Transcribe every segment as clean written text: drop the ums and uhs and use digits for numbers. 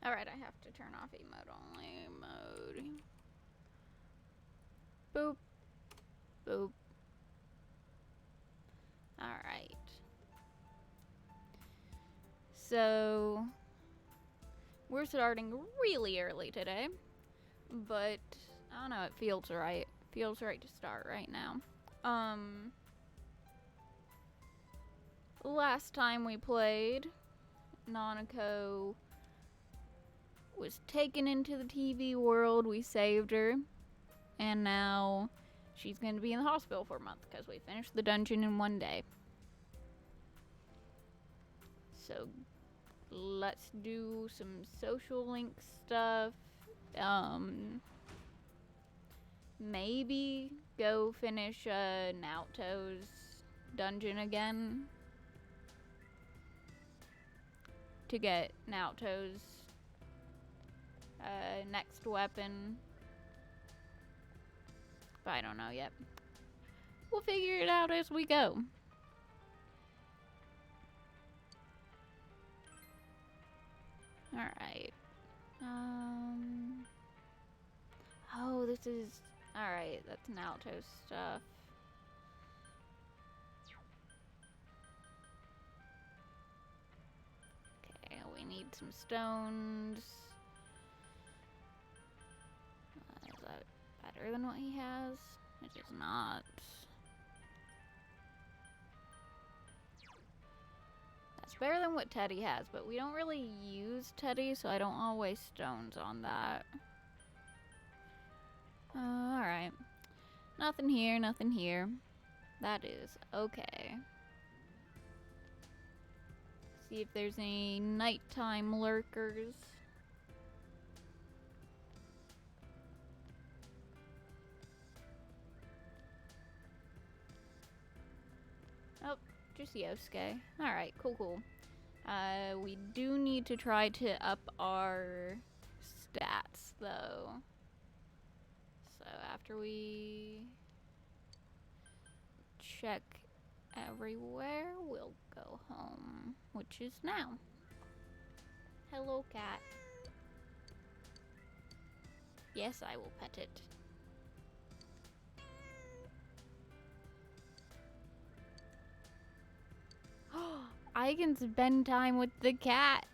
Alright, I have to turn off emote only mode. Boop. Boop. Alright. So, we're starting really early today. But, I don't know, it feels right. It feels right to start right now. Last time we played, Nanako was taken into the TV world. We saved her. And now she's going to be in the hospital for a month because we finished the dungeon in one day. So let's do some social link stuff. Maybe go finish Naoto's dungeon again to get Naoto's next weapon. But I don't know yet. We'll figure it out as we go. Alright. Oh, this is... Alright, that's Naoto's stuff. Okay, we need some stones. Is that better than what he has? It is not. That's better than what Teddy has, but we don't really use Teddy, so I don't want to waste stones on that. Alright. Nothing here, nothing here. That is okay. See if there's any nighttime lurkers. Oh, just Yosuke. Alright, cool. We do need to try to up our stats, though. So after we check everywhere, we'll go home, which is now. Hello, cat. Yes, I will pet it. I can spend time with the cat.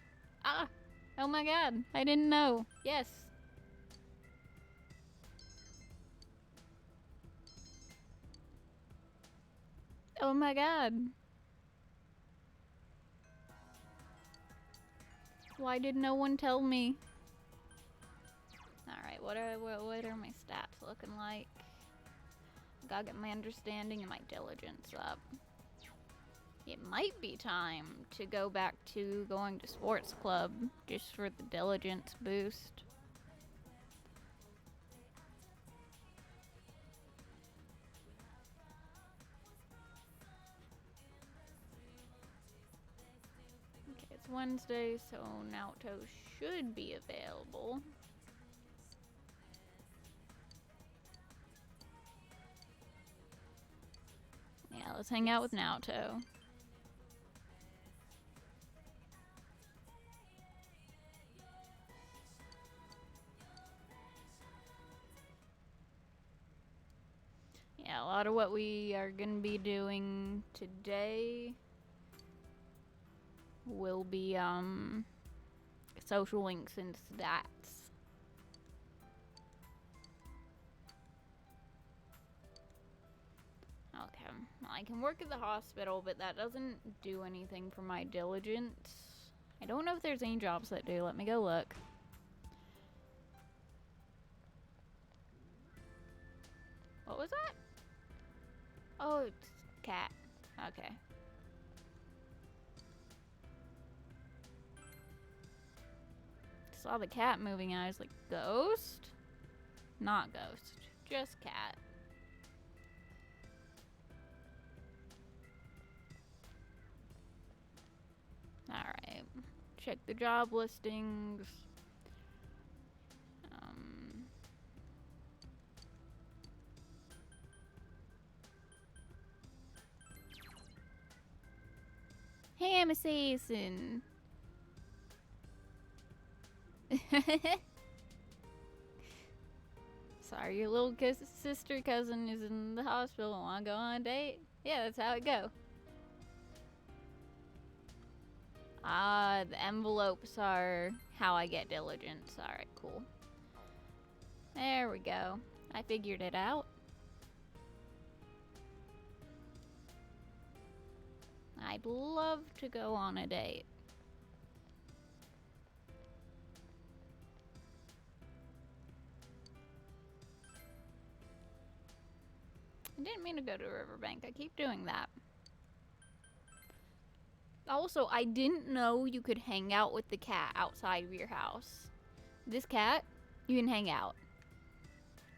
Ah! Oh my god, I didn't know. Yes. Oh my god. Why did no one tell me? Alright, what are my stats looking like? Gotta get my understanding and my diligence up. It might be time to go back to going to sports club just for the diligence boost. Okay, it's Wednesday, so Naoto should be available. Yeah, let's hang out with Naoto. Yeah, a lot of what we are going to be doing today will be social links and stats. Okay, I can work at the hospital, but that doesn't do anything for my diligence. I don't know if there's any jobs that do. Let me go look. What was that? Oh, it's cat. Okay. Saw the cat moving and I was like, ghost? Not ghost, just cat. Alright. Check the job listings. Hey, I'm assassin. Sorry, your little sister cousin is in the hospital. Wanna go on a date? Yeah, that's how it go. Ah, the envelopes are how I get diligence. Alright, cool. There we go. I figured it out. I'd love to go on a date. I didn't mean to go to a riverbank. I keep doing that. Also, I didn't know you could hang out with the cat outside of your house. This cat, you can hang out.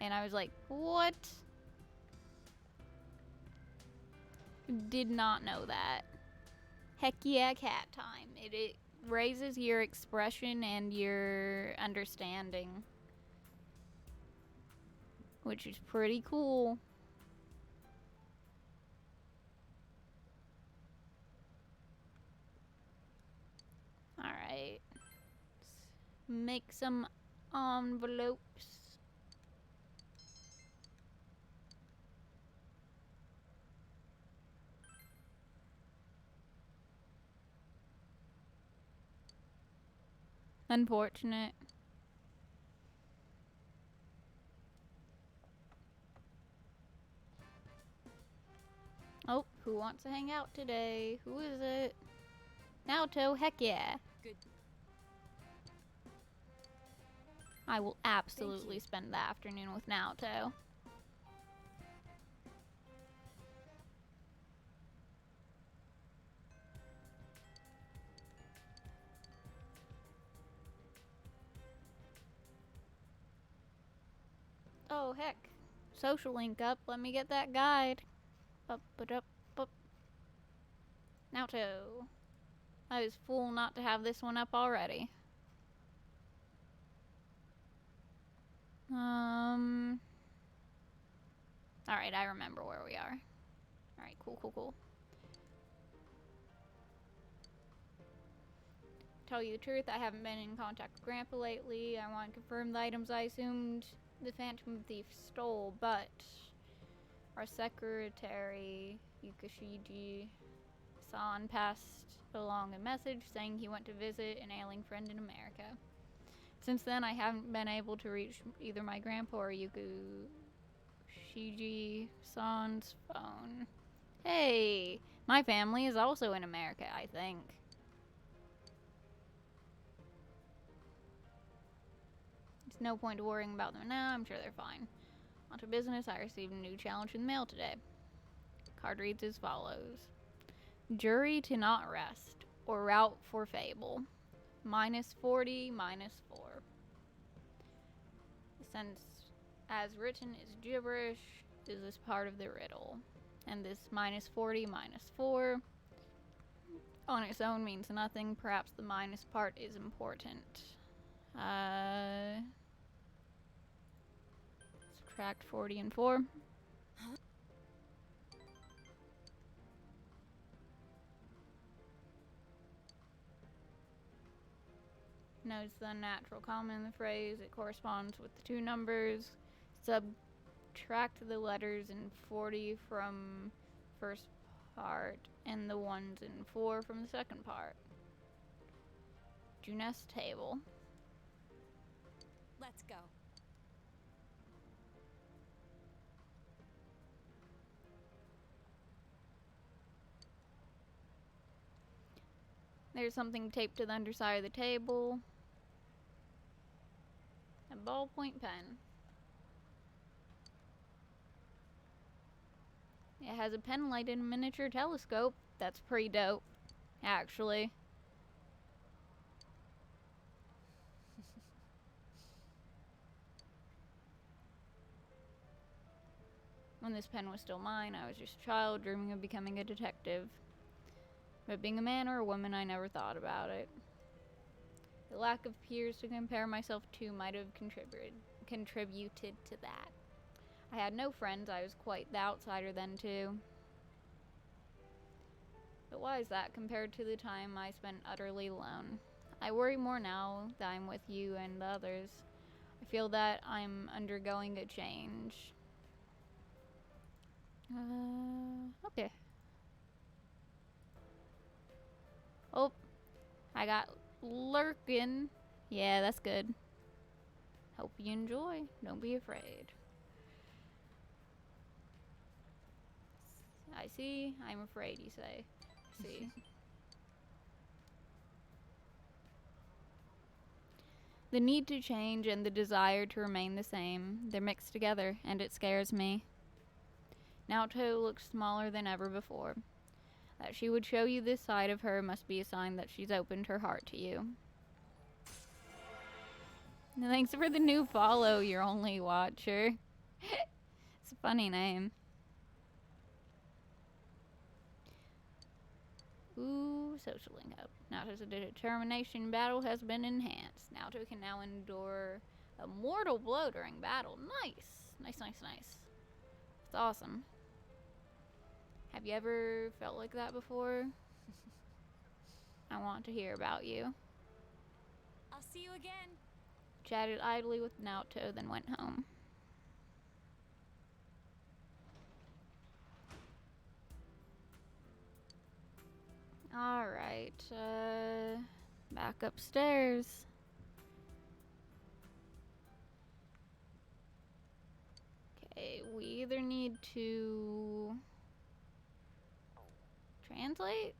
And I was like, what? Did not know that. Heck yeah, cat time. It raises your expression and your understanding. Which is pretty cool. Alright. Let's make some envelopes. Unfortunate. Oh, who wants to hang out today? Who is it? Naoto, heck yeah. Good. I will absolutely spend the afternoon with Naoto. Oh, heck. Social link up. Let me get that guide. Up. Naoto. I was fool not to have this one up already. Alright, I remember where we are. Alright, cool. Tell you the truth, I haven't been in contact with Grandpa lately. I want to confirm the items I assumed the Phantom Thief stole, but our secretary, Yukishiji-san, passed along a message saying he went to visit an ailing friend in America. Since then, I haven't been able to reach either my grandpa or Yukishiji-san's phone. Hey, my family is also in America, I think. There's no point to worrying about them now. I'm sure they're fine. On to business. I received a new challenge in the mail today. Card reads as follows. Jury to not rest, or route for fable. -40, -4. The sentence as written is gibberish. Is this part of the riddle? And this -40, -4 on its own means nothing. Perhaps the minus part is important. Subtract 40 and 4. Notice the natural comma in the phrase. It corresponds with the two numbers. Subtract the letters in 40 from first part and the ones in 4 from the second part. Juness table. Let's go. There's something taped to the underside of the table. A ballpoint pen. It has a pen light and a miniature telescope. That's pretty dope, actually. When this pen was still mine, I was just a child dreaming of becoming a detective. But being a man or a woman, I never thought about it. The lack of peers to compare myself to might have contributed to that. I had no friends. I was quite the outsider then, too. But why is that compared to the time I spent utterly alone? I worry more now that I'm with you and others. I feel that I'm undergoing a change. Okay. Oh, I got lurking. Yeah, that's good. Hope you enjoy. Don't be afraid. I see. I'm afraid, you say. See. The need to change and the desire to remain the same, they're mixed together, and it scares me. Naoto looks smaller than ever before. That she would show you this side of her must be a sign that she's opened her heart to you. Thanks for the new follow, your only watcher. It's a funny name. Ooh, social link up. Naoto's determination battle has been enhanced. Naoto can now endure a mortal blow during battle. Nice. Nice, nice, nice. It's awesome. Have you ever felt like that before? I want to hear about you. I'll see you again. Chatted idly with Naoto, then went home. Alright, back upstairs. Okay, we either need to translate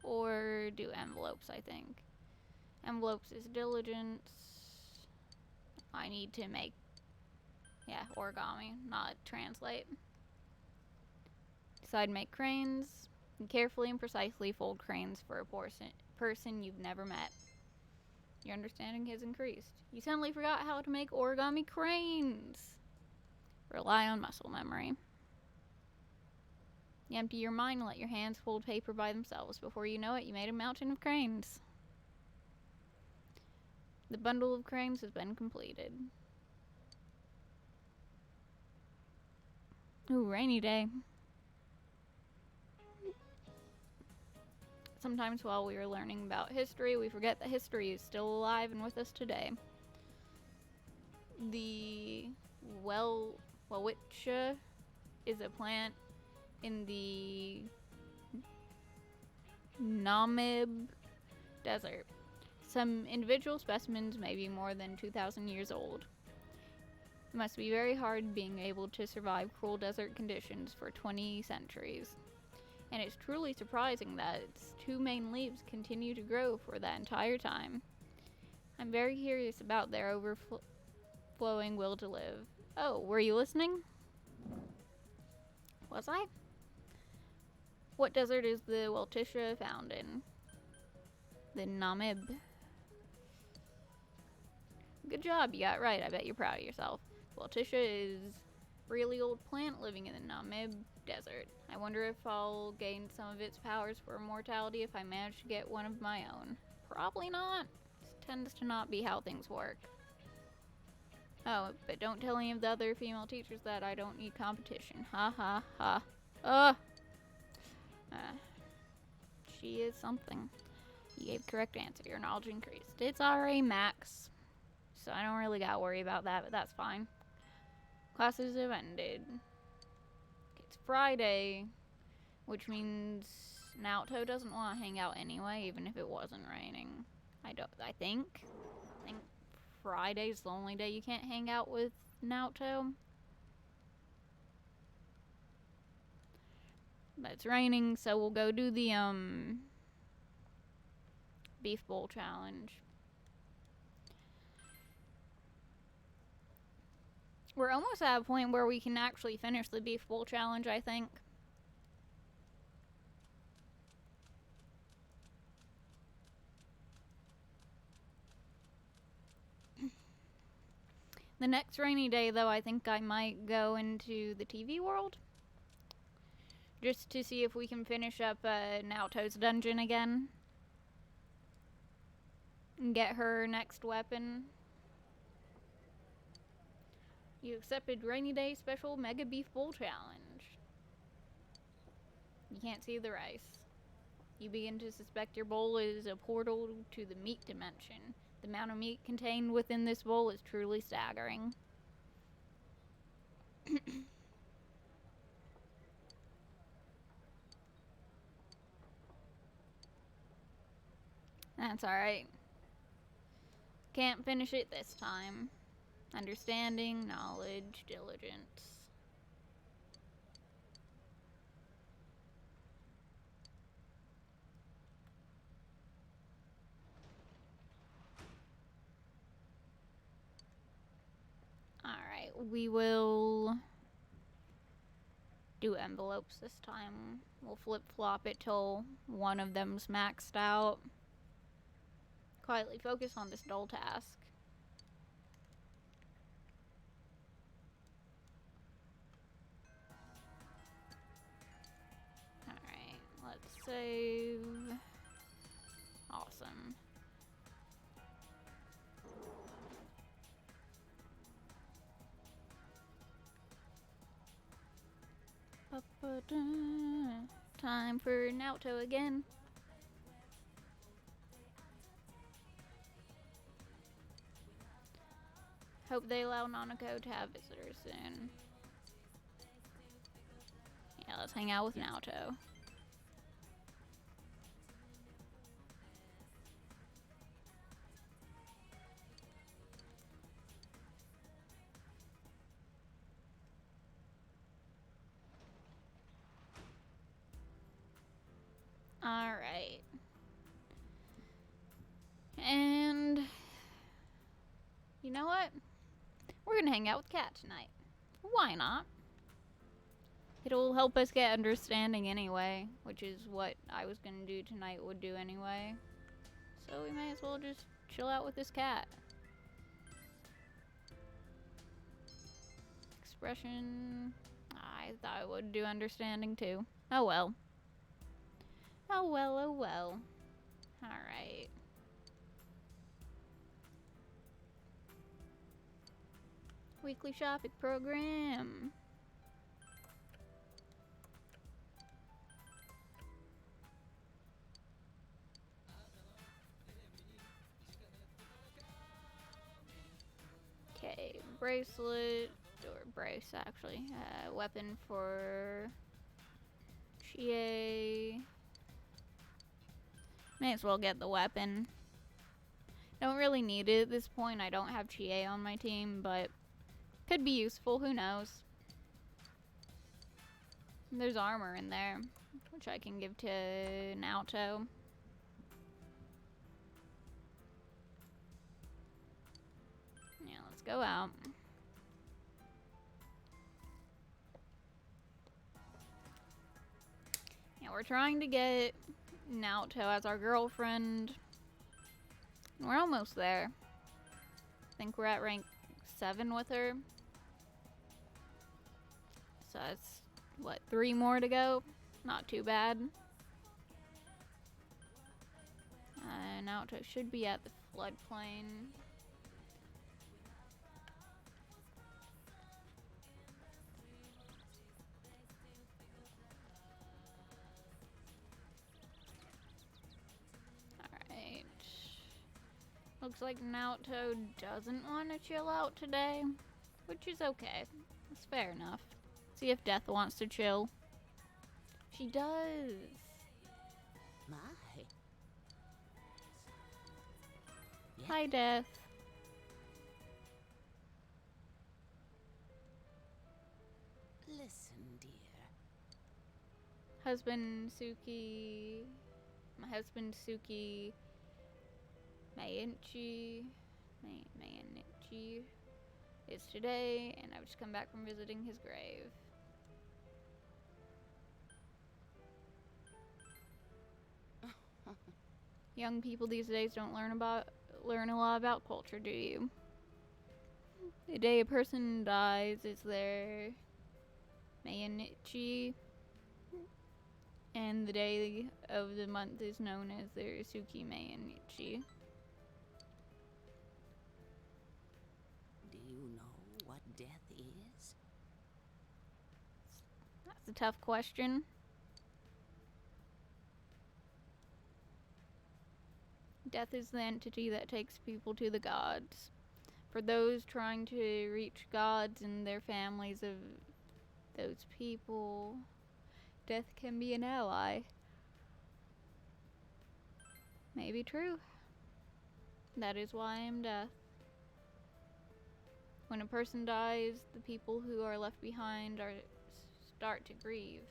or do envelopes, I think. Envelopes is diligence. I need to make, origami, not translate. Decide make cranes. And carefully and precisely fold cranes for a person you've never met. Your understanding has increased. You suddenly forgot how to make origami cranes. Rely on muscle memory. You empty your mind and let your hands fold paper by themselves. Before you know it, you made a mountain of cranes. The bundle of cranes has been completed. Ooh, rainy day. Sometimes while we are learning about history, we forget that history is still alive and with us today. The Welwitschia is a plant in the Namib Desert. Some individual specimens may be more than 2,000 years old. It must be very hard being able to survive cruel desert conditions for 20 centuries. And it's truly surprising that its two main leaves continue to grow for that entire time. I'm very curious about their overflowing will to live. Oh, were you listening? Was I? What desert is the Welwitschia found in? The Namib. Good job, you got it right. I bet you're proud of yourself. Welwitschia is a really old plant living in the Namib Desert. I wonder if I'll gain some of its powers for immortality if I manage to get one of my own. Probably not. This tends to not be how things work. Oh, but don't tell any of the other female teachers that I don't need competition. Ha ha ha. She is something. You gave the correct answer. Your knowledge increased. It's already max, so I don't really gotta worry about that, but that's fine. Classes have ended. It's Friday, which means Naoto doesn't want to hang out anyway, even if it wasn't raining. I think Friday's the only day you can't hang out with Naoto. But it's raining, so we'll go do the beef bowl challenge. We're almost at a point where we can actually finish the beef bowl challenge, I think. The next rainy day, though, I think I might go into the TV world. Just to see if we can finish up Naoto's dungeon again. And get her next weapon. You accepted Rainy Day Special Mega Beef Bowl Challenge. You can't see the rice. You begin to suspect your bowl is a portal to the meat dimension. The amount of meat contained within this bowl is truly staggering. That's alright. Can't finish it this time. Understanding, knowledge, diligence. Alright, we will do envelopes this time. We'll flip-flop it till one of them's maxed out. Quietly focus on this dull task. Alright, let's save. Awesome. Time for Naoto again. Hope they allow Nanako to have visitors soon. Yeah, let's hang out with Naoto. Alright. And you know what? We're gonna hang out with Kat tonight. Why not? It'll help us get understanding anyway, which is what I was gonna do tonight would do anyway. So we may as well just chill out with this cat. Expression. I thought it would do understanding too. Oh well. Oh well, oh well. Alright. Weekly shopping program. Okay, bracelet, or brace actually. Weapon for Chie. May as well get the weapon. Don't really need it at this point. I don't have Chie on my team, but could be useful, who knows. There's armor in there, which I can give to Naoto. Yeah, let's go out. Yeah, we're trying to get Naoto as our girlfriend. We're almost there. I think we're at rank 7 with her. So that's, what, 3 more to go? Not too bad. Naoto should be at the floodplain. Alright. Looks like Naoto doesn't want to chill out today, which is okay. It's fair enough. See if Death wants to chill. She does. My. Yeah. Hi, Death. Listen, dear. Husband Suki. My husband Suki. Mainichi is today, and I've just come back from visiting his grave. Young people these days don't learn a lot about culture, do you? The day a person dies is their Mainichi, and the day of the month is known as their Suki Mainichi. Do you know what death is? That's a tough question. Death is the entity that takes people to the gods. For those trying to reach gods and their families of those people, death can be an ally. Maybe true. That is why I am death. When a person dies, the people who are left behind start to grieve.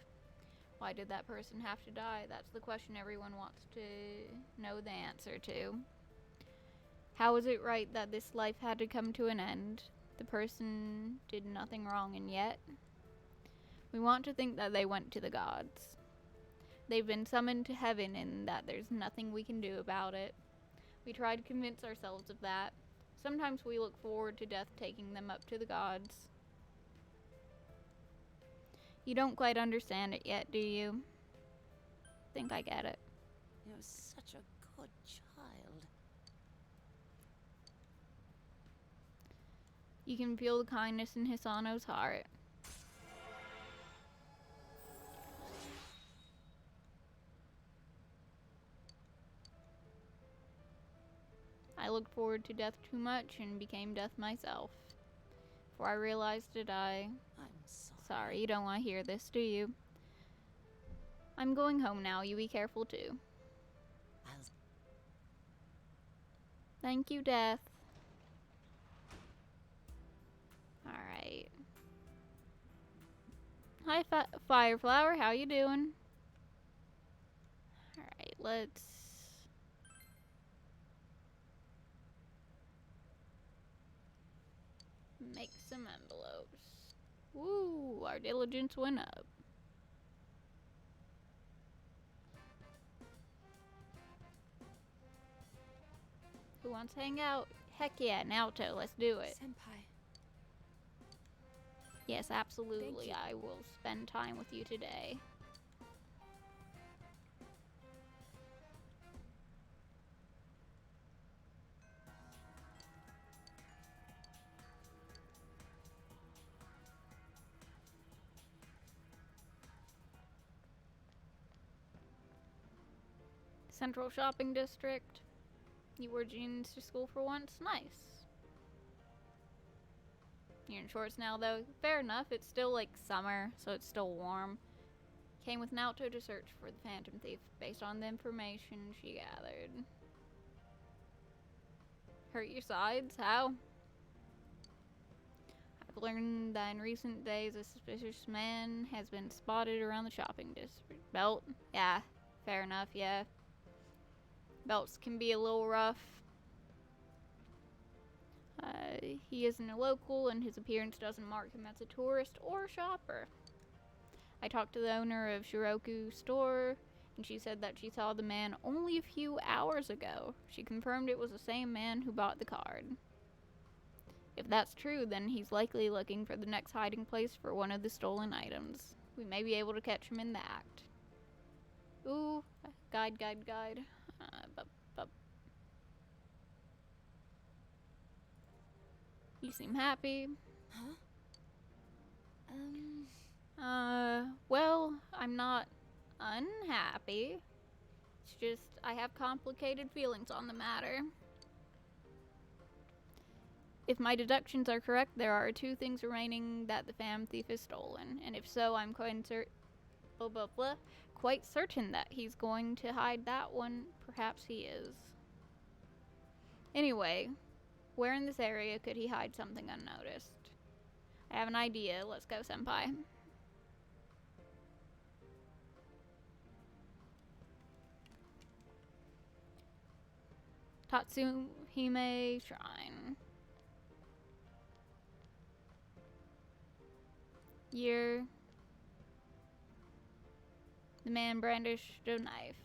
Why did that person have to die? That's the question everyone wants to know the answer to. How is it right that this life had to come to an end? The person did nothing wrong, and yet we want to think that they went to the gods. They've been summoned to heaven and that there's nothing we can do about it. We try to convince ourselves of that. Sometimes we look forward to death taking them up to the gods. You don't quite understand it yet, do you? Think I get it. You're such a good child. You can feel the kindness in Hisano's heart. I looked forward to death too much and became death myself. Before I realized to die. I'm sorry. Sorry, you don't want to hear this, do you? I'm going home now. You be careful too. Thank you, Death. Alright. Hi, Fireflower. How you doing? Alright, let's... make some envelopes. Woo, our diligence went up. Who wants to hang out? Heck yeah, Naoto, let's do it. Senpai. Yes, absolutely. Thank you. I will spend time with you today. Central Shopping District. You wore jeans to school for once? Nice. You're in shorts now, though. Fair enough. It's still like summer, so it's still warm. Came with Naoto to search for the Phantom Thief based on the information she gathered. Hurt your sides? How? I've learned that in recent days a suspicious man has been spotted around the shopping district. Belt? Yeah, fair enough, yeah. Belts can be a little rough. He isn't a local, and his appearance doesn't mark him as a tourist or a shopper. I talked to the owner of Shiroku's store, and she said that she saw the man only a few hours ago. She confirmed it was the same man who bought the card. If that's true, then he's likely looking for the next hiding place for one of the stolen items. We may be able to catch him in the act. Ooh, guide. You seem happy. Huh? Well, I'm not unhappy. It's just I have complicated feelings on the matter. If my deductions are correct, there are 2 things remaining that the Phantom Thief has stolen, and if so, I'm quite certain that he's going to hide that one. Perhaps he is. Anyway, where in this area could he hide something unnoticed? I have an idea. Let's go, Senpai. Tatsuhime Shrine. Year. The man brandished a knife.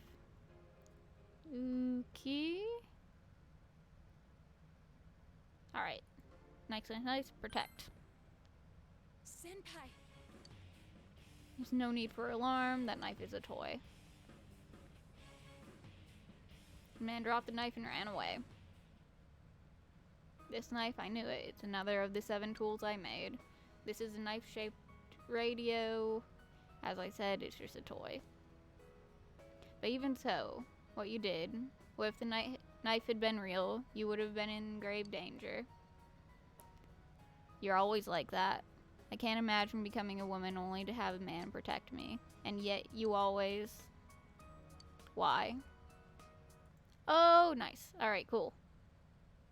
Okay. Alright. Nice. Protect. Senpai. There's no need for alarm. That knife is a toy. The man dropped the knife and ran away. This knife, I knew it. It's another of the 7 tools I made. This is a knife-shaped radio. As I said, it's just a toy. But even so, what you did, what if the knife had been real, you would have been in grave danger. You're always like that. I can't imagine becoming a woman only to have a man protect me. And yet you always... Why? Oh, nice. Alright, cool.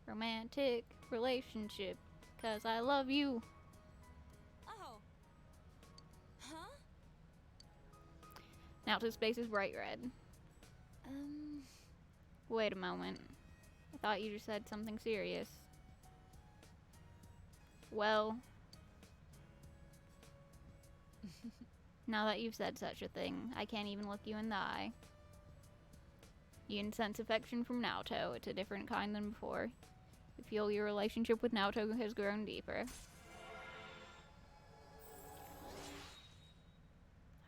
Romantic relationship. 'Cause I love you. Oh. Huh? Now to space is bright red. Wait a moment. I thought you just said something serious. Well... Now that you've said such a thing, I can't even look you in the eye. You can sense affection from Naoto. It's a different kind than before. You feel your relationship with Naoto has grown deeper.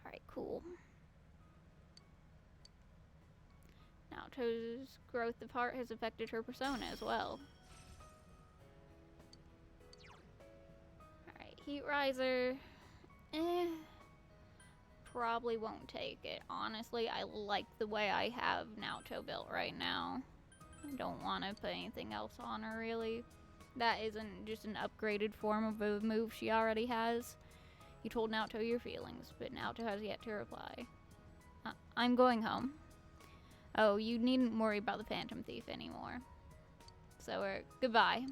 Alright, cool. Naoto's growth of heart has affected her persona as well. Alright, Heat Riser. Probably won't take it. Honestly, I like the way I have Naoto built right now. I don't want to put anything else on her, really. That isn't just an upgraded form of a move she already has. You told Naoto your feelings, but Naoto has yet to reply. I'm going home. Oh, you needn't worry about the Phantom Thief anymore. So, goodbye.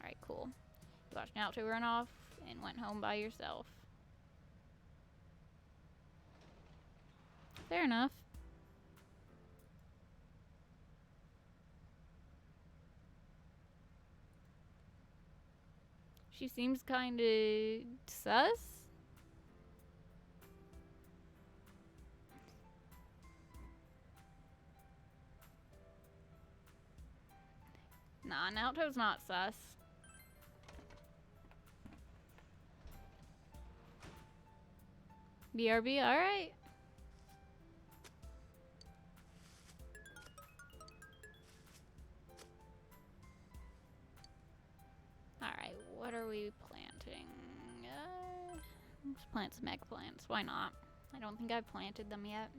Alright, cool. You watched Naoto run off and went home by yourself. Fair enough. She seems kinda sus? Nah, Naoto's not sus. BRB, alright. Alright, what are we planting? Let's plant some eggplants. Why not? I don't think I've planted them yet.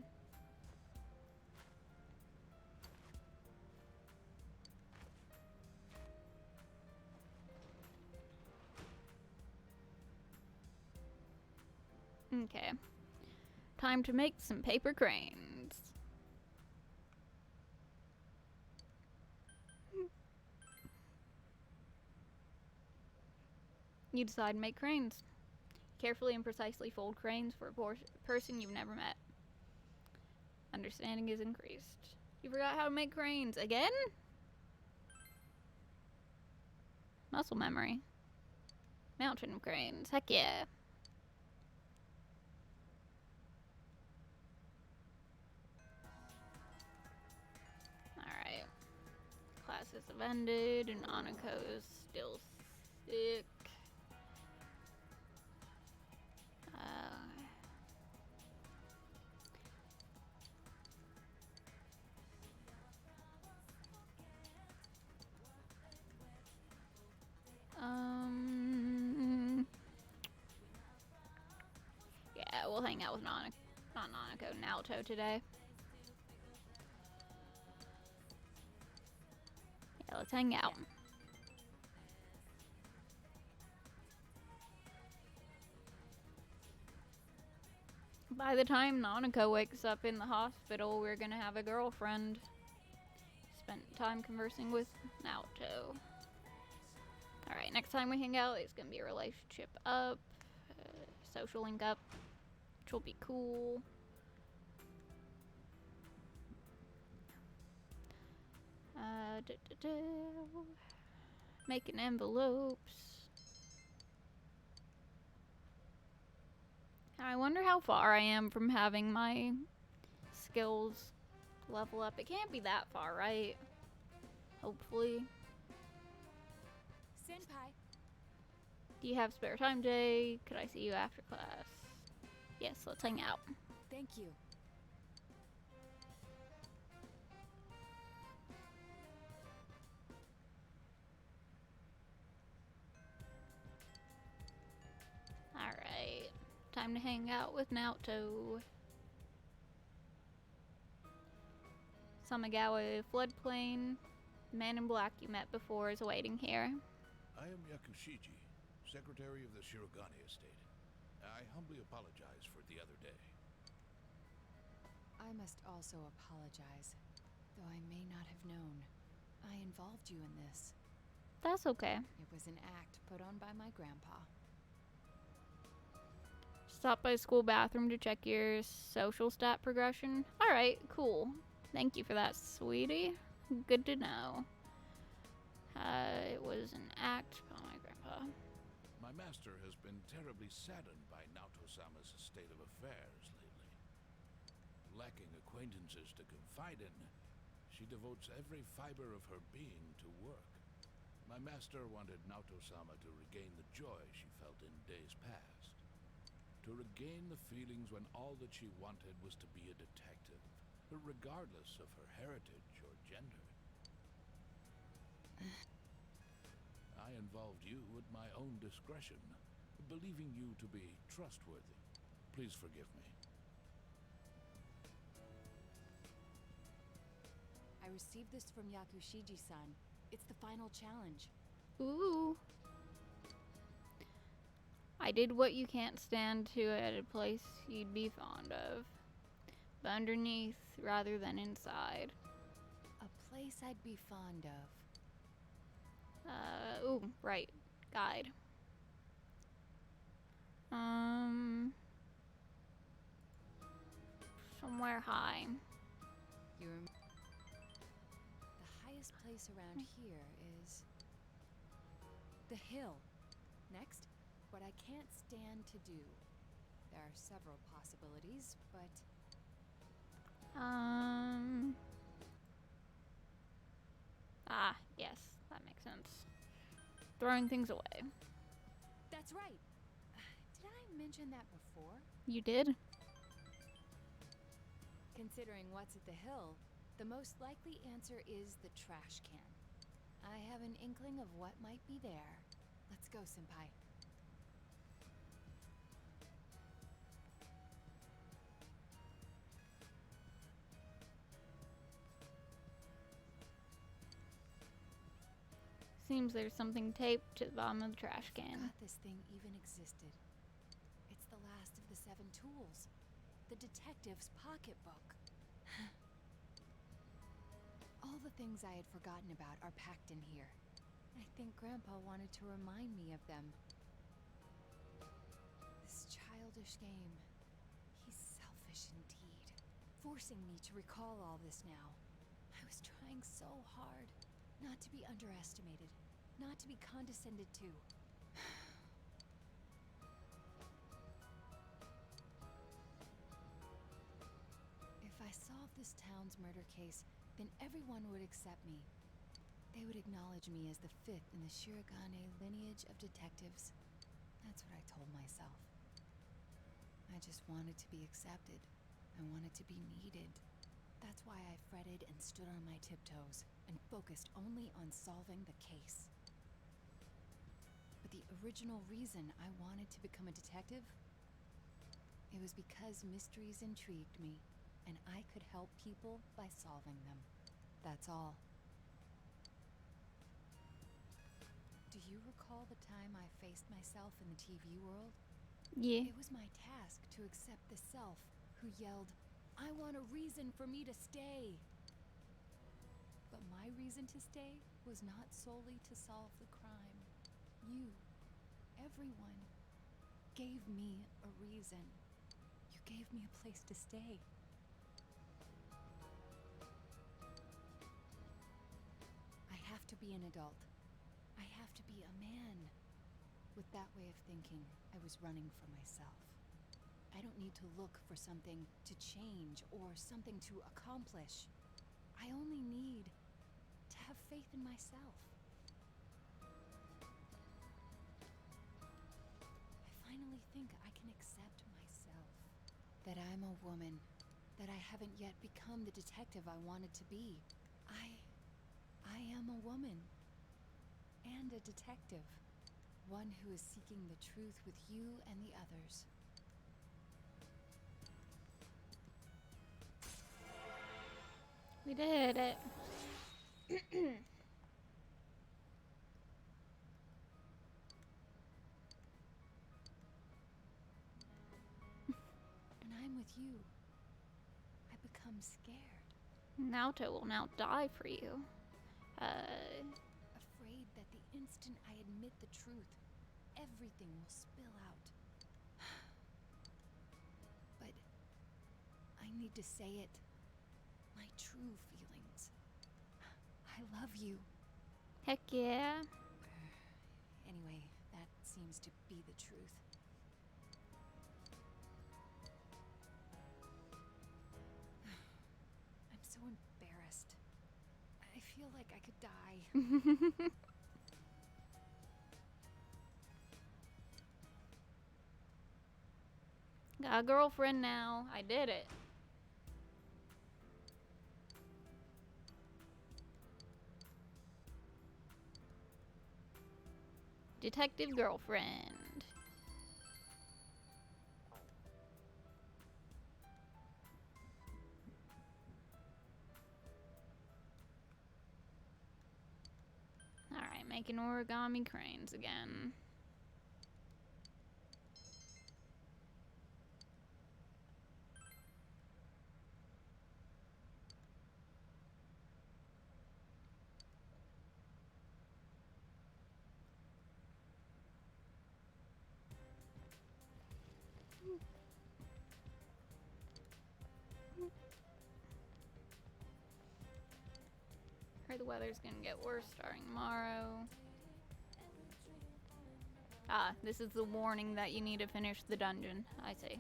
Okay. Time to make some paper cranes. You decide to make cranes. Carefully and precisely fold cranes for a person you've never met. Understanding is increased. You forgot how to make cranes. Again? Muscle memory. Mountain of cranes. Heck yeah. Alright. Classes have ended and Anako's still sick. Yeah, we'll hang out with not Nanako, Naoto today. Yeah, let's hang out. By the time Nanako wakes up in the hospital, we're gonna have a girlfriend. Spent time conversing with Naoto. Alright, next time we hang out, it's gonna be a relationship up, social link up, which will be cool. Making envelopes. I wonder how far I am from having my skills level up. It can't be that far, right? Hopefully. Senpai. Do you have spare time today? Could I see you after class? Yes, let's hang out. Thank you. Alright. Time to hang out with Naoto. Samigawa floodplain. The man in black you met before is waiting here. I am Yakushiji, Secretary of the Shirogane Estate. I humbly apologize for the other day. I must also apologize, though I may not have known. I involved you in this. That's okay. It was an act put on by my grandpa. Stop by school bathroom to check your social stat progression. Alright, cool. Thank you for that, sweetie. Good to know. It was an act by my grandpa. My master has been terribly saddened by Naoto-sama's state of affairs lately. Lacking acquaintances to confide in, she devotes every fiber of her being to work. My master wanted Naoto-sama to regain the joy she felt in days past. To regain the feelings when all that she wanted was to be a detective, regardless of her heritage or gender. I involved you at my own discretion, believing you to be trustworthy. Please forgive me. I received this from Yakushiji-san. It's the final challenge. Ooh. I did what you can't stand to at a place you'd be fond of. But underneath rather than inside. A place I'd be fond of. Ooh, right. Guide. Somewhere high. You rem- The highest place around here is the hill. Next, what I can't stand to do. There are several possibilities, but Yes, that makes sense. Throwing things away. that's right. Did I mention that before? You did? Considering what's at the hill, the most likely answer is the trash can. I have an inkling of what might be there. Let's go, Senpai. Seems there's something taped to the bottom of the trash can. Forgot this thing even existed. It's the last of the 7 tools. The detective's pocketbook. All the things I had forgotten about are packed in here. I think Grandpa wanted to remind me of them. This childish game. He's selfish indeed. Forcing me to recall all this now. I was trying so hard. Not to be underestimated. Not to be condescended to. If I solve this town's murder case, then everyone would accept me. They would acknowledge me as the 5th in the Shirogane lineage of detectives. That's what I told myself. I just wanted to be accepted. I wanted to be needed. That's why I fretted and stood on my tiptoes and focused only on solving the case. But the original reason I wanted to become a detective, it was because mysteries intrigued me, and I could help people by solving them. That's all. Do you recall the time I faced myself in the TV world? Yeah. It was my task to accept the self who yelled, "I want a reason for me to stay." But my reason to stay was not solely to solve the crime. You, everyone, gave me a reason. You gave me a place to stay. I have to be an adult. I have to be a man. With that way of thinking, I was running from myself. I don't need to look for something to change or something to accomplish. I only need to have faith in myself. I finally think I can accept myself. That I'm a woman. That I haven't yet become the detective I wanted to be. I am a woman. And a detective. One who is seeking the truth with you and the others. We did it. When I'm with you, I become scared. Naoto will now die for you. Afraid that the instant I admit the truth, everything will spill out. But I need to say it. My true feelings. I love you. Heck yeah. Anyway, that seems to be the truth. I'm so embarrassed. I feel like I could die. Got a girlfriend now. I did it. Detective girlfriend. Alright, making origami cranes again. Heard the weather's gonna get worse starting tomorrow. Ah, this is the warning that you need to finish the dungeon. I see.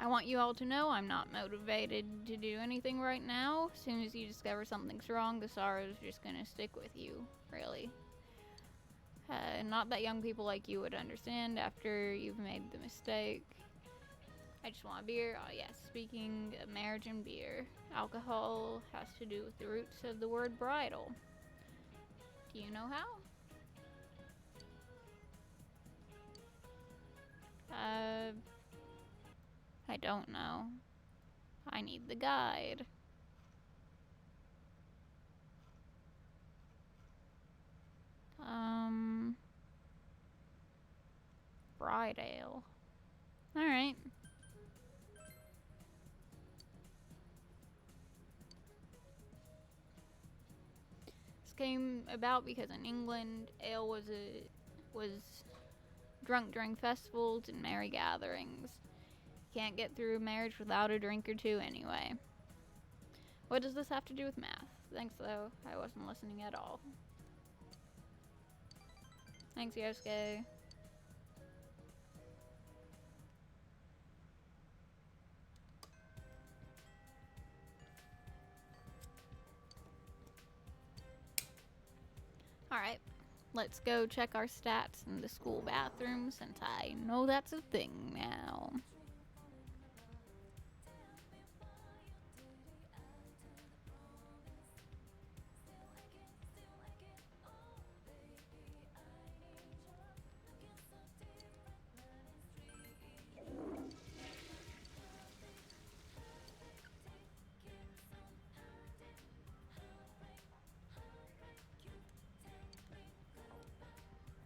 I want you all to know I'm not motivated to do anything right now. As soon as you discover something's wrong, the sorrow's just gonna stick with you, really. Not that young people like you would understand after you've made the mistake. I just want a beer. Oh yes, speaking of marriage and beer, alcohol has to do with the roots of the word bridal. Do you know how? I don't know. I need the guide. Bride ale. Alright. This came about because in England, ale was drunk during festivals and merry gatherings. Can't get through marriage without a drink or two anyway. What does this have to do with math? Thanks though, I wasn't listening at all. Thanks, Yosuke. Alright, let's go check our stats in the school bathroom since I know that's a thing now.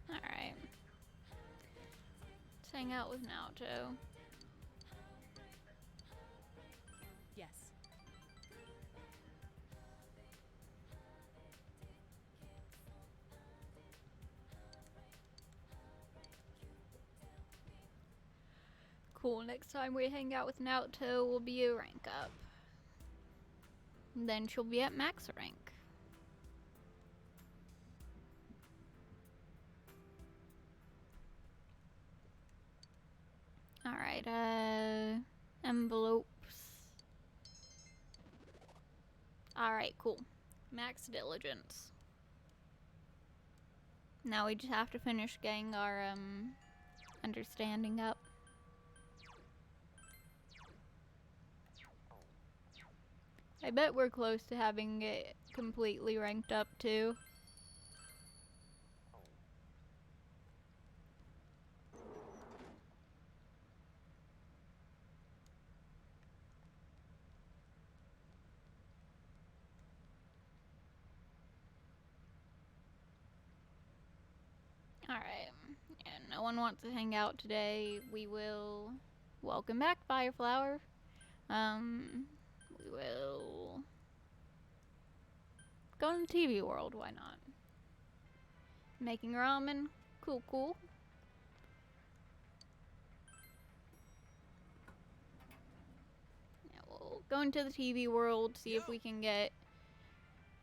Alright. Let's hang out with Naoto. Yes. Cool, next time we hang out with Naoto will be a rank up. And then she'll be at max rank. Alright, envelopes. Alright, cool. Max diligence. Now we just have to finish getting our, understanding up. I bet we're close to having it completely ranked up too. Alright. Yeah, no one wants to hang out today. We will welcome back Fireflower. We will go in the TV world, why not? Making ramen, cool, cool. Yeah, we'll go into the TV world, see if we can get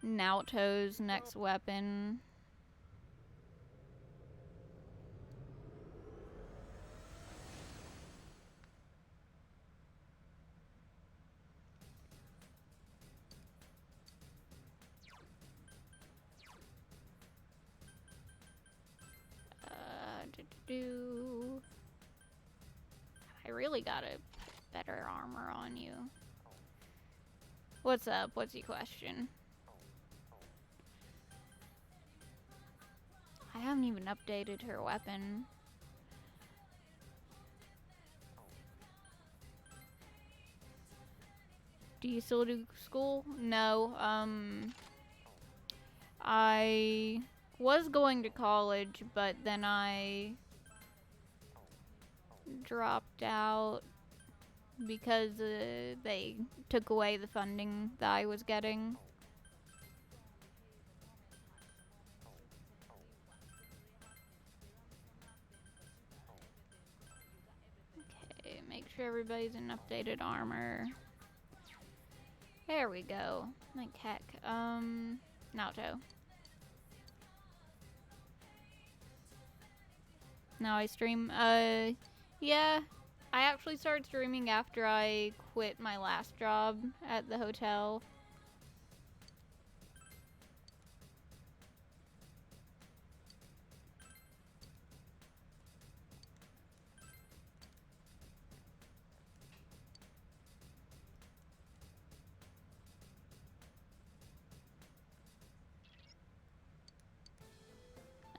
Naoto's next weapon. I really got a better armor on you. What's up? What's your question? I haven't even updated her weapon. Do you still do school? No. I was going to college, but then I dropped out because they took away the funding that I was getting. Okay, make sure everybody's in updated armor. There we go. Like heck. Naoto. Now I stream. Yeah. I actually started streaming after I quit my last job at the hotel.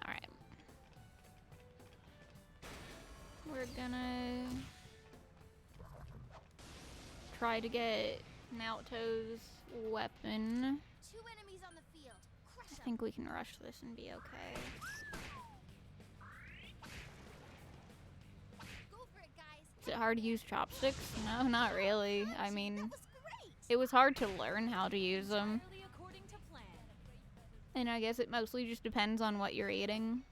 Alright. We're gonna try to get Naoto's weapon. 2 enemies on the field. Crush I 'em. think we can rush this and be okay. Go for it, guys. Is it hard to use chopsticks? No, not really. I mean, That was great. it was hard to learn how to use them. Entirely according to plan. And I guess it mostly just depends on what you're eating.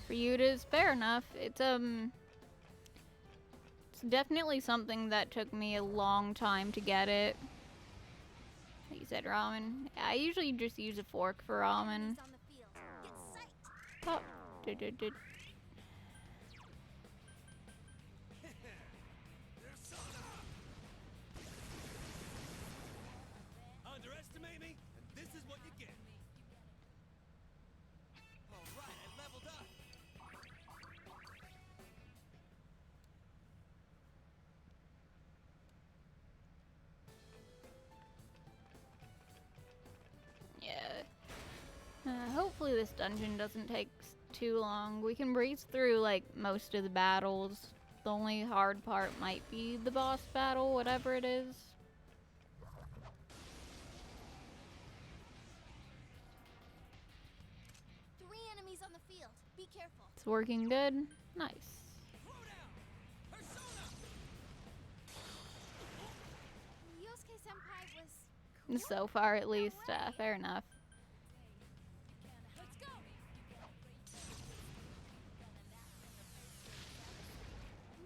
For you it is fair enough. It's definitely something that took me a long time to get it. You said ramen. I usually just use a fork for ramen. Enemies on the field. Get sight. Oh. Did. Underestimate me, and this is what you get. All right, I leveled up. Yeah. Hopefully this dungeon doesn't take too long. We can breeze through like most of the battles. The only hard part might be the boss battle, whatever it is. Three enemies on the field. Be careful. It's working good. Nice. Yosuke senpai was So far, at least, fair enough. Let's go.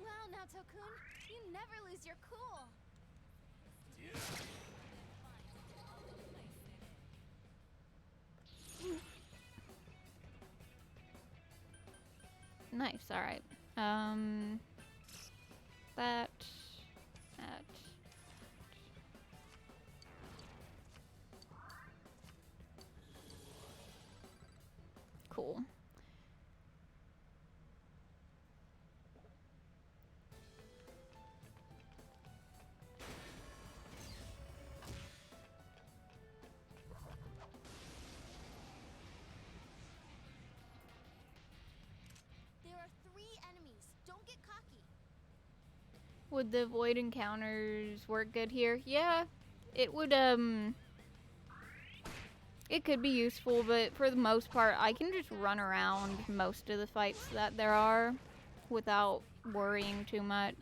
Wow, Naoto-kun, you never lose your cool. Nice, alright. That. Cool. Would the void encounters work good here? Yeah, it would, it could be useful, but for the most part, I can just run around most of the fights that there are without worrying too much.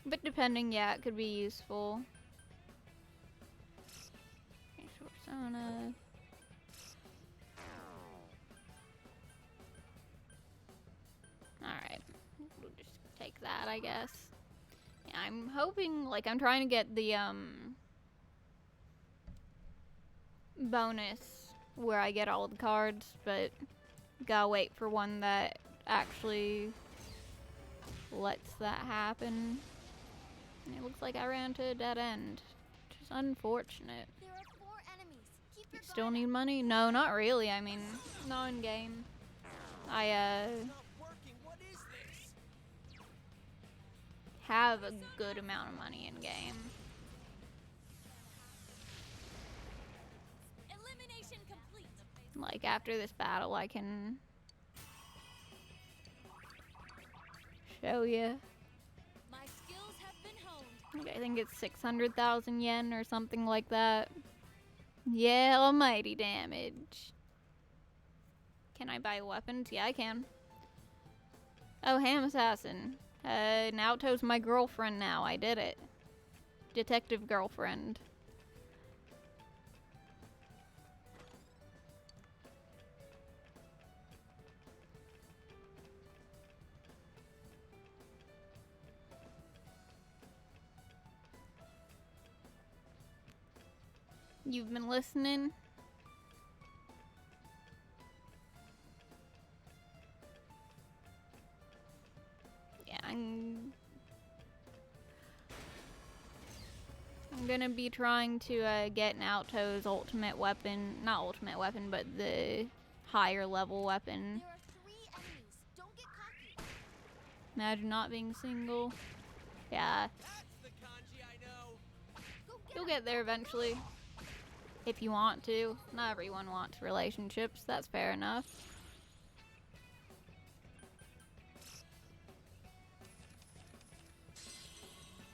But depending, yeah, it could be useful. Persona. Alright, we'll just take that, I guess. Yeah, I'm hoping, like, I'm trying to get the, bonus where I get all the cards, but gotta wait for one that actually lets that happen. And it looks like I ran to a dead end, which is unfortunate. There are 4 enemies. Keep your Still guard need up. money? No, not really. I mean, not in game. I It's not working. What is this? have a good amount of money in game. Elimination complete. Like after this battle, I can show you. My skills have been honed. I think it's 600,000 yen or something like that. Yeah, almighty damage. Can I buy weapons? Yeah, I can. Oh, Ham Assassin. Naoto's my girlfriend now. I did it. Detective girlfriend. You've been listening? Yeah, I'm gonna be trying to get Naoto's ultimate weapon. Not ultimate weapon, but the higher level weapon. There are 3 enemies. Don't get cocky. Imagine not being single. Yeah, That's the kanji I know. Go get you'll 'em. get there eventually. If you want to. Not everyone wants relationships, that's fair enough.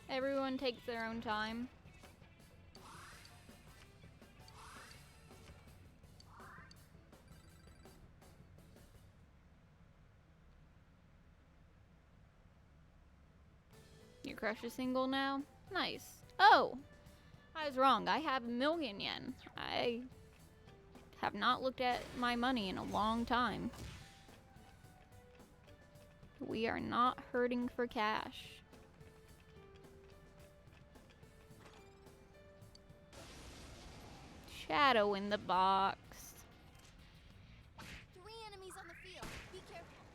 Everyone takes their own time. Your crush is single now? Nice. Oh! I was wrong. I have 1,000,000 yen. I have not looked at my money in a long time. We are not hurting for cash. Shadow in the box. 3 enemies on the field. Be careful.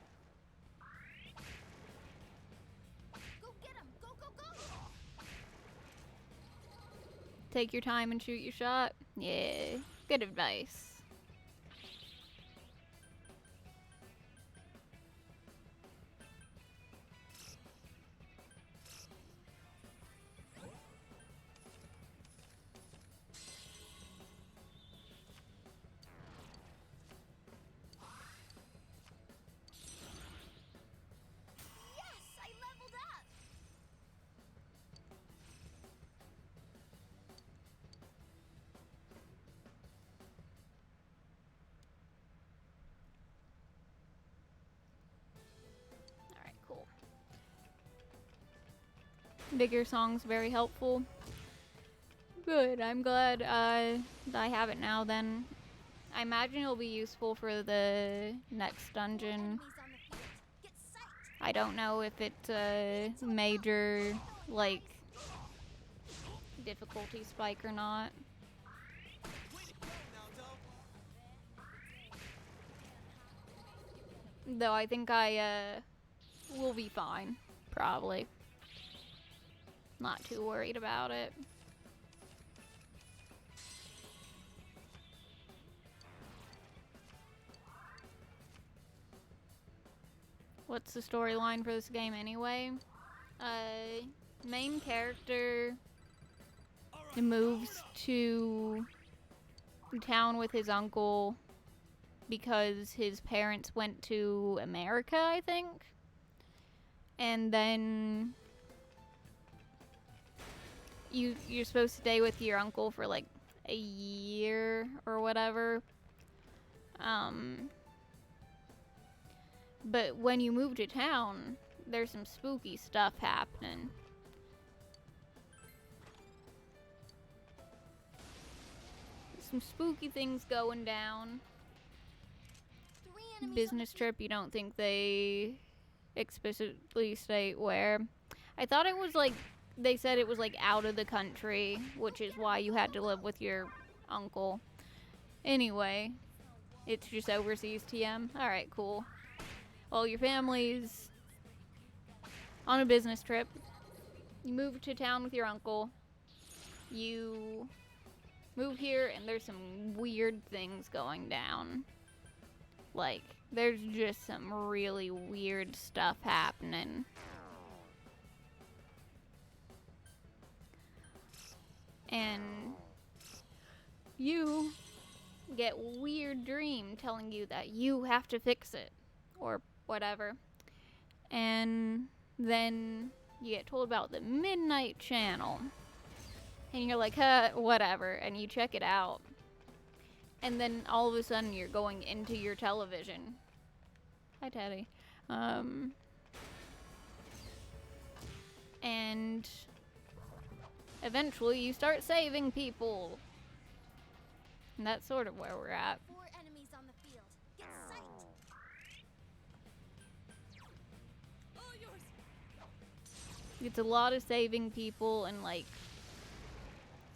Go get 'em. Go, go, go. Take your time and shoot your shot. Yeah, good advice. Yes, I leveled up. Alright, cool. Bigger song's very helpful. Good, I'm glad I have it now then. I imagine it'll be useful for the next dungeon. Enemies on the field. Get sight. I don't know if it's a major, like, difficulty spike or not. Way to go, Naoto. Though I think I will be fine, probably. Not too worried about it. What's the storyline for this game anyway? Main character moves to town with his uncle because his parents went to America, I think. And then you're supposed to stay with your uncle for like a year or whatever. But when you move to town, there's some spooky stuff happening. Some spooky things going down. 3 enemies Business trip, you don't think they explicitly state where. I thought it was like, they said it was like out of the country, which is why you had to live with your uncle. Anyway, it's just overseas TM. Alright, cool. Well, your family's on a business trip. You move to town with your uncle. You move here, and there's some weird things going down. Like, there's just some really weird stuff happening. And you get a weird dream telling you that you have to fix it. Or whatever. And then you get told about the Midnight Channel. And you're like, whatever. And you check it out. And then all of a sudden you're going into your television. Hi, Teddy. And eventually you start saving people. And that's sort of where we're at. 4 enemies on the field. Get sight. All yours. It's a lot of saving people and like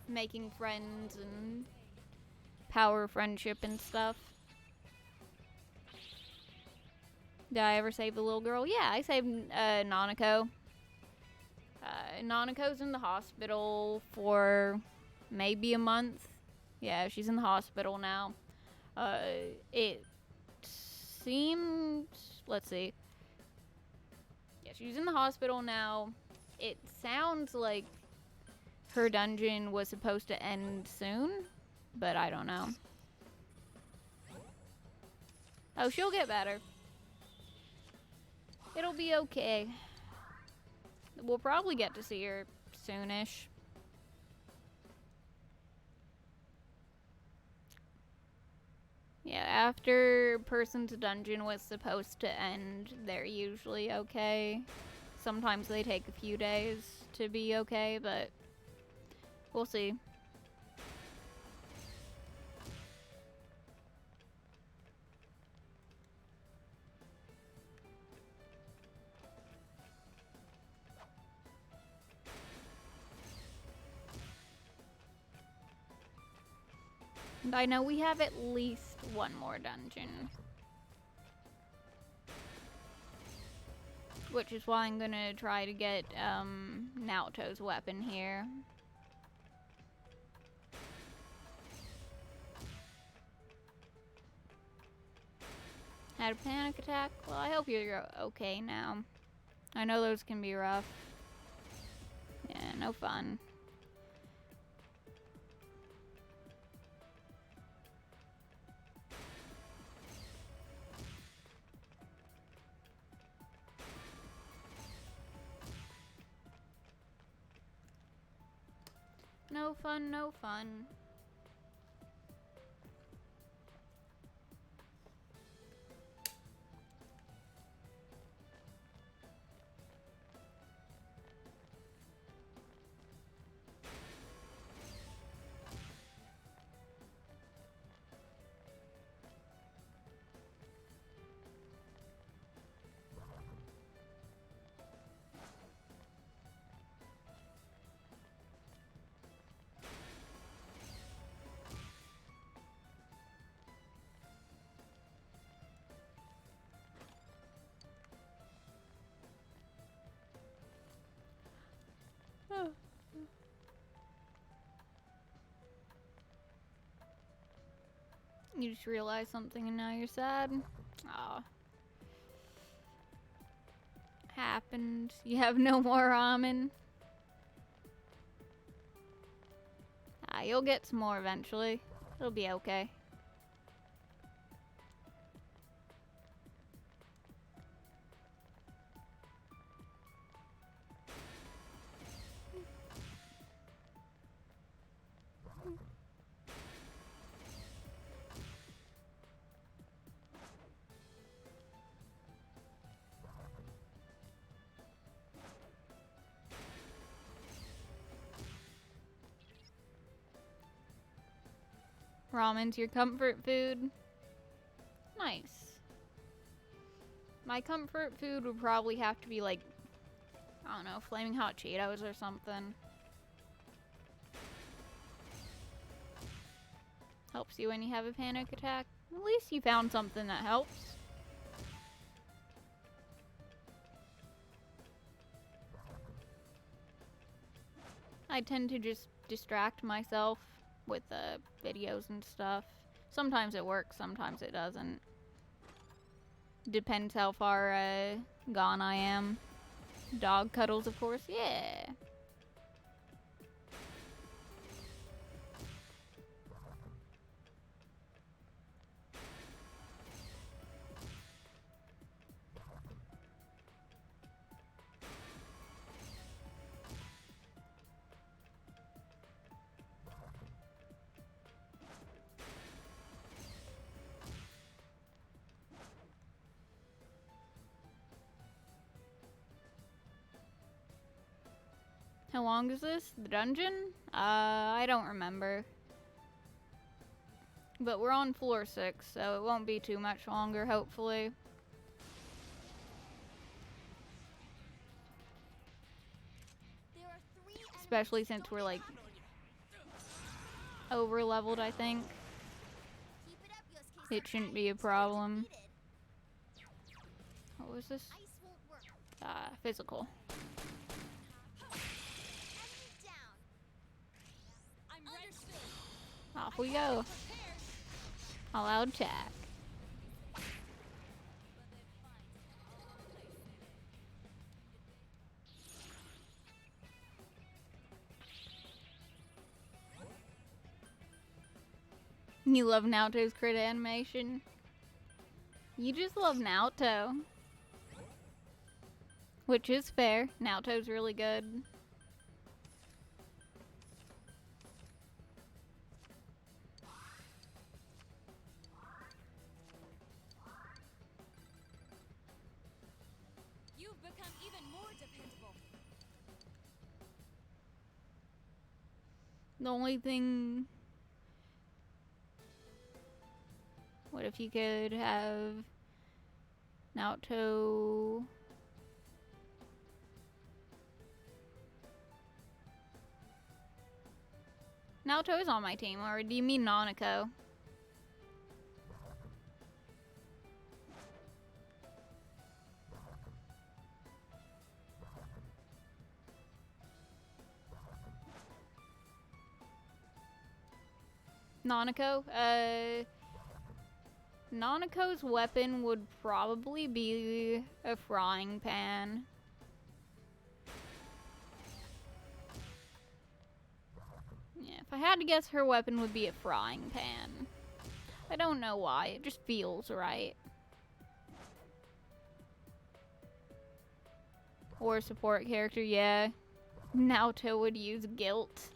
making friends and power friendship and stuff. Did I ever save the little girl? Yeah, I saved Nanako. Nanako's in the hospital for maybe a month. Yeah, she's in the hospital now. It seemed... Let's see. Yeah, she's in the hospital now. It sounds like her dungeon was supposed to end soon, but I don't know. Oh, she'll get better. It'll be okay. We'll probably get to see her soonish. Yeah, after person's dungeon was supposed to end, they're usually okay. Sometimes they take a few days to be okay, but we'll see. And I know we have at least one more dungeon. Which is why I'm gonna try to get Naoto's weapon here. Had a panic attack? Well, I hope you're okay now. I know those can be rough. Yeah, no fun. No fun, no fun. Oh. You just realized something and now you're sad? Aw. Happened. You have no more ramen? Ah, you'll get some more eventually. It'll be okay. Ramen's your comfort food? Nice. My comfort food would probably have to be like, I don't know, Flaming Hot Cheetos or something. Helps you when you have a panic attack. At least you found something that helps. I tend to just distract myself with videos and stuff. Sometimes it works, sometimes it doesn't. Depends how far gone I am. Dog cuddles, of course. Yeah. How long is this? The dungeon? I don't remember. But we're on floor 6, so it won't be too much longer, hopefully. There are 3 Especially since we're, like, over-leveled, I think. Keep it up, Yosuke. It shouldn't be a problem. What was this? Ice won't work. Physical. Enemy down. I'm ready. Off we go. All out attack. You love Naoto's crit animation? You just love Naoto. Which is fair. Naoto's really good. You've become even more dependable. The only thing... What if you could have Naoto... Naoto is on my team, or do you mean Nanako? Nanako? Nanako's weapon would probably be a frying pan. Yeah, if I had to guess, her weapon would be a frying pan. I don't know why, it just feels right. Or a support character, yeah. Naoto would use guilt.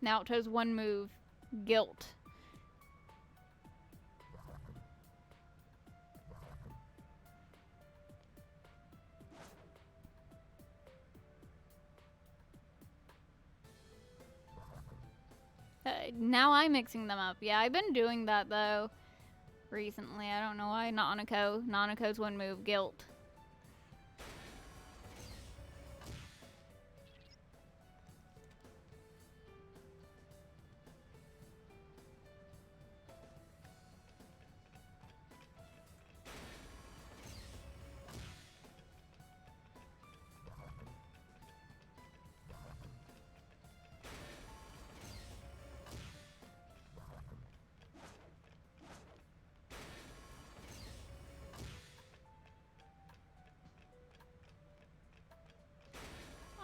Naoto's one move, guilt. Now I'm mixing them up. Yeah, I've been doing that though recently. I don't know why. Nanako. Nanako's one move, guilt.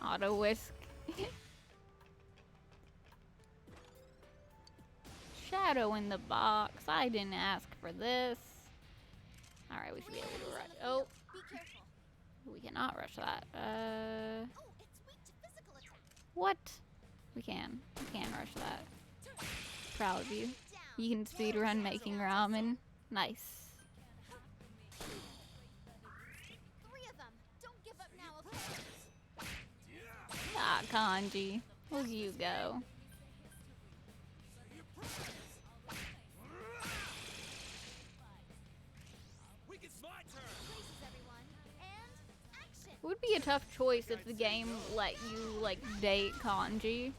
Auto whisk. shadow in the box. I didn't ask for this. Alright, we should be able to rush. Oh, Be careful. we cannot rush that. Oh, it's weak to physical attack. What? We can. We can rush that. Proud of you. Down. You can speedrun making ramen. Nice. 3 of them. Don't give up now, okay? Ah, Kanji. Look you go. Places, everyone. And action. It would be a tough choice if the game let you, like, date Kanji.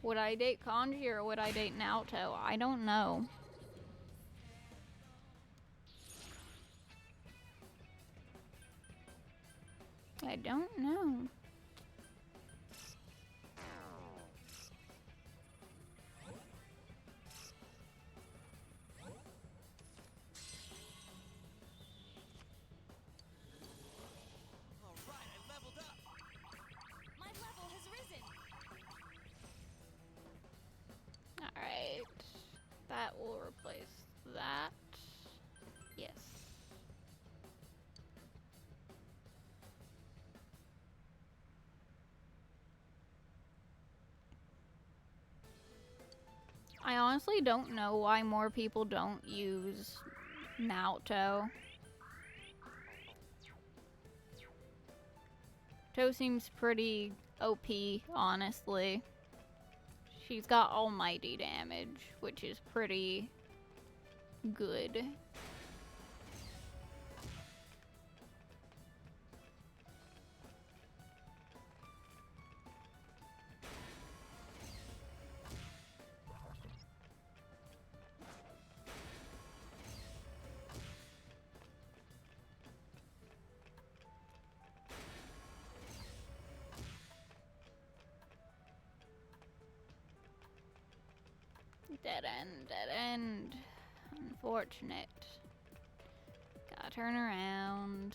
Would I date Kanji or would I date Naoto? I don't know. I don't know. My level has risen. Alright. That will replace that. Yes. I honestly don't know why more people don't use Naoto. To seems pretty OP, honestly. She's got almighty damage, which is pretty good. Dead end, dead end. Unfortunate. Gotta turn around.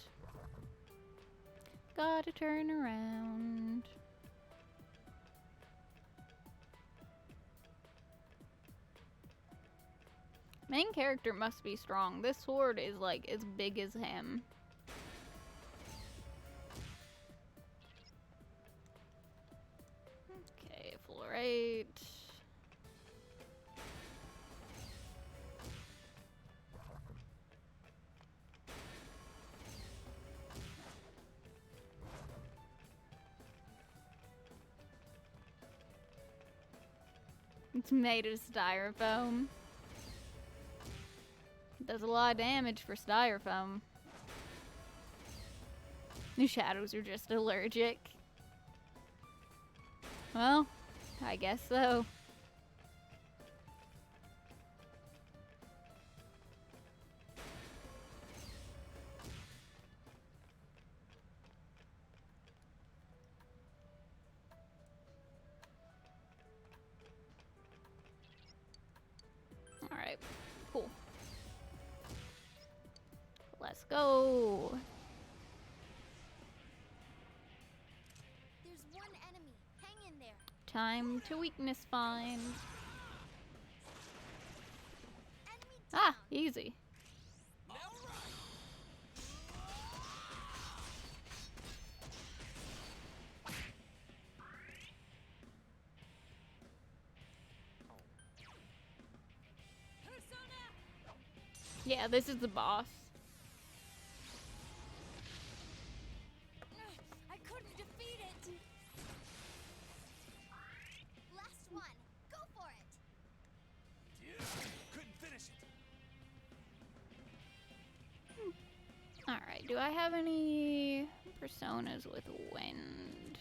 Gotta turn around. Main character must be strong. This sword is like as big as him. Okay, full rate. It's made of styrofoam. Does a lot of damage for styrofoam. The shadows are just allergic. Well, I guess so. Alright, cool. Let's go. There's one enemy. Hang in there. Time to weakness find. Enemy down. Ah, easy. Yeah, this is the boss. I couldn't defeat it. Last one. Go for it. Couldn't finish it. Alright, do I have any personas with wind?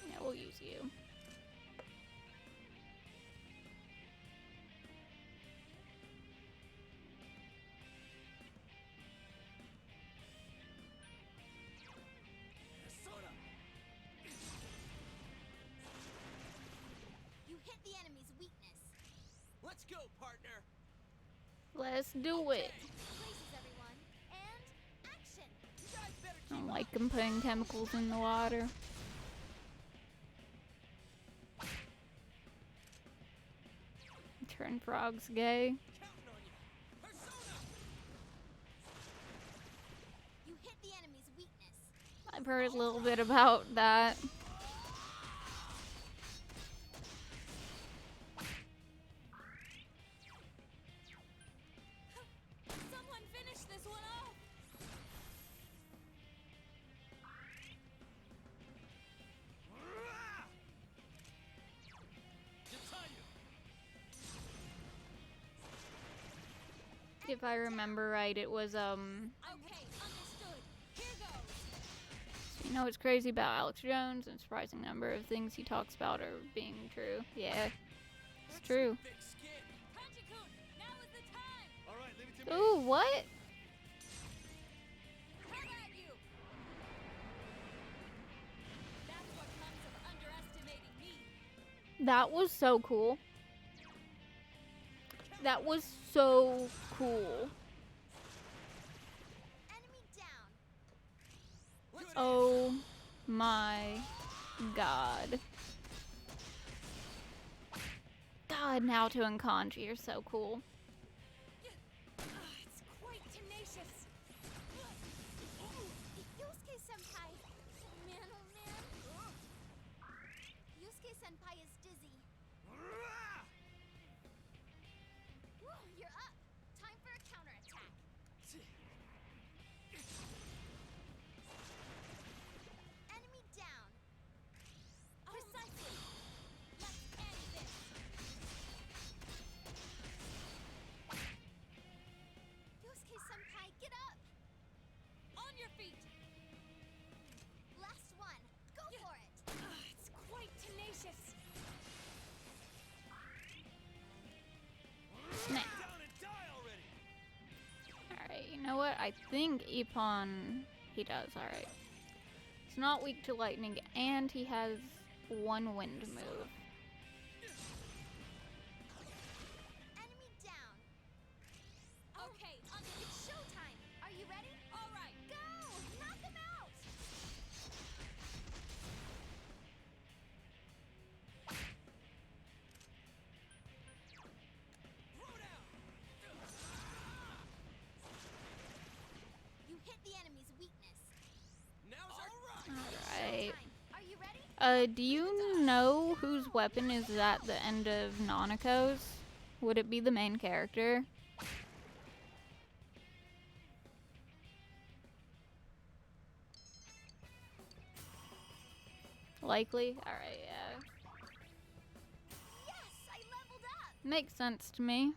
Yeah, we'll use you. You hit the enemy's weakness. Let's go, partner. Let's do it. Places, everyone. And action. You guys better I keep don't up. like them putting chemicals in the water. Turn frogs gay. Counting on you. Persona. You hit the enemy's weakness. I've heard a little bit about that. Someone finish this one off. If I remember right, it was, Okay, understood. Here goes. you know what's crazy about Alex Jones? And surprising number of things he talks about are being true. Yeah, it's true. Thick skin. Kanji-kun, now is the time. All right, leave it to me. Ooh, what? How about you? That's what comes of underestimating me. That was so cool. That was so cool. Enemy down. Good Oh my god. God, Naoto and Kanji are so cool. It's quite tenacious. Yusuke-senpai. Man, oh man. Yusuke-senpai is dizzy. Woo, you're up. Time for a counterattack. Enemy down. Precisely. Let's end this. Yusuke-senpai, get up. On your feet. Last one. Go for it. It's quite tenacious. Snap. down and die already. Alright, you know what? I think Ippon, he does, alright. It's not weak to lightning, and he has one wind move. Enemy down. Okay, It's showtime. Are you ready? all right. Go! Knock him out! Throw down. You hit the enemy's weakness. Now's our right. Alright. Time. Are you ready? Do you know whose weapon is at the end of Nanako's? Would it be the main character? Likely? Alright, yeah. Yes, I leveled up. Makes sense to me.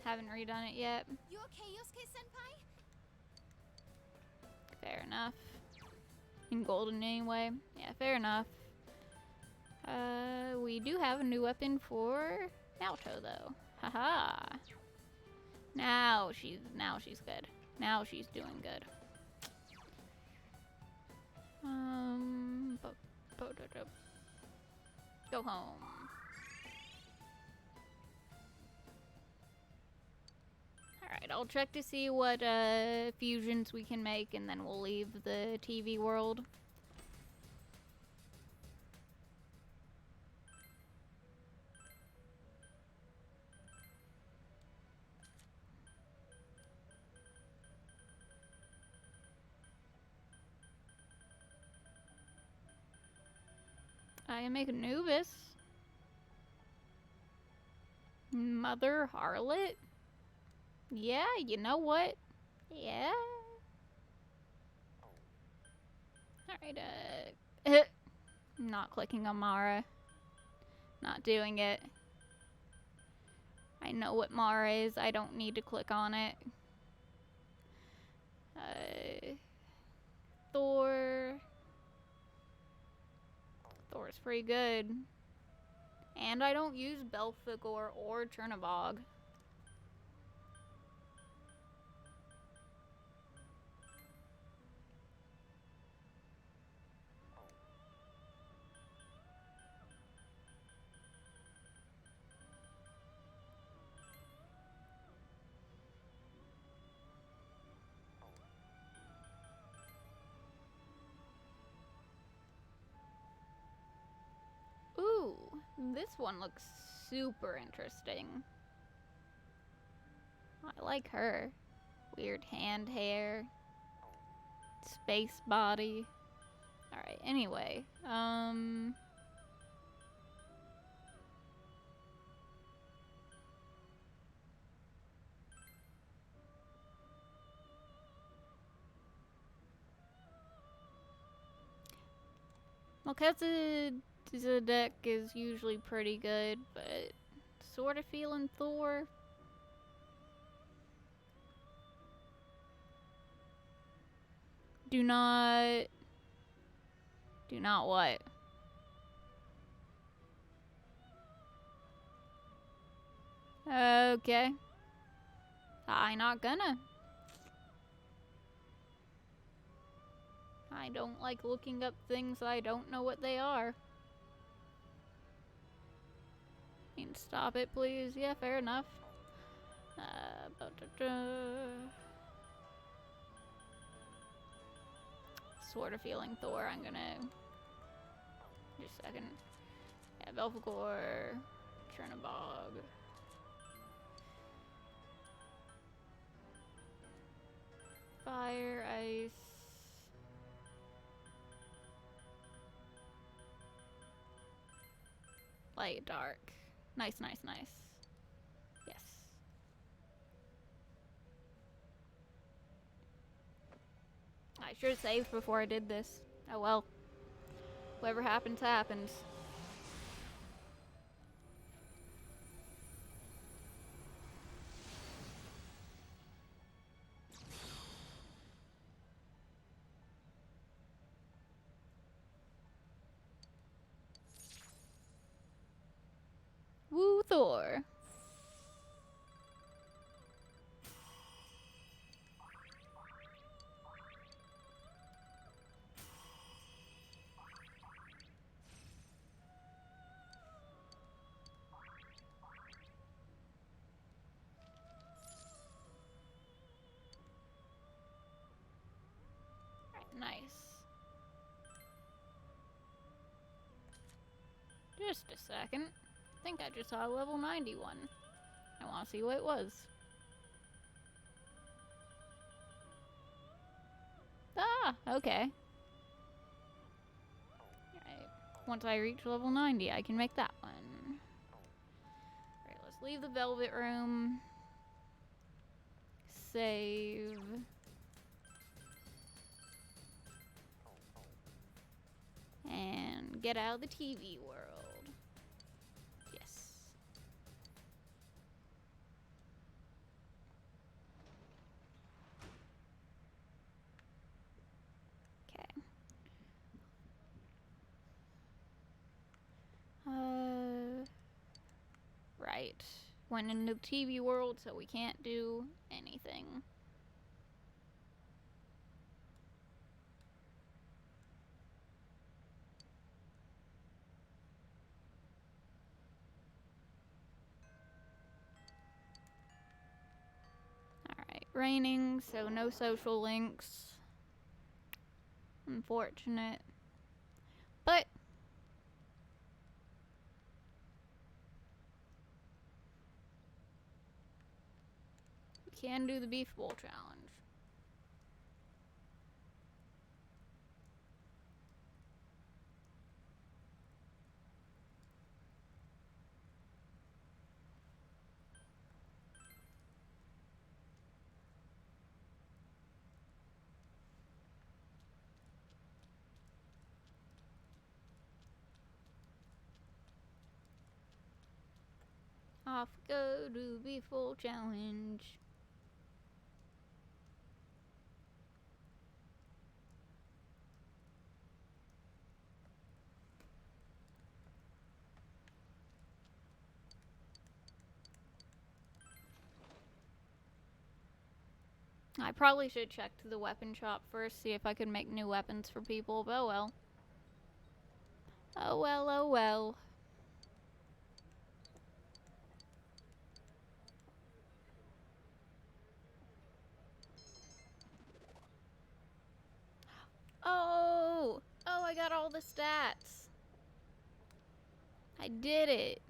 Haven't redone it yet. You okay, Yusuke-senpai? Fair enough. In golden anyway. Yeah, fair enough. We do have a new weapon for Naoto though. Haha. Now she's good. Now she's doing good. Go home. Alright, I'll check to see what fusions we can make and then we'll leave the TV world. I make Anubis. Mother Harlot? Yeah, you know what? Yeah. Alright, not clicking on Mara. Not doing it. I know what Mara is. I don't need to click on it. Thor. Thor's pretty good. And I don't use Belphegor or Chernabog. This one looks super interesting. I like her. Weird hand hair. Space body. Alright, anyway. Melchizedek is usually pretty good, but sort of feeling Thor. Do not what? Okay. I not gonna. I don't like looking up things I don't know what they are. Stop it, please. Yeah, fair enough. Sort of feeling Thor. I'm gonna. Just a second. Yeah, Belphegor, Chernobog. Fire, ice. Light, dark. Nice, nice, nice. Yes. I should have saved before I did this. Oh well. Whatever happens, happens. Woo Thor. Nice. Just a second. I think I just saw level 91. I want to see what it was. Ah, okay. Alright. Once I reach level 90, I can make that one. Alright, let's leave the Velvet Room. Save. And get out of the TV world. Yes. Okay. Right. Went into the TV world, so we can't do anything. Alright, raining, so no social links. Unfortunate. But we can do the Beef Bowl challenge. Off go to Beef Bowl challenge. I probably should check to the weapon shop first, see if I could make new weapons for people, but oh well. Oh well, oh well. Oh! Oh, I got all the stats. I did it.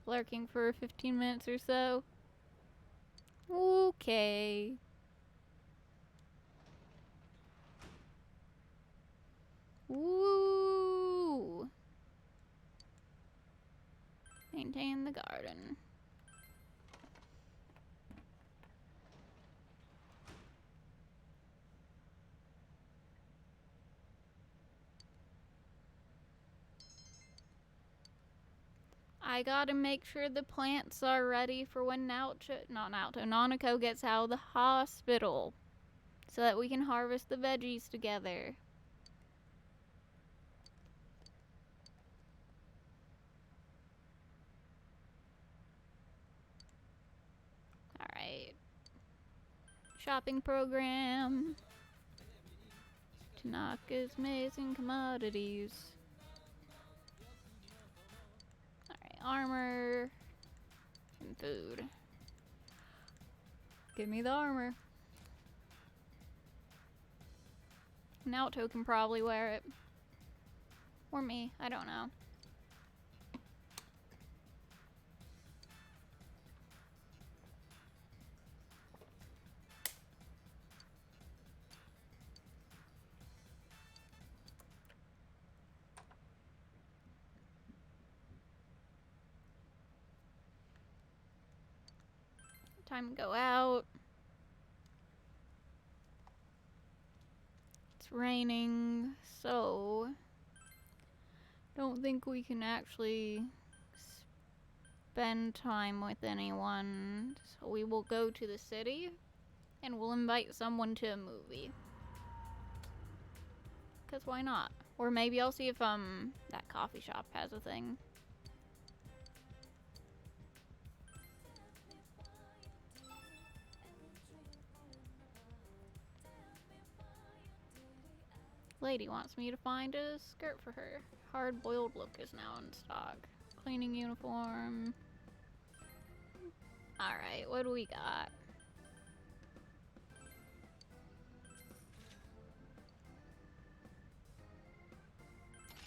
Lurking for 15 minutes or so. Okay. Woo! Maintain the garden. I gotta make sure the plants are ready for when Nanako gets out of the hospital. So that we can harvest the veggies together. Alright. Shopping program. Tanaka's amazing commodities. Alright, armor. And food. Give me the armor. Naoto can probably wear it. Or me, I don't know. Time to go out. It's raining, so don't think we can actually spend time with anyone. So we will go to the city and we'll invite someone to a movie. 'Cause why not? Or maybe I'll see if that coffee shop has a thing. Lady wants me to find a skirt for her. Hard-boiled look is now in stock. Cleaning uniform. Alright, what do we got?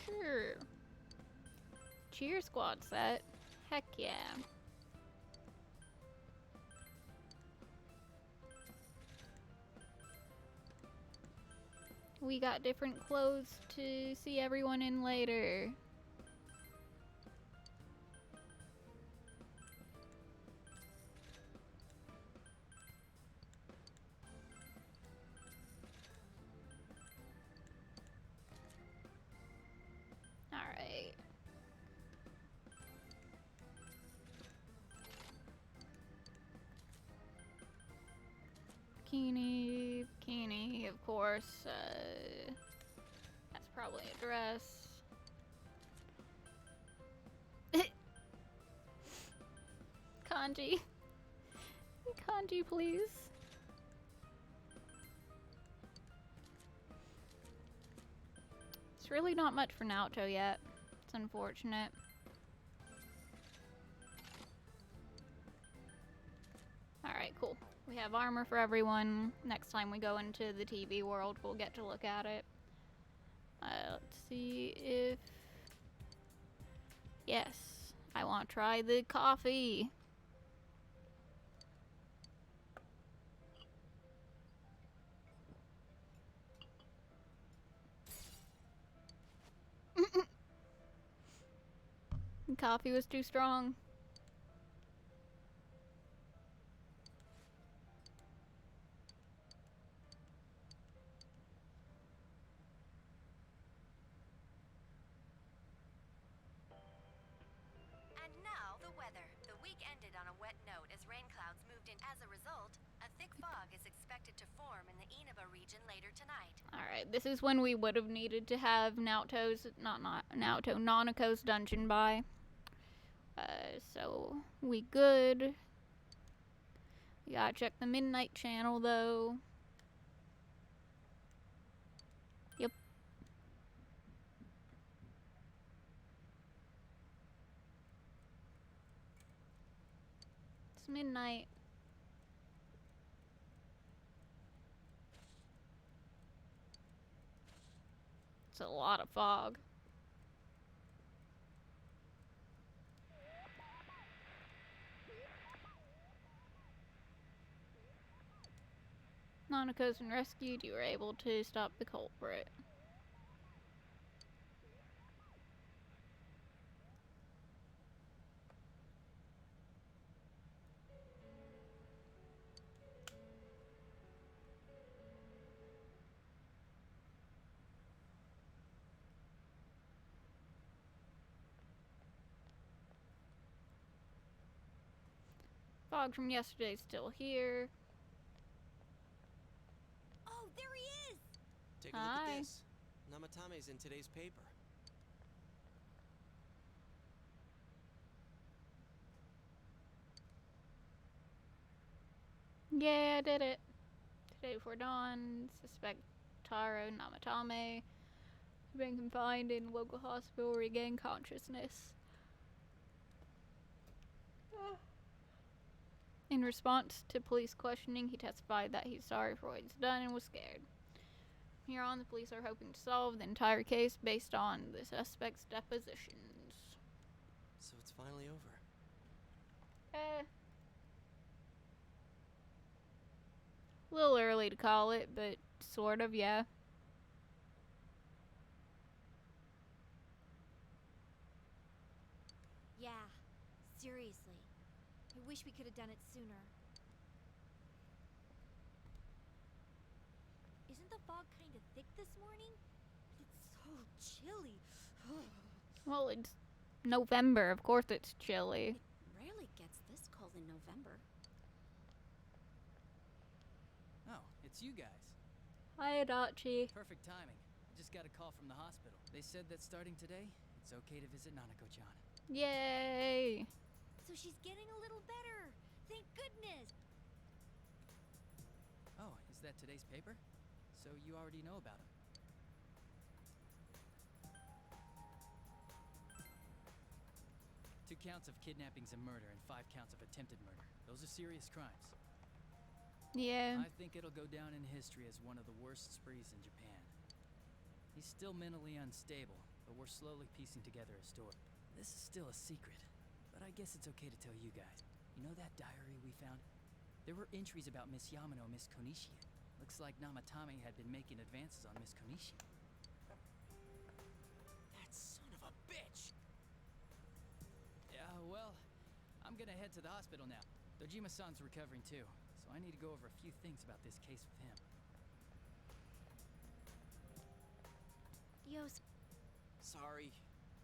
Sure. Cheer squad set. Heck yeah. We got different clothes to see everyone in later. Alright. Bikini, of course. That's probably a dress. Kanji. Kanji, please. It's really not much for Naoto yet. It's unfortunate. Alright, cool. We have armor for everyone. Next time we go into the TV world, we'll get to look at it. Let's see if... Yes, I want to try the coffee. The coffee was too strong. And now, the weather. The week ended on a wet note as rain clouds moved in. As a result, a thick fog is expected to form in the Inaba region later tonight. Alright, this is when we would have needed to have Nanako's dungeon by. So, we good. We gotta check the midnight channel, though. Yep. It's midnight. It's a lot of fog. Nanako's been rescued. You were able to stop the culprit. Fog from yesterday's still here. Oh, there he is! Take a look Hi. at this. Namatame's in today's paper. Yeah, I did it. Today before dawn, suspect Taro Namatame had been confined in local hospital, regained consciousness. In response to police questioning, he testified that he's sorry for what he's done and was scared. Here on, the police are hoping to solve the entire case based on the suspect's depositions. So it's finally over. A little early to call it, but sort of, yeah. Yeah, seriously. I wish we could have done it sooner. Isn't the fog kind of thick this morning? It's so chilly. Well, it's November. Of course it's chilly. It rarely gets this cold in November. Oh, it's you guys. Hi, Adachi. Perfect timing. I just got a call from the hospital. They said that starting today, it's okay to visit Nanako-chan. Yay! So she's getting a little better. Thank goodness. Oh, is that today's paper? So you already know about him. Two counts of kidnappings and murder and 5 counts of attempted murder. Those are serious crimes. Yeah. I think it'll go down in history as one of the worst sprees in Japan. He's still mentally unstable, but we're slowly piecing together a story. This is still a secret, but I guess it's okay to tell you guys. You know that diary we found? There were entries about Miss Yamano and Miss Konishi. Looks like Namatame had been making advances on Miss Konishi. That son of a bitch! Yeah, well, I'm gonna head to the hospital now. Dojima-san's recovering too, so I need to go over a few things about this case with him. Yos, Sorry.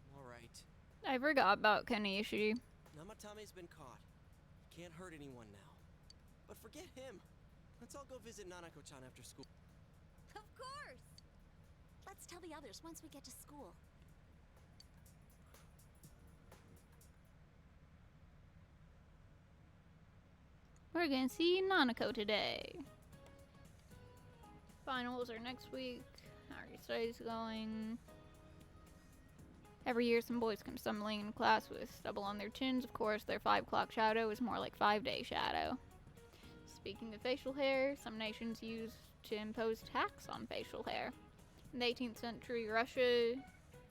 I'm alright. I forgot about Kenichi. Namatame's been caught. Can't hurt anyone now. But forget him. Let's all go visit Nanako-chan after school. of course! Let's tell the others once we get to school. We're gonna see Nanako today. Finals are next week. How are your studies going? Every year, some boys come stumbling in class with stubble on their chins. Of course, their 5 o'clock shadow is more like 5-day shadow. Speaking of facial hair, some nations used to impose tax on facial hair. In the 18th century Russia,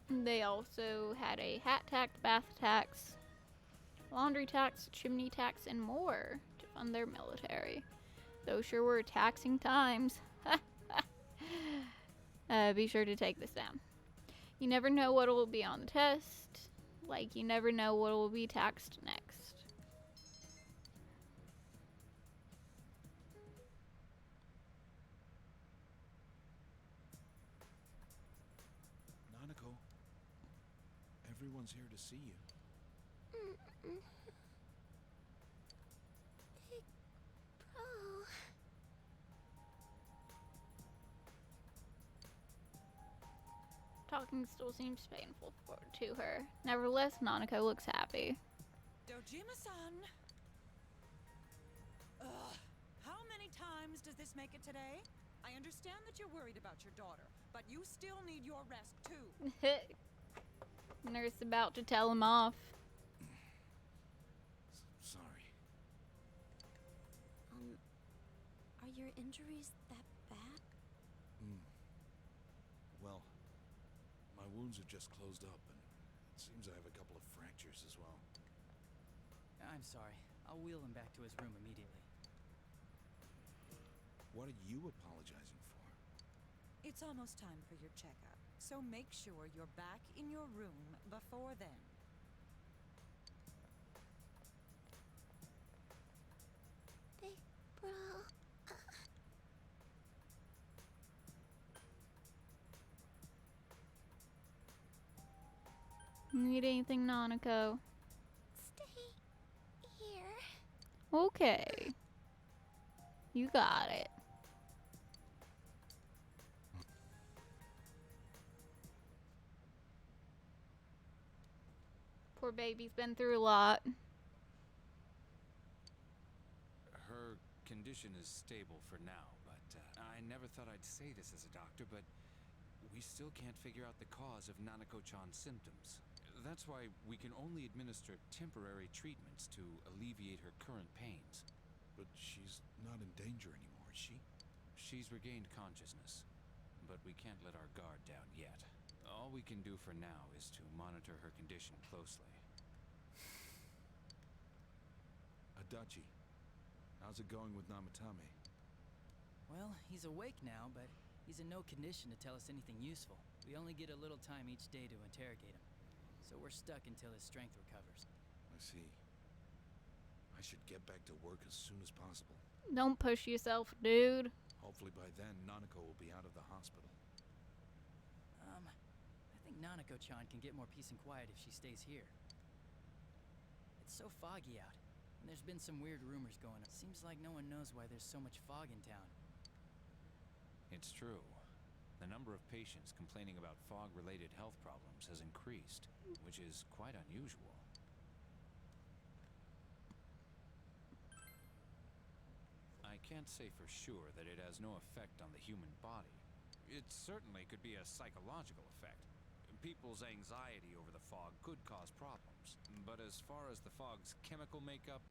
they also had a hat tax, bath tax, laundry tax, chimney tax, and more to fund their military. Those sure were taxing times. Be sure to take this down. You never know what will be on the test, like you never know what will be taxed next. Nanako, everyone's here to see you. Bro. Talking still seems painful to her. Nevertheless, Nanako looks happy. Dojima-san! Ugh, how many times does this make it today? I understand that you're worried about your daughter, but you still need your rest too. Nurse about to tell him off. Sorry. Are your injuries that bad? Well, my wounds have just closed up, and it seems I have a couple of fractures as well. I'm sorry. I'll wheel him back to his room immediately. What are you apologizing for? It's almost time for your checkup, so make sure you're back in your room before then. Big bro. Need anything, Nanako? Stay here. Okay. You got it. Poor baby's been through a lot. Her condition is stable for now, but I never thought I'd say this as a doctor, but we still can't figure out the cause of Nanako-chan's symptoms. That's why we can only administer temporary treatments to alleviate her current pains. But she's not in danger anymore, is she? She's regained consciousness, but we can't let our guard down yet. All we can do for now is to monitor her condition closely. Adachi, how's it going with Namatame? Well, he's awake now, but he's in no condition to tell us anything useful. We only get a little time each day to interrogate him, so we're stuck until his strength recovers. I see. I should get back to work as soon as possible. Don't push yourself, dude. Hopefully by then, Nanako will be out of the hospital. I think Nanako-chan can get more peace and quiet if she stays here. It's so foggy out, and there's been some weird rumors going on. Seems like no one knows why there's so much fog in town. It's true. The number of patients complaining about fog-related health problems has increased, which is quite unusual. I can't say for sure that it has no effect on the human body. It certainly could be a psychological effect. People's anxiety over the fog could cause problems. But as far as the fog's chemical makeup,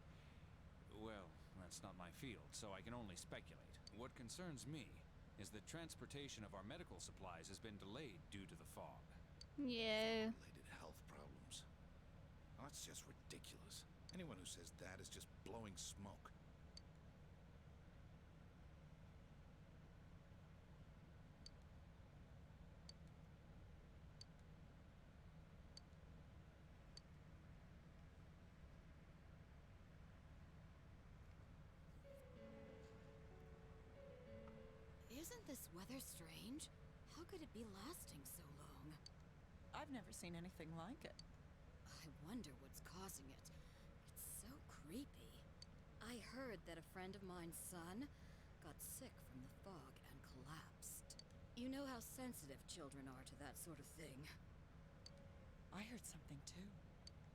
well, that's not my field, so I can only speculate. What concerns me is that transportation of our medical supplies has been delayed due to the fog. Yeah. Related health problems. Oh, that's just ridiculous. Anyone who says that is just blowing smoke. Isn't this weather strange? How could it be lasting so long? I've never seen anything like it. I wonder what's causing it. It's so creepy. I heard that a friend of mine's son got sick from the fog and collapsed. You know how sensitive children are to that sort of thing. I heard something too.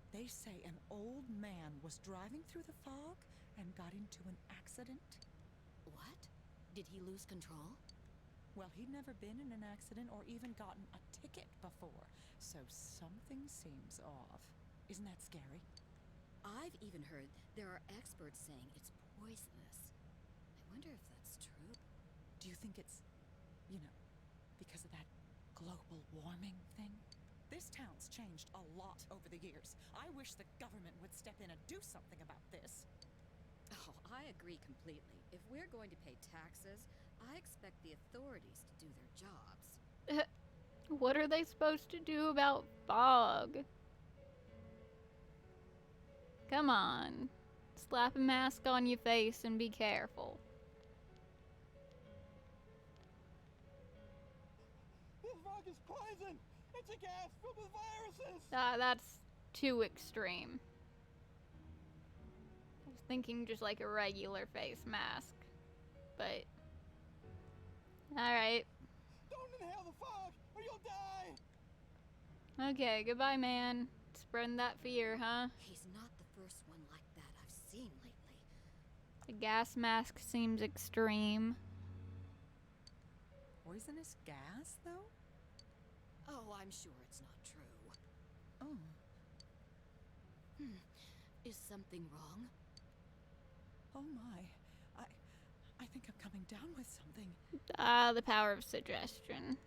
They say an old man was driving through the fog and got into an accident. What? Did he lose control? Well, he'd never been in an accident or even gotten a ticket before, so something seems off. Isn't that scary? I've even heard there are experts saying it's poisonous. I wonder if that's true. Do you think it's, because of that global warming thing? This town's changed a lot over the years. I wish the government would step in and do something about this. Oh, I agree completely. If we're going to pay taxes, I expect the authorities to do their jobs. What are they supposed to do about fog? Come on. Slap a mask on your face and be careful. This fog is poison! It's a gas filled with viruses! That's too extreme. I was thinking just like a regular face mask. But alright. Don't inhale the fog, or you'll die! Okay, goodbye, man. Spreading that fear, huh? He's not the first one like that I've seen lately. The gas mask seems extreme. Poisonous gas, though? Oh, I'm sure it's not true. Oh. Is something wrong? Oh my. I think I'm coming down with something. The power of suggestion.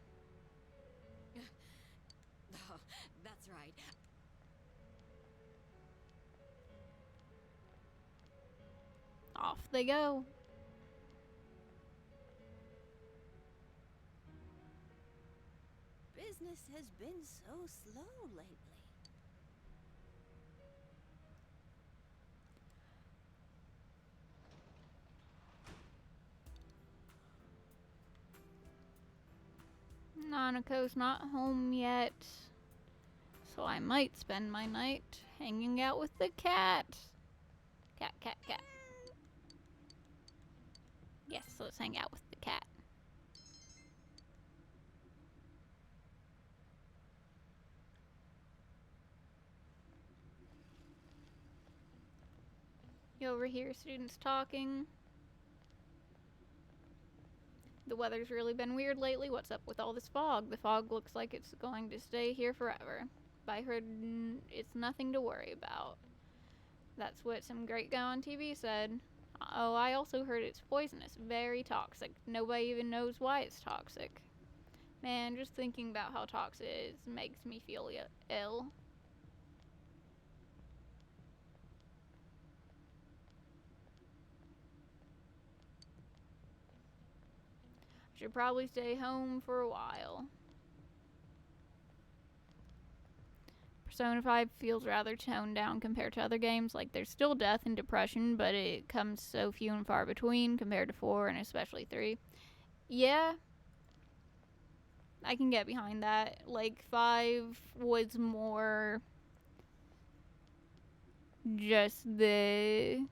Oh, that's right. Off they go. business has been so slow lately. Nanako's not home yet, so I might spend my night hanging out with the cat. Cat, cat, cat. Yes, let's hang out with the cat. You overhear students talking. The weather's really been weird lately. What's up with all this fog? The fog looks like it's going to stay here forever. But I heard it's nothing to worry about. That's what some great guy on TV said. Oh, I also heard it's poisonous, very toxic. Nobody even knows why it's toxic. Man, just thinking about how toxic it is makes me feel ill. Should probably stay home for a while. Persona 5 feels rather toned down compared to other games. Like, there's still death and depression, but it comes so few and far between compared to 4 and especially 3. Yeah, I can get behind that. Like, 5 was more just the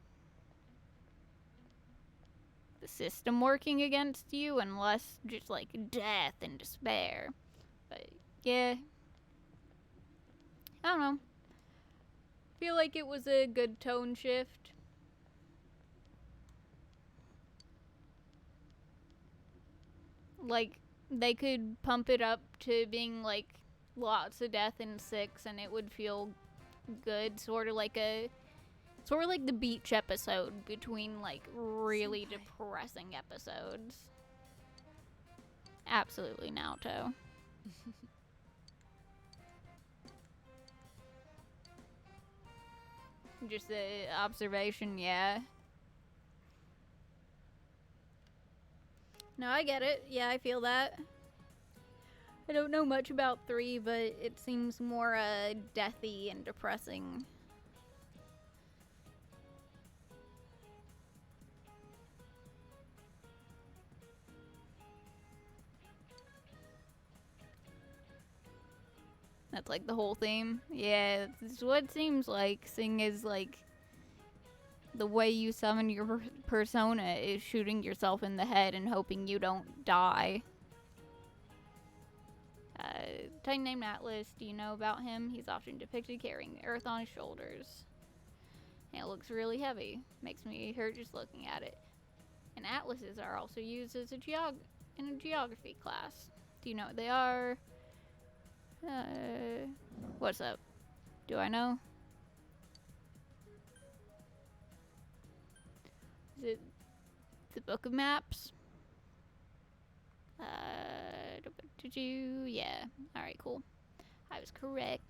system working against you and less just like death and despair. But yeah, I don't know. Feel like it was a good tone shift. Like, they could pump it up to being like lots of death in 6 and it would feel good, sort of like the beach episode between like really depressing episodes. Absolutely, Naoto. Just the observation, yeah. No, I get it. Yeah, I feel that. I don't know much about 3, but it seems more deathy and depressing. That's like the whole theme. Yeah, this is what it seems like. Seeing as like the way you summon your persona is shooting yourself in the head and hoping you don't die. Titan named Atlas, do you know about him? He's often depicted carrying the earth on his shoulders. And it looks really heavy. Makes me hurt just looking at it. And atlases are also used as in a geography class. Do you know what they are? What's up? Do I know? Is it the Book of Maps? Did you? Yeah. Alright, cool. I was correct.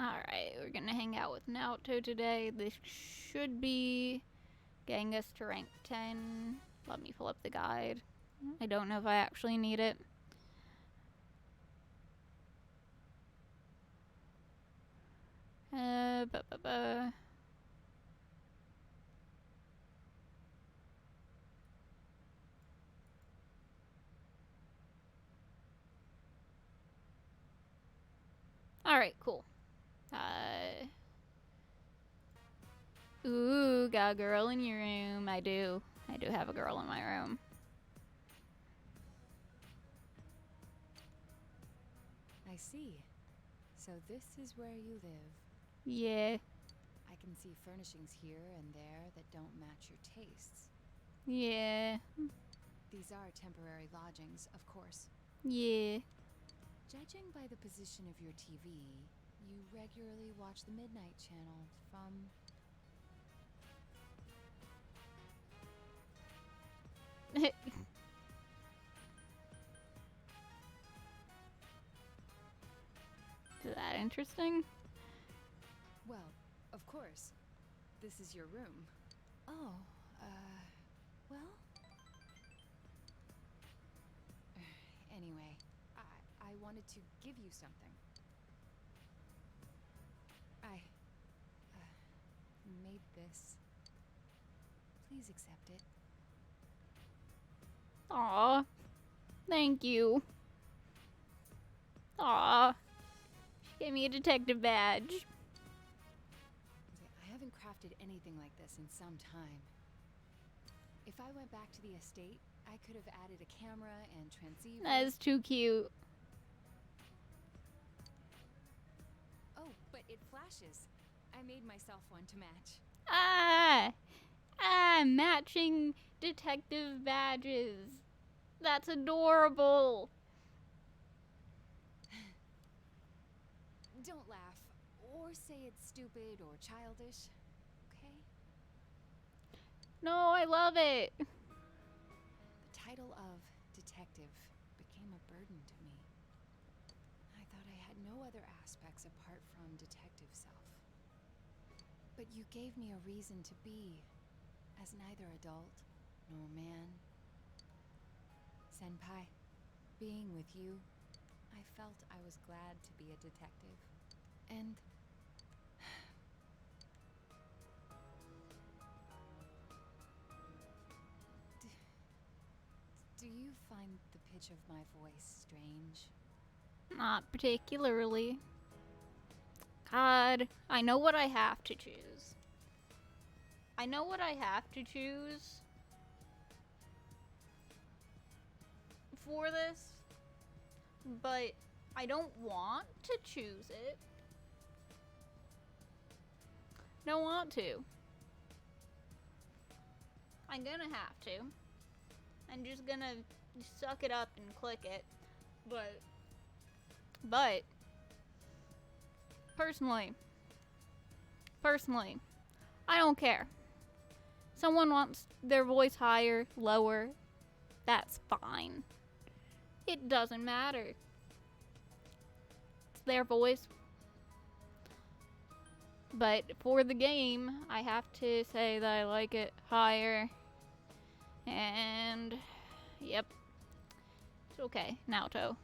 Alright, we're gonna hang out with Naoto today. This should be getting us to rank 10. Let me pull up the guide. I don't know if I actually need it. Alright, cool. Ooh, got a girl in your room. I do have a girl in my room. I see. So this is where you live. Yeah. I can see furnishings here and there that don't match your tastes. Yeah. These are temporary lodgings, of course. Yeah. Judging by the position of your TV, you regularly watch the Midnight Channel from... Is that interesting? Well, of course. This is your room. Oh, well? Anyway, I wanted to give you something. I made this. Please accept it. Aw. Thank you. Aw. She gave me a detective badge. I haven't crafted anything like this in some time. If I went back to the estate, I could have added a camera and transceiver. That is too cute. Oh, but it flashes. I made myself one to match. Matching detective badges. That's adorable. Don't laugh, or say it's stupid or childish, okay? No, I love it. The title of detective became a burden to me. I thought I had no other aspects apart from detective self. But you gave me a reason to be, as neither adult nor man. Senpai, being with you, I felt I was glad to be a detective. And do you find the pitch of my voice strange? Not particularly. God, I know what I have to choose. I know what I have to choose for this, but I don't want to choose it. Don't want to. I'm gonna have to. I'm just gonna suck it up and click it. But personally, I don't care. Someone wants their voice higher, lower, that's fine. It doesn't matter. It's their voice. But for the game, I have to say that I like it higher. And yep. It's okay, Naoto.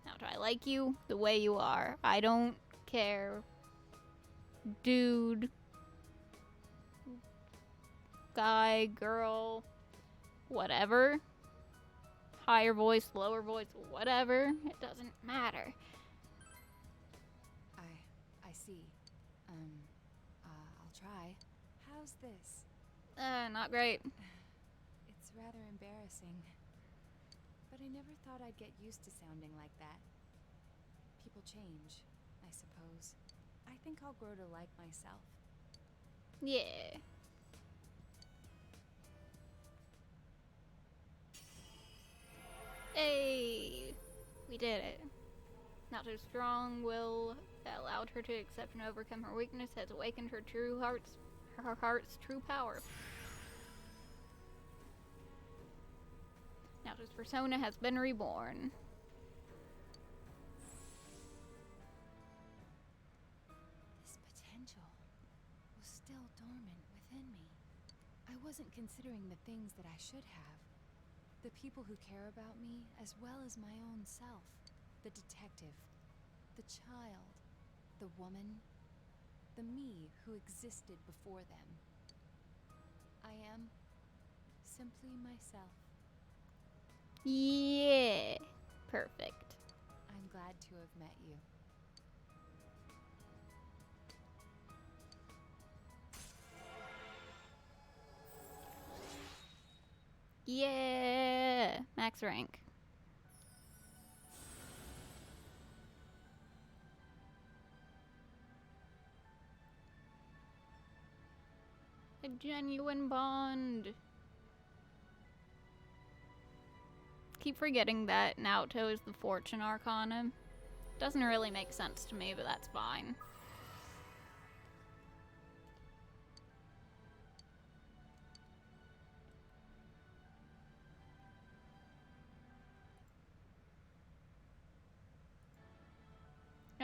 Naoto, I like you the way you are. I don't care. Dude. Guy, girl, whatever. Higher voice, lower voice, whatever. It doesn't matter. I see. I'll try. How's this? Not great. It's rather embarrassing. But I never thought I'd get used to sounding like that. People change, I suppose. I think I'll grow to like myself. Yeah. Hey! We did it. Naoto's strong will that allowed her to accept and overcome her weakness has awakened her heart's true power. Naoto's persona has been reborn. This potential was still dormant within me. I wasn't considering the things that I should have. The people who care about me, as well as my own self. The detective, the child, the woman, the me who existed before them. I am simply myself. Yeah. Perfect. I'm glad to have met you. Yeah. Max rank. A genuine bond. Keep forgetting that Naoto is the Fortune Arcana. Doesn't really make sense to me, but that's fine.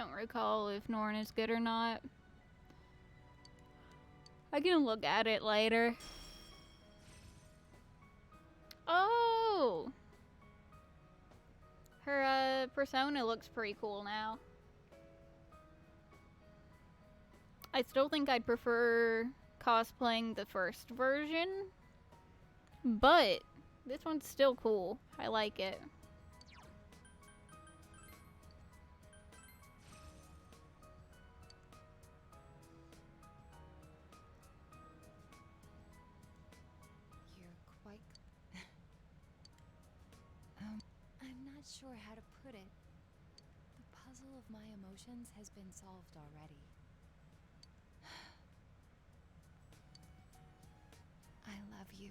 don't recall if Norn is good or not. I can look at it later. Oh! Her persona looks pretty cool now. I still think I'd prefer cosplaying the first version, but this one's still cool. I like it. You're quite... I'm not sure how to put it. The puzzle of my emotions has been solved already. I love you.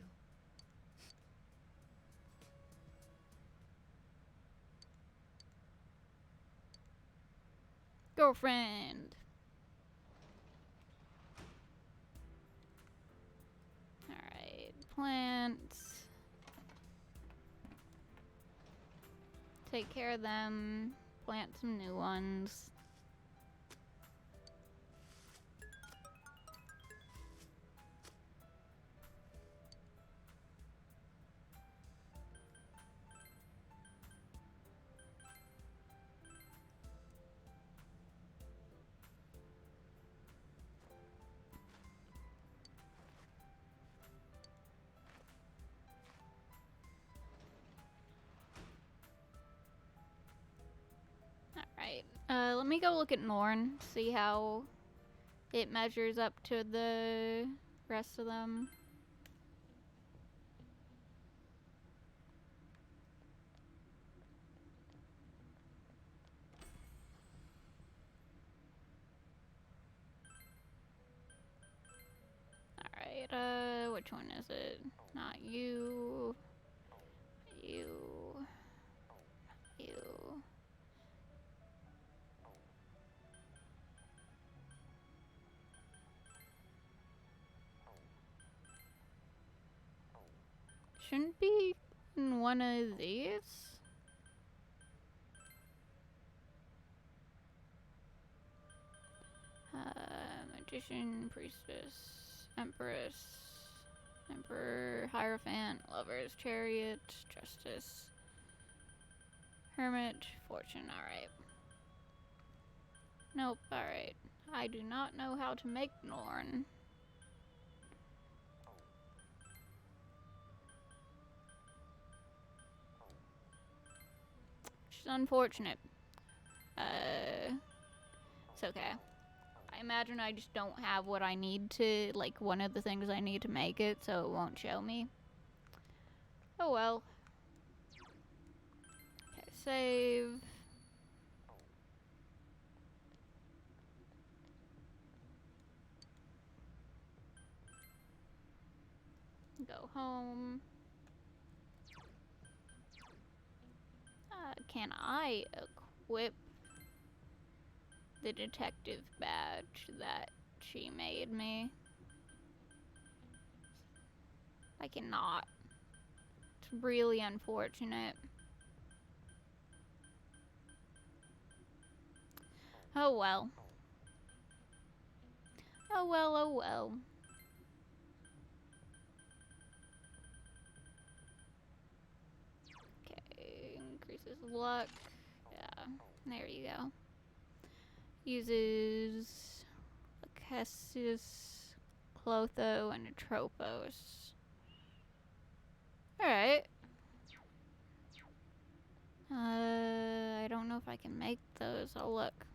Girlfriend. Alright, plants. Take care of them. Plant some new ones. Alright, let me go look at Norn, see how it measures up to the rest of them. Alright, which one is it? Not you. You. You. Shouldn't be in one of these? Magician, priestess, empress, emperor, hierophant, lovers, chariot, justice, hermit, fortune. Alright. Nope, alright. I do not know how to make Norn. Which is unfortunate. It's okay. I imagine I just don't have what I need to, like, one of the things I need to make it, so it won't show me. Oh well. Okay, save. Go home. Can I equip the detective badge that she made me? I cannot. It's really unfortunate. Oh well. Oh well, oh well. Okay, increases luck. Yeah, there you go. Uses Lachesis, Clotho, and Atropos. Alright. I don't know if I can make those. I'll look.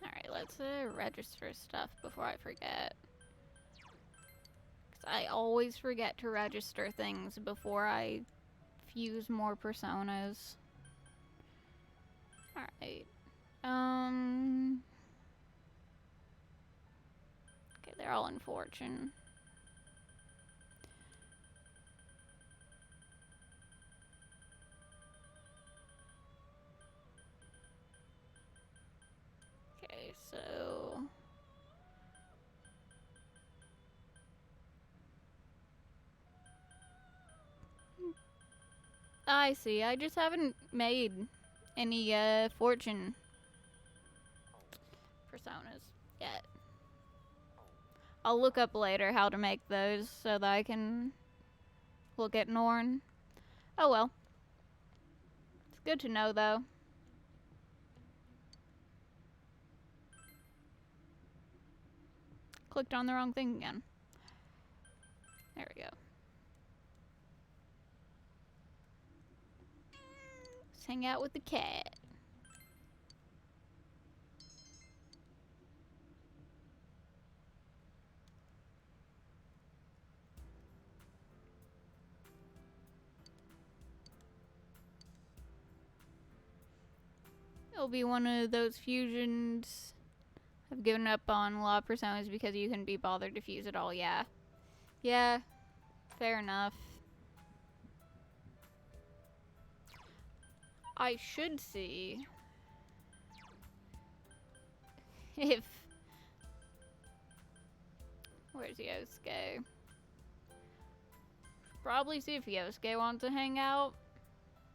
Alright, let's register stuff before I forget. Because I always forget to register things before I fuse more personas. Alright. Okay, they're all in fortune. Okay, So... I see. I just haven't made any fortune personas yet. I'll look up later how to make those so that I can look at Norn. Oh well. It's good to know though. Clicked on the wrong thing again. There we go. Let's hang out with the cat. It'll be one of those fusions. I've given up on a lot of personas because you couldn't be bothered to fuse it all, yeah. Yeah, fair enough. I should see if... Where's Yosuke? Probably see if Yosuke wants to hang out,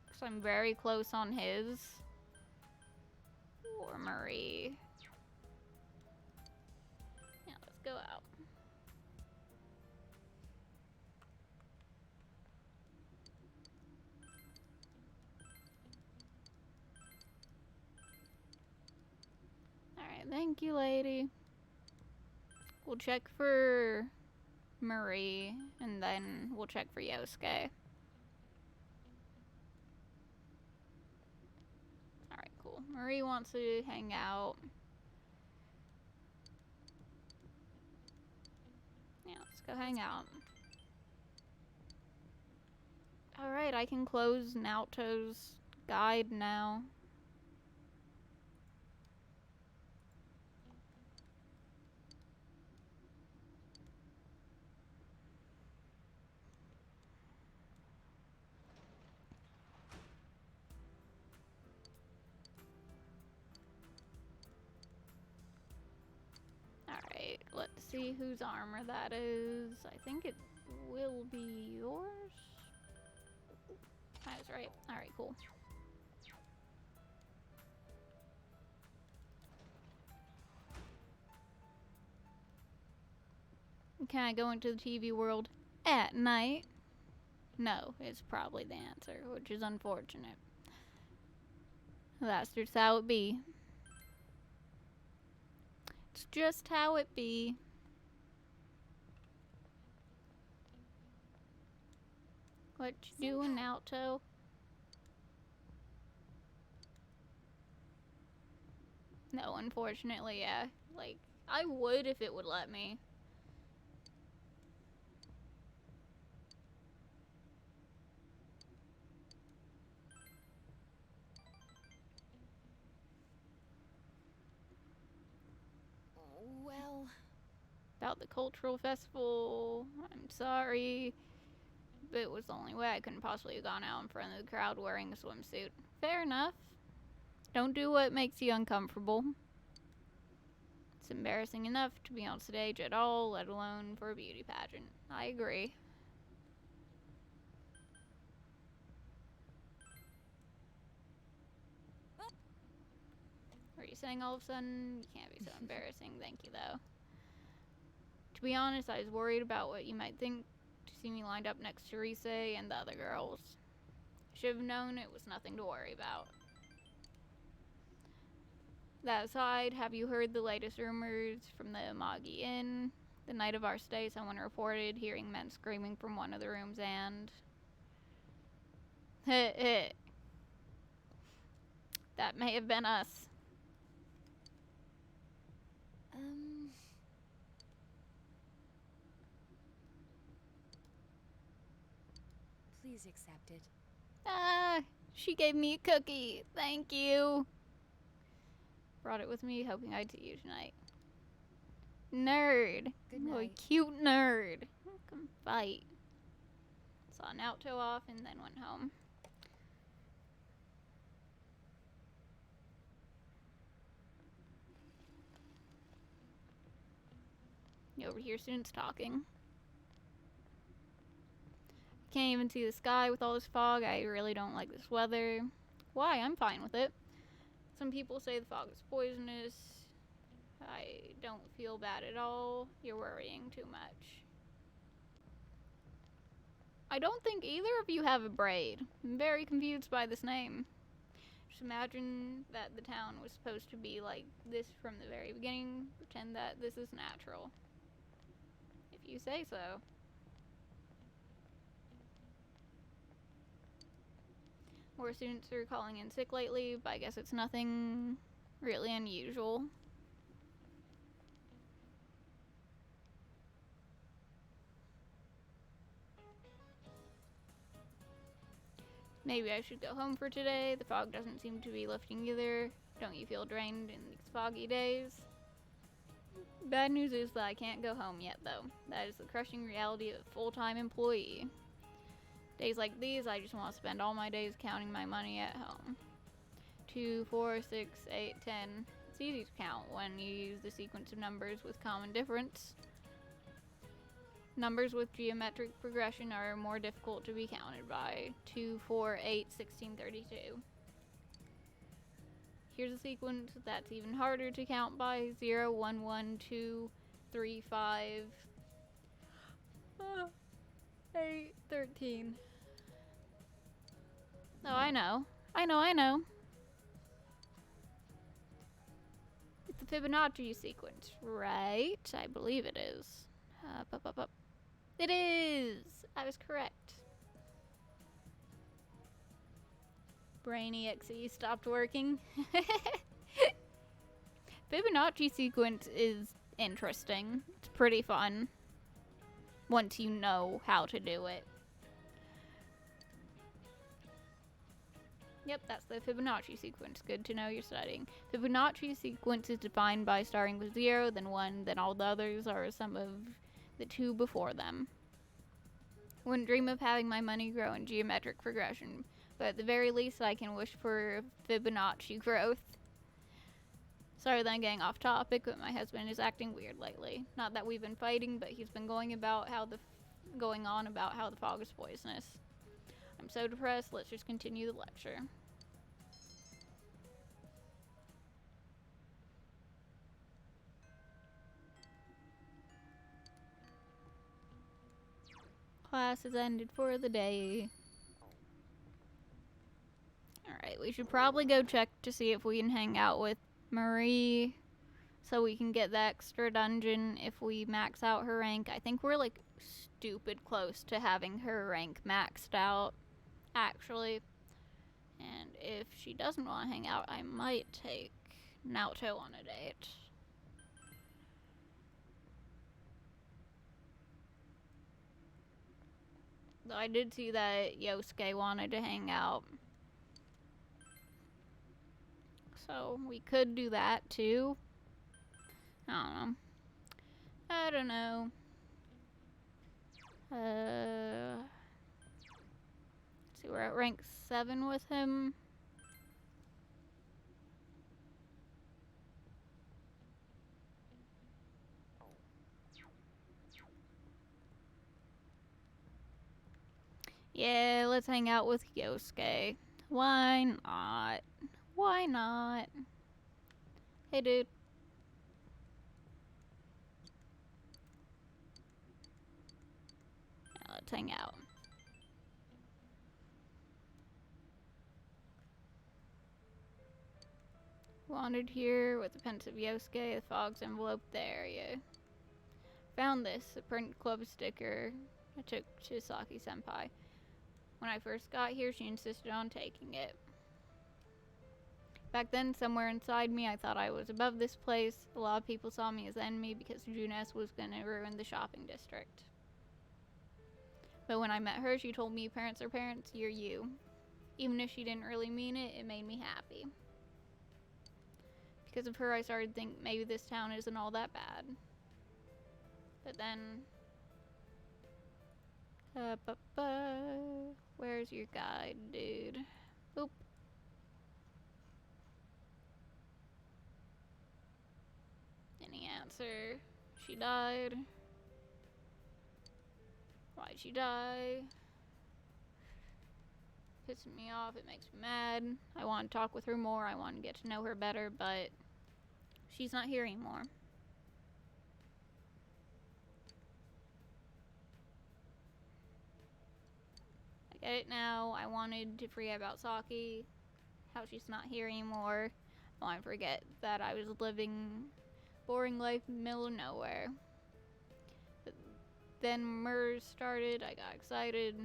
because I'm very close on his. Or Marie. Yeah, let's go out. Alright, thank you, lady. We'll check for Marie, and then we'll check for Yosuke. Alright, cool. Marie wants to hang out. Yeah, let's go hang out. Alright, I can close Naoto's guide now. Alright, let's see whose armor that is. I think it will be yours? I was right. Alright, cool. Can I go into the TV world at night? No, is probably the answer, which is unfortunate. That's just how it be. It's just how it be. What you doing, Naoto? No, unfortunately, yeah. Like, I would if it would let me. Well... About the cultural festival, I'm sorry. But it was the only way. I couldn't possibly have gone out in front of the crowd wearing a swimsuit. Fair enough. Don't do what makes you uncomfortable. It's embarrassing enough to be on stage at all, let alone for a beauty pageant. I agree. What are you saying all of a sudden? You can't be so embarrassing. Thank you, though. To be honest, I was worried about what you might think to see me lined up next to Toseyrosey and the other girls. Should have known it was nothing to worry about. That aside, have you heard the latest rumors from the Amagi Inn? The night of our stay, someone reported hearing men screaming from one of the rooms and... That may have been us. Please accept it. Ah, she gave me a cookie. Thank you. Brought it with me, hoping I'd see you tonight. Nerd. Good night. Oh, a cute nerd. Come fight. Saw Naoto off and then went home. You overhear students talking. Can't even see the sky with all this fog. I really don't like this weather. Why? I'm fine with it. Some people say the fog is poisonous. I don't feel bad at all. You're worrying too much. I don't think either of you have a braid. I'm very confused by this name. Just imagine that the town was supposed to be like this from the very beginning. Pretend that this is natural. If you say so. More students are calling in sick lately, but I guess it's nothing really unusual. Maybe I should go home for today. The fog doesn't seem to be lifting either. Don't you feel drained in these foggy days? Bad news is that I can't go home yet, though. That is the crushing reality of a full-time employee. Days like these, I just want to spend all my days counting my money at home. 2, 4, 6, 8, 10. It's easy to count when you use the sequence of numbers with common difference. Numbers with geometric progression are more difficult to be counted by. 2, 4, 8, 16, 32. Here's a sequence that's even harder to count by. 0, 1, 1, 2, 3, 5, 8, 13. Oh, I know. I know. It's the Fibonacci sequence, right? I believe it is. It is! I was correct. Brainy XE stopped working. Fibonacci sequence is interesting. It's pretty fun. Once you know how to do it. Yep, that's the Fibonacci sequence. Good to know you're studying. Fibonacci sequence is defined by starting with 0, then 1, then all the others are a sum of the 2 before them. Wouldn't dream of having my money grow in geometric progression, but at the very least I can wish for Fibonacci growth. Sorry that I'm getting off topic, but my husband is acting weird lately. Not that we've been fighting, but he's been going on about how the fog is poisonous. I'm so depressed, let's just continue the lecture. Class has ended for the day. Alright, we should probably go check to see if we can hang out with Marie so we can get the extra dungeon if we max out her rank. I think we're like stupid close to having her rank maxed out, actually. And if she doesn't want to hang out, I might take Naoto on a date. Though I did see that Yosuke wanted to hang out. So we could do that too. I don't know. Let's see, we're at rank 7 with him. Yeah, let's hang out with Yosuke. Why not? Why not? Hey, dude. Yeah, let's hang out. Wandered here with the pensive Yosuke, the fog's enveloped the area. Found this, a print club sticker I took to Saki-senpai. When I first got here, she insisted on taking it. Back then, somewhere inside me, I thought I was above this place. A lot of people saw me as enemy because Junes was gonna ruin the shopping district. But when I met her, she told me parents are parents, you're you. Even if she didn't really mean it, it made me happy. Because of her, I started to think maybe this town isn't all that bad. But then... Where's your guide, dude? Oop. Any answer? She died. Why'd she die? Pissing me off. It makes me mad. I want to talk with her more. I want to get to know her better, but she's not here anymore. I get it now. I wanted to forget about Saki, how she's not here anymore. I want to forget that I was living boring life in the middle of nowhere. But then murders started. I got excited.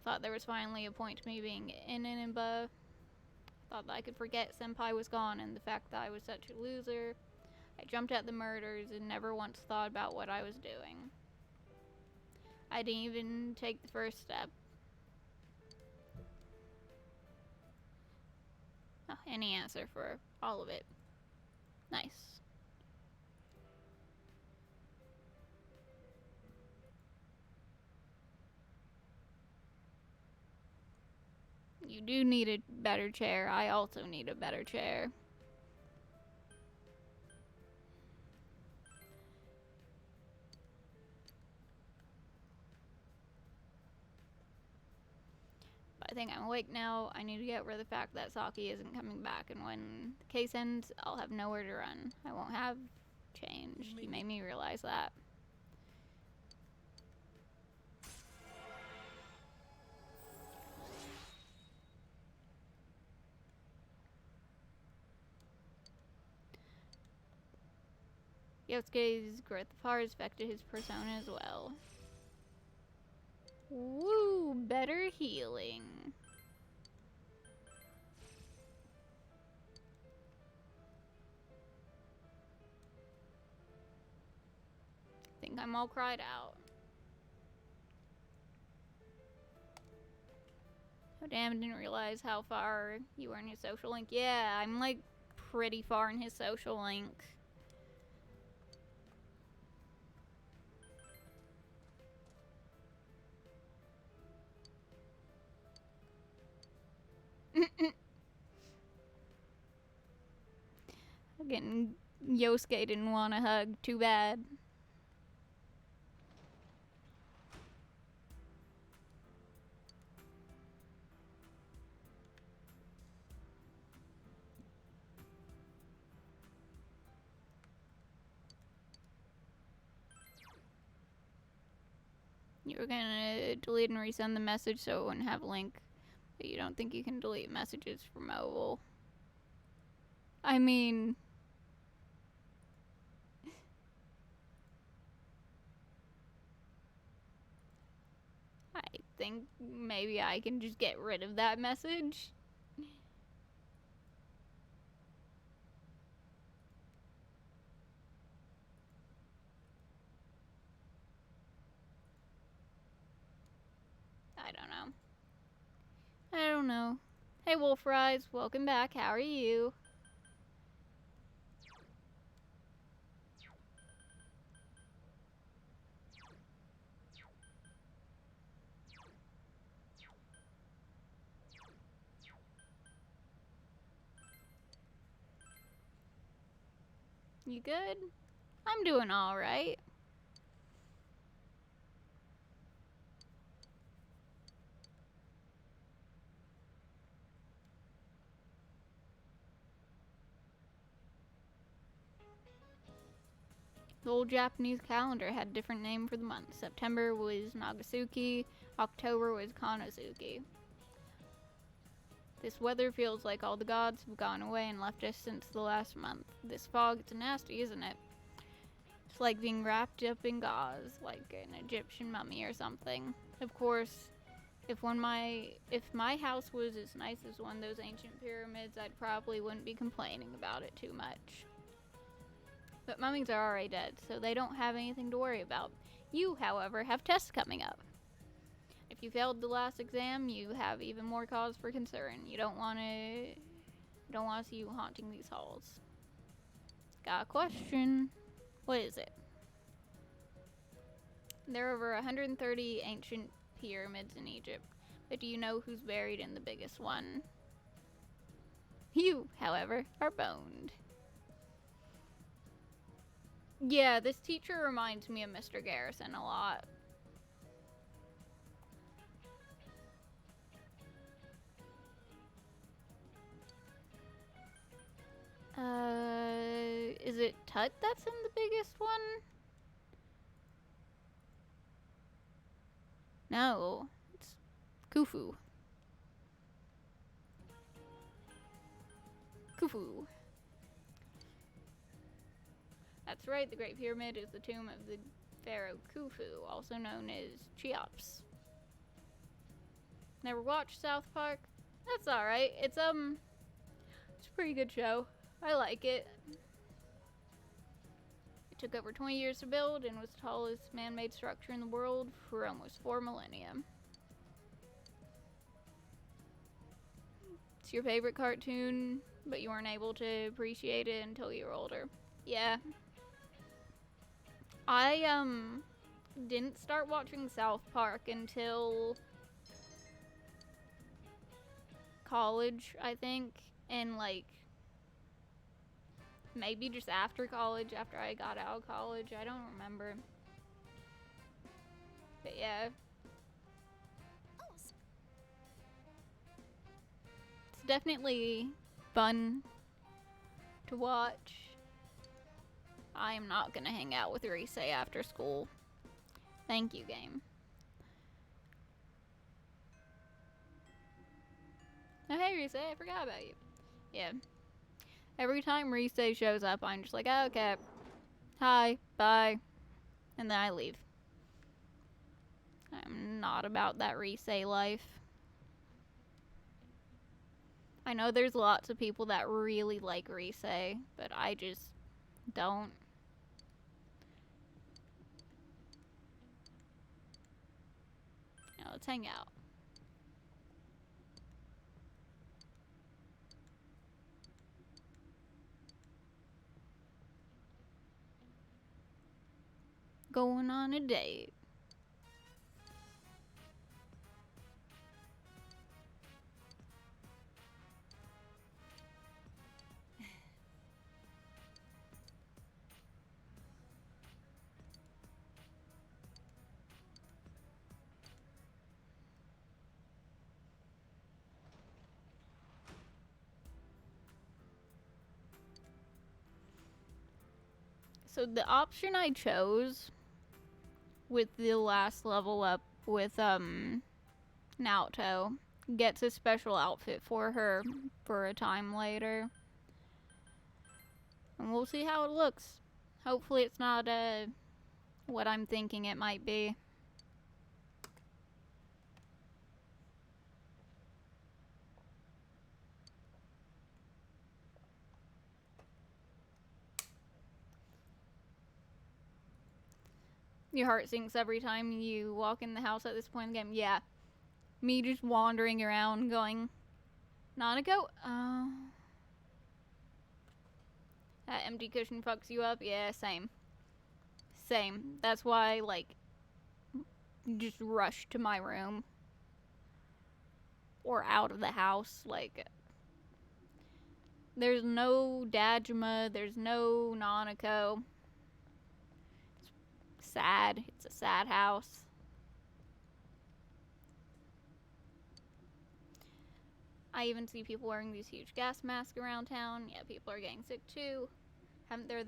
Thought there was finally a point to me being in Inaba. Thought that I could forget Senpai was gone and the fact that I was such a loser. I jumped at the murders and never once thought about what I was doing. I didn't even take the first step. Oh, any answer for all of it. Nice. You do need a better chair. I also need a better chair. But I think I'm awake now. I need to get rid of the fact that Saki isn't coming back. And when the case ends, I'll have nowhere to run. I won't have change. You made me realize that. Yosuke's growth of heart has affected his persona as well. Woo! Better healing. Think I'm all cried out. Oh damn, I didn't realize how far you were in his social link. Yeah, I'm like pretty far in his social link. Again, Yosuke didn't want a hug. Too bad. You were gonna delete and resend the message so it wouldn't have a link, but you don't think you can delete messages from mobile. I mean, I think maybe I can just get rid of that message. I don't know. Hey Wolf Rise, welcome back. How are you? You good? I'm doing alright. The old Japanese calendar had a different name for the month. September was Nagatsuki, October was Kanosuki. This weather feels like all the gods have gone away and left us since the last month. This fog, it's nasty, isn't it? It's like being wrapped up in gauze, like an Egyptian mummy or something. Of course, if my house was as nice as one of those ancient pyramids, I probably wouldn't be complaining about it too much. But mummies are already dead, so they don't have anything to worry about. You, however, have tests coming up. If you failed the last exam, you have even more cause for concern. You don't want to see you haunting these halls. Got a question. What is it? There are over 130 ancient pyramids in Egypt, but do you know who's buried in the biggest one? You, however, are boned. Yeah, this teacher reminds me of Mr. Garrison a lot. Is it Tut that's in the biggest one? No, it's Khufu. Khufu. That's right, the Great Pyramid is the tomb of the Pharaoh Khufu, also known as Cheops. Never watched South Park? That's alright. It's a pretty good show. I like it. It took over 20 years to build and was the tallest man-made structure in the world for almost 4 millennia. It's your favorite cartoon, but you weren't able to appreciate it until you were older. Yeah. I, didn't start watching South Park until college, I think, and, like, maybe just after college, after I got out of college, I don't remember. But yeah. It's definitely fun to watch. I am not gonna hang out with Risei after school. Thank you, game. Oh, hey, Risei, I forgot about you. Yeah. Every time Risei shows up, I'm just like, oh, okay. Hi, bye. And then I leave. I'm not about that Risei life. I know there's lots of people that really like Risei, but I just don't. Now, let's hang out. Going on a date. So the option I chose with the last level up with Naoto gets a special outfit for her for a time later. And we'll see how it looks. Hopefully it's not what I'm thinking it might be. Your heart sinks every time you walk in the house at this point in the game. Yeah. Me just wandering around going, Nanako? Oh. That empty cushion fucks you up? Yeah, same. Same. That's why, like, just rush to my room. Or out of the house. Like, there's no Dajima. There's no Nanako. It's sad. It's a sad house. I even see people wearing these huge gas masks around town. Yeah, people are getting sick too. Haven't there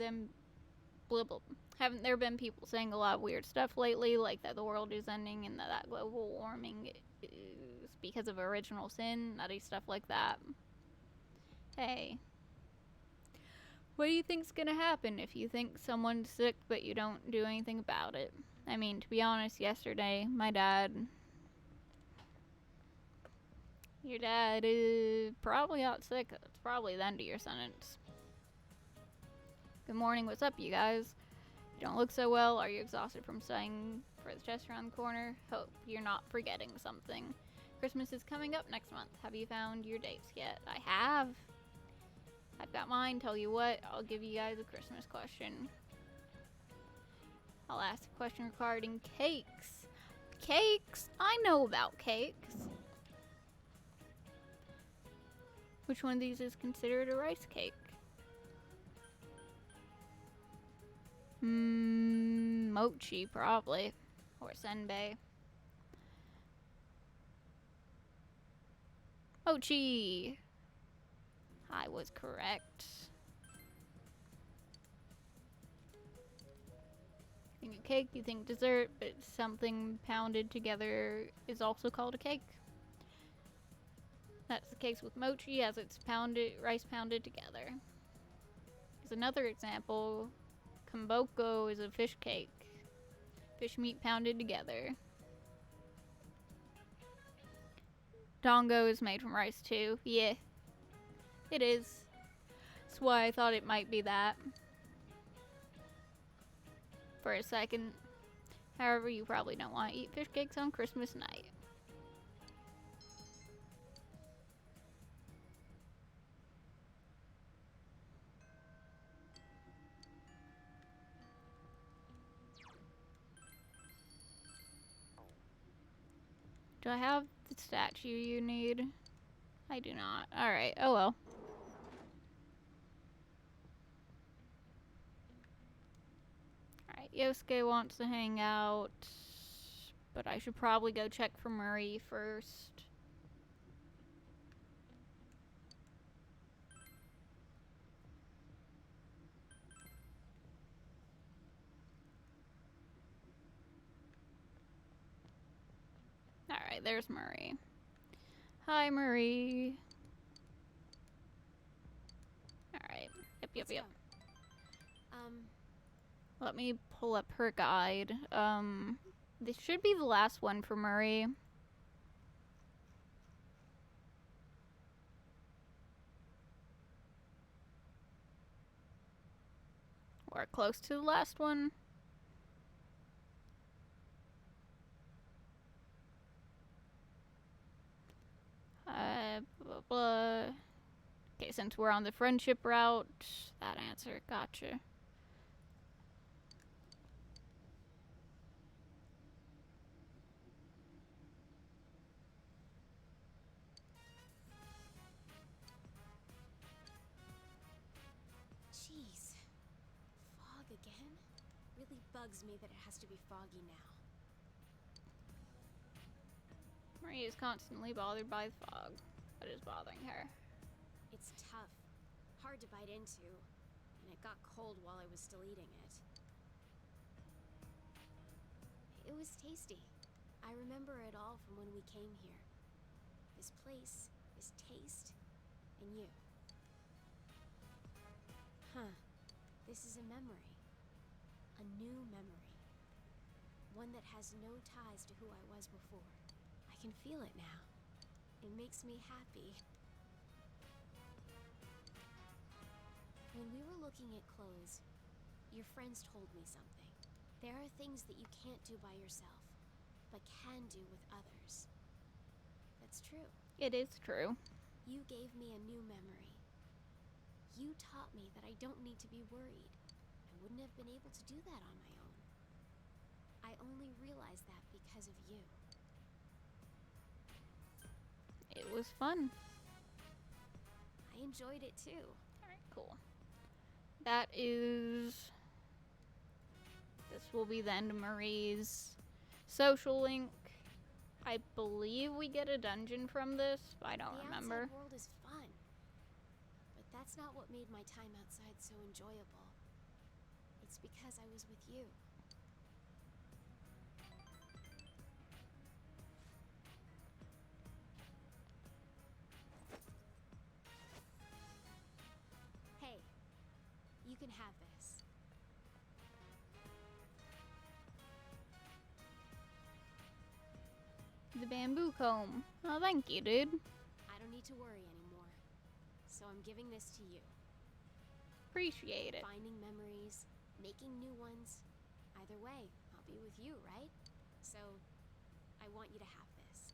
been people saying a lot of weird stuff lately, like that the world is ending and that global warming is because of original sin, nutty stuff like that. Hey. What do you think's gonna happen if you think someone's sick but you don't do anything about it? I mean, to be honest, yesterday, your dad is probably out sick. It's probably the end of your sentence. Good morning, what's up, you guys? You don't look so well. Are you exhausted from studying for the test around the corner? Hope you're not forgetting something. Christmas is coming up next month. Have you found your dates yet? I have. I've got mine. Tell you what, I'll give you guys a Christmas question. I'll ask a question regarding cakes. Cakes? I know about cakes. Which one of these is considered a rice cake? Mochi, probably. Or senbei. Mochi! I was correct. You think a cake, you think dessert, but something pounded together is also called a cake. That's the case with mochi, as it's rice pounded together. As another example, komboko is a fish cake. Fish meat pounded together. Dango is made from rice too. Yeah, it is. That's why I thought it might be that. For a second. However, you probably don't want to eat fish cakes on Christmas night. Do I have the statue you need? I do not. Alright, oh well. Alright, Yosuke wants to hang out, but I should probably go check for Murray first. Alright, there's Murray. Hi, Murray. Alright. Yep. Let me pull up her guide. This should be the last one for Murray. Or close to the last one. Blah, blah. Okay, since we're on the friendship route, that answer, gotcha. Jeez. Fog again? Really bugs me that it has to be foggy now. Marie is constantly bothered by the fog. What is bothering her? It's tough. Hard to bite into. And it got cold while I was still eating it. It was tasty. I remember it all from when we came here. This place, this taste, and you. Huh. This is a memory. A new memory. One that has no ties to who I was before. I can feel it now. It makes me happy. When we were looking at clothes, your friends told me something. There are things that you can't do by yourself, but can do with others. That's true. It is true. You gave me a new memory. You taught me that I don't need to be worried. I wouldn't have been able to do that on my own. I only realized that because of you. It was fun. I enjoyed it too. Alright, cool. That is... This will be the end of Marie's social link. I believe we get a dungeon from this, but I don't remember. The outside world is fun. But that's not what made my time outside so enjoyable. It's because I was with you. Hey, you can have this. The bamboo comb. Oh, thank you, dude. I don't need to worry anymore. So I'm giving this to you. Appreciate it. Finding memories, making new ones. Either way, I'll be with you, right? So, I want you to have this.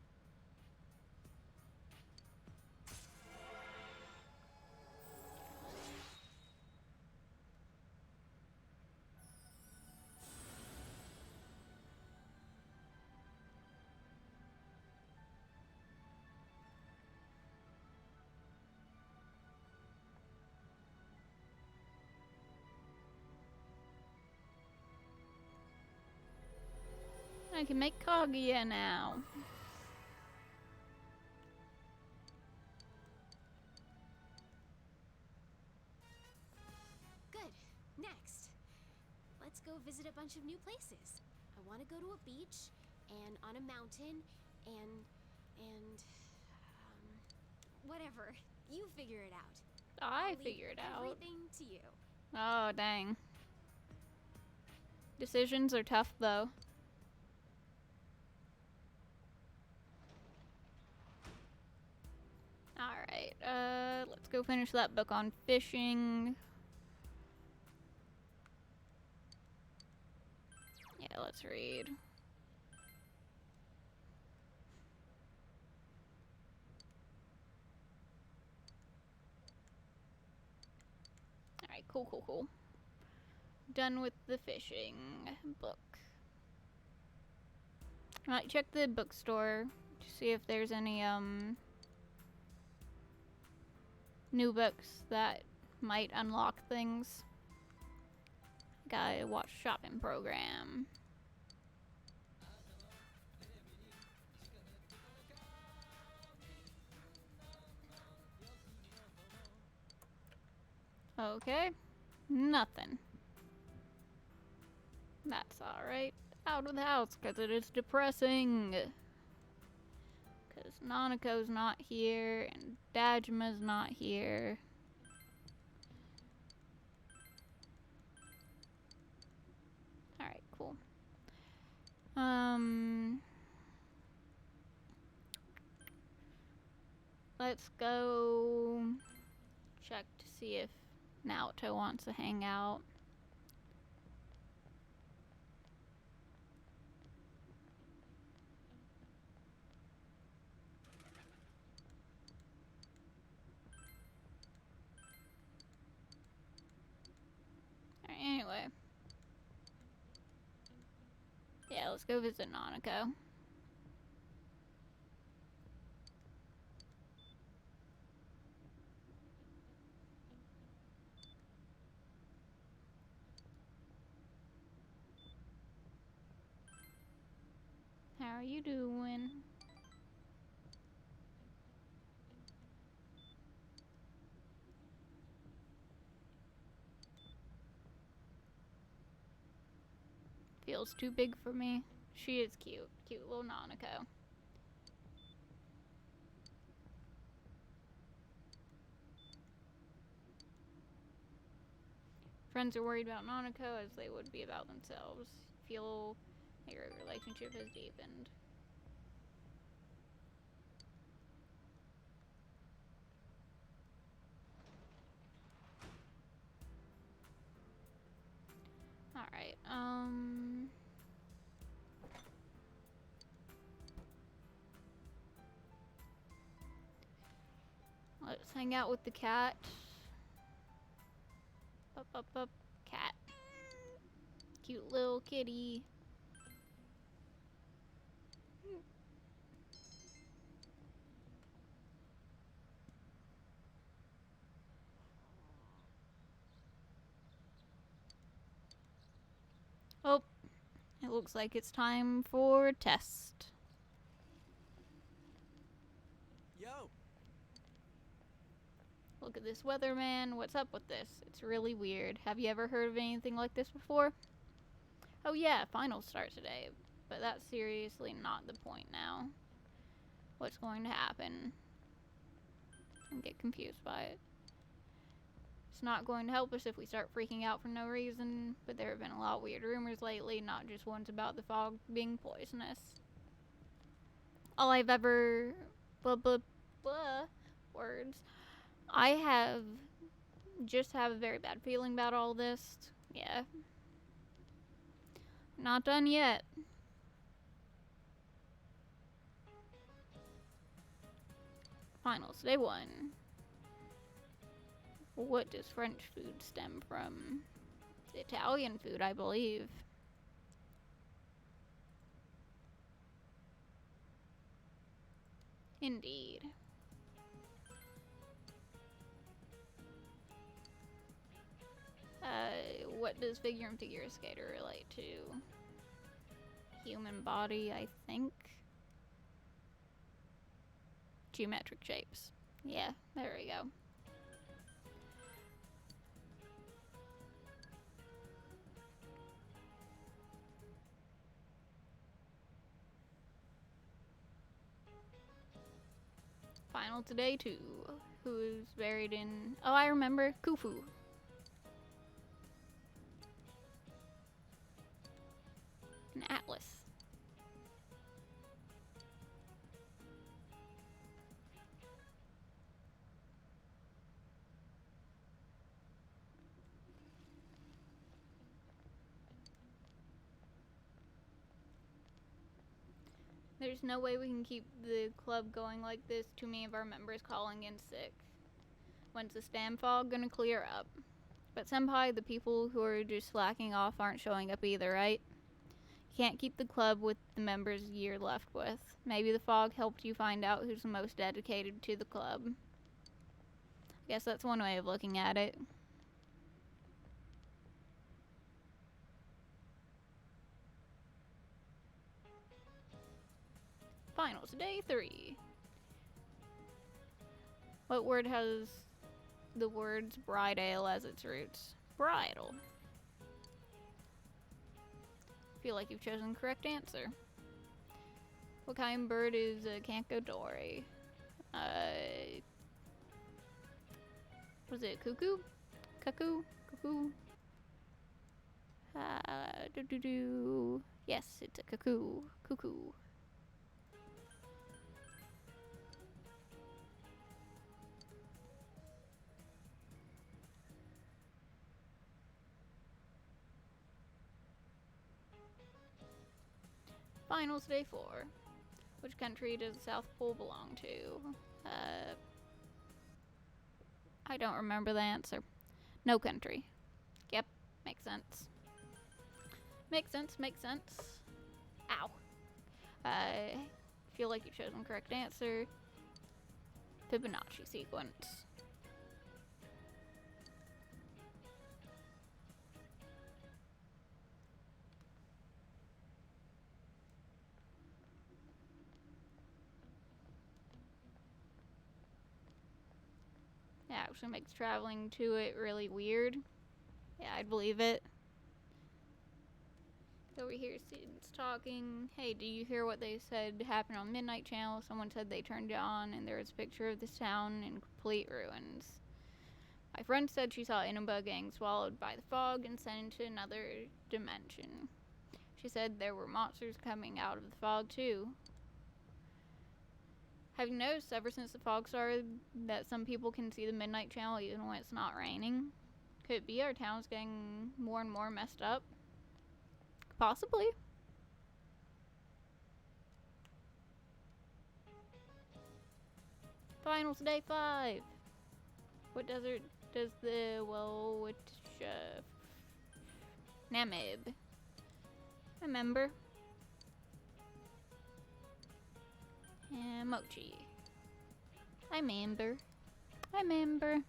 I can make Kaguya now. Good. Next, let's go visit a bunch of new places. I want to go to a beach, and on a mountain, and whatever. You figure it out. I I'll figure leave it out. everything to you. Oh, dang. Decisions are tough, though. Alright, let's go finish that book on fishing. Yeah, let's read. Alright, cool. Done with the fishing book. I might check the bookstore to see if there's any, new books that might unlock things. Gotta watch shopping program. Okay, nothing. That's alright. Out of the house, because it is depressing. Because Nanako's not here, and Dajima's not here. Alright, cool. Let's go check to see if Naoto wants to hang out. Alright, anyway. Yeah, let's go visit Nanako. How are you doing? Feels too big for me. She is cute. Cute little Nanako. Friends are worried about Nanako as they would be about themselves. Feel your relationship has deepened. Alright, let's hang out with the cat. Up, cat. Cute little kitty. Oh, it looks like it's time for a test. Yo! Look at this weatherman. What's up with this? It's really weird. Have you ever heard of anything like this before? Oh yeah, finals start today. But that's seriously not the point now. What's going to happen? I get confused by it. It's not going to help us if we start freaking out for no reason, but there have been a lot of weird rumors lately, not just ones about the fog being poisonous. All I've ever... words. I just have a very bad feeling about all this. Yeah. Not done yet. Finals, day 1. What does French food stem from? It's Italian food, I believe. Indeed. What does figure and figure skater relate to? human body, I think. Geometric shapes. Yeah, there we go. Final today too. Who is buried in... Oh, I remember. Khufu. An atlas. There's no way we can keep the club going like this. Too many of our members calling in sick. When's the stam fog gonna clear up? But senpai, the people who are just slacking off aren't showing up either, right? You can't keep the club with the members you're left with. Maybe the fog helped you find out who's the most dedicated to the club. Guess that's one way of looking at it. Finals, day 3. What word has the words bridal as its roots? Bridal. Feel like you've chosen the correct answer. What kind of bird is a Kankadori? Was it cuckoo? Cuckoo? Cuckoo? Yes, it's a cuckoo. Cuckoo. Finals day 4. Which country does the South Pole belong to? I don't remember the answer. No country. Yep, makes sense. Makes sense, makes sense. Ow. I feel like you've chosen the correct answer. Fibonacci sequence. It actually makes traveling to it really weird. Yeah, I'd believe it. Over here, students talking. Hey, do you hear what they said happened on Midnight Channel? Someone said they turned it on and there was a picture of this town in complete ruins. My friend said she saw Inuba getting swallowed by the fog and sent into another dimension. She said there were monsters coming out of the fog too. Have you noticed ever since the fog started that some people can see the Midnight Channel even when it's not raining? Could it be our town's getting more and more messed up? Possibly. Finals day 5. What desert does the Namib? Remember? And Mochi. I remember. I remember. Man,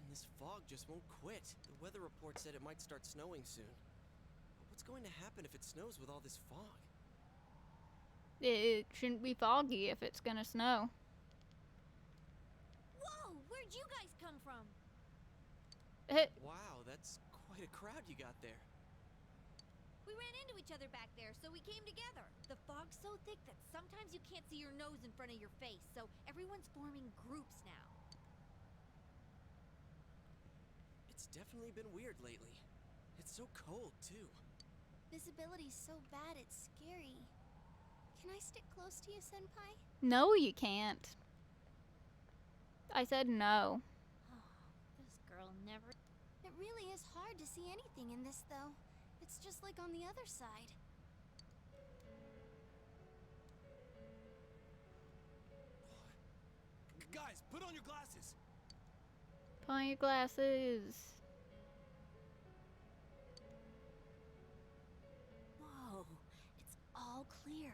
this fog just won't quit. The weather report said it might start snowing soon. But what's going to happen if it snows with all this fog? It shouldn't be foggy if it's gonna snow. Whoa! Where'd you guys come from? Wow, that's quite a crowd you got there. We ran into each other back there, so we came together. The fog's so thick that sometimes you can't see your nose in front of your face, so everyone's forming groups now. It's definitely been weird lately. It's so cold, too. Visibility's so bad it's scary. Can I stick close to you, Senpai? No, you can't. I said no. This girl never... It really is hard to see anything in this, though. It's just like on the other side. Guys, put on your glasses. Put on your glasses. Whoa, it's all clear.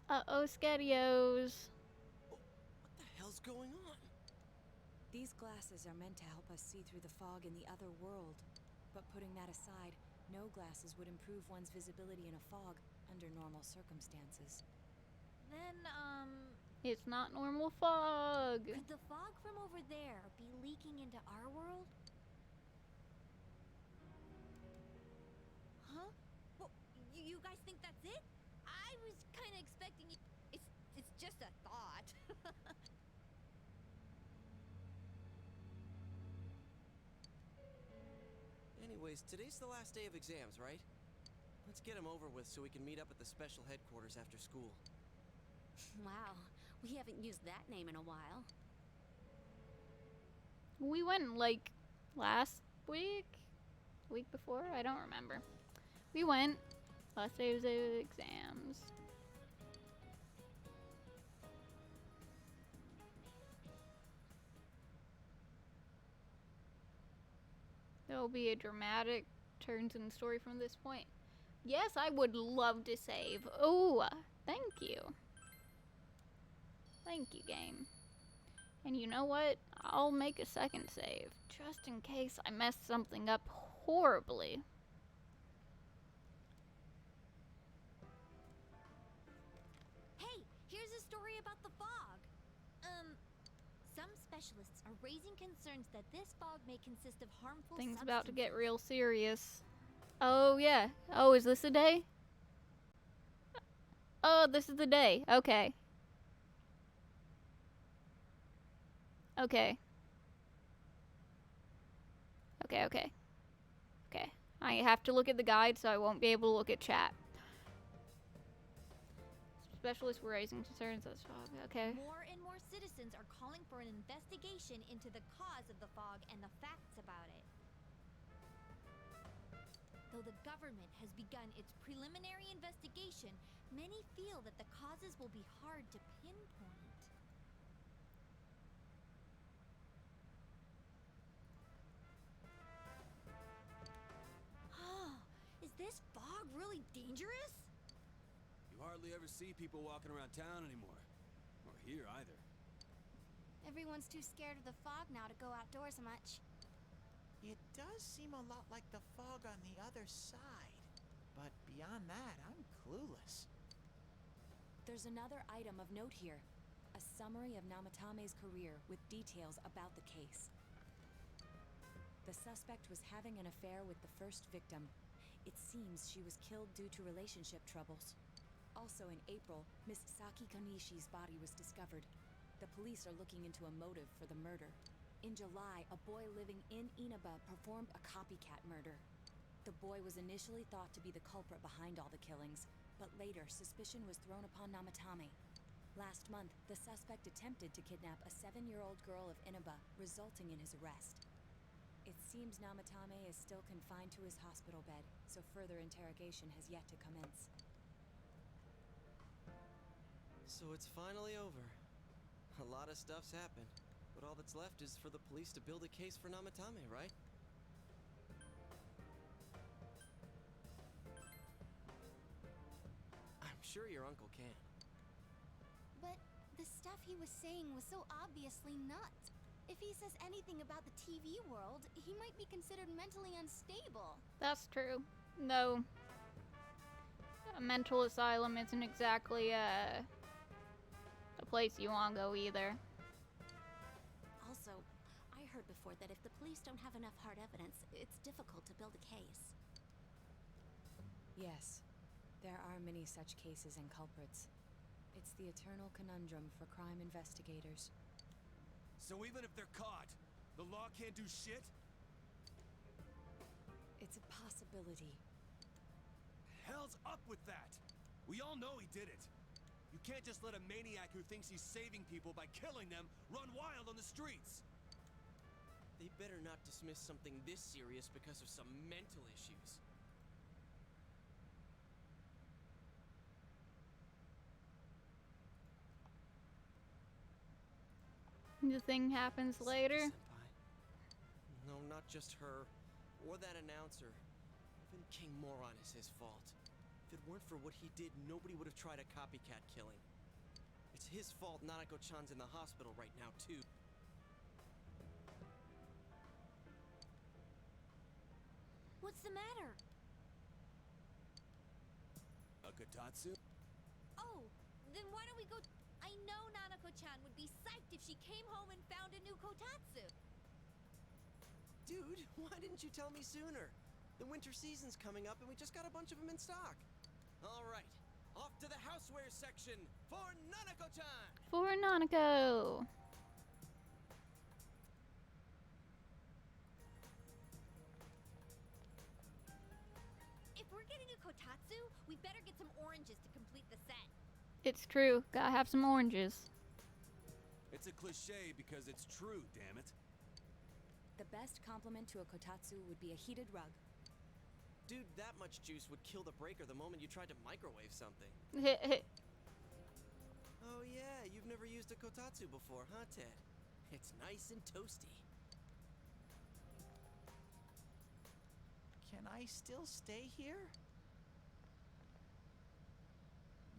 Uh-oh, Scadios. What the hell's going on? These glasses are meant to help us see through the fog in the other world. But putting that aside, no glasses would improve one's visibility in a fog under normal circumstances. Then, It's not normal fog. could the fog from over there be leaking into our world? Huh? Well, you guys think that's it? I was kind of expecting you. It's just a thought. Anyways, today's the last day of exams, right? Let's get them over with so we can meet up at the special headquarters after school. Wow, we haven't used that name in a while. We went like last week? Week before? I don't remember. We went. Last day of the exams. There will be a dramatic turns in the story from this point. Yes, I would love to save. Oh, thank you. Thank you, game. And you know what? I'll make a second save, just in case I mess something up horribly. Hey, here's a story about the fog. Some specialists are raising concerns that this fog may consist of harmful Things substances. about to get real serious. Oh, yeah. Oh, is this the day? Oh, this is the day. Okay. Okay. Okay. I have to look at the guide, so I won't be able to look at chat. Specialists were raising concerns as fog. Okay. More and more citizens are calling for an investigation into the cause of the fog and the facts about it. Though the government has begun its preliminary investigation, many feel that the causes will be hard to pinpoint. Is this fog really dangerous? You hardly ever see people walking around town anymore. Or here either. Everyone's too scared of the fog now to go outdoors much. It does seem a lot like the fog on the other side. But beyond that, I'm clueless. There's another item of note here. A summary of Namatame's career with details about the case. The suspect was having an affair with the first victim. It seems she was killed due to relationship troubles. Also in April, Miss Saki Konishi's body was discovered. The police are looking into a motive for the murder. In July, a boy living in Inaba performed a copycat murder. The boy was initially thought to be the culprit behind all the killings, but later suspicion was thrown upon Namatame. Last month, the suspect attempted to kidnap a 7-year-old girl of Inaba, resulting in his arrest. It seems Namatame is still confined to his hospital bed, so further interrogation has yet to commence. So it's finally over. A lot of stuff's happened, but all that's left is for the police to build a case for Namatame, right? I'm sure your uncle can. But the stuff he was saying was so obviously nuts. If he says anything about the TV world, he might be considered mentally unstable. That's true. No. A mental asylum isn't exactly a place you want to go either. Also, I heard before that if the police don't have enough hard evidence, it's difficult to build a case. Yes, there are many such cases and culprits. It's the eternal conundrum for crime investigators. So even if they're caught, the law can't do shit? It's a possibility. Hell's up with that! We all know he did it. You can't just let a maniac who thinks he's saving people by killing them run wild on the streets. They better not dismiss something this serious because of some mental issues. The thing happens later. Senpai. No, not just her, or that announcer. Even King Moron is his fault. If it weren't for what he did, nobody would have tried a copycat killing. It's his fault Nanako-chan's in the hospital right now, too. What's the matter? A kotatsu? Oh, then why don't we go... I know Nanako-chan would be psyched if she came home and found a new kotatsu. Dude, why didn't you tell me sooner? The winter season's coming up and we just got a bunch of them in stock. All right, off to the houseware section for Nanako-chan! For Nanako. If we're getting a kotatsu, we better get some oranges to complete the set. It's true. Gotta have some oranges. It's a cliche because it's true, damn it. The best compliment to a kotatsu would be a heated rug. Dude, that much juice would kill the breaker the moment you tried to microwave something. Oh yeah, you've never used a kotatsu before, huh, Ted? It's nice and toasty. Can I still stay here?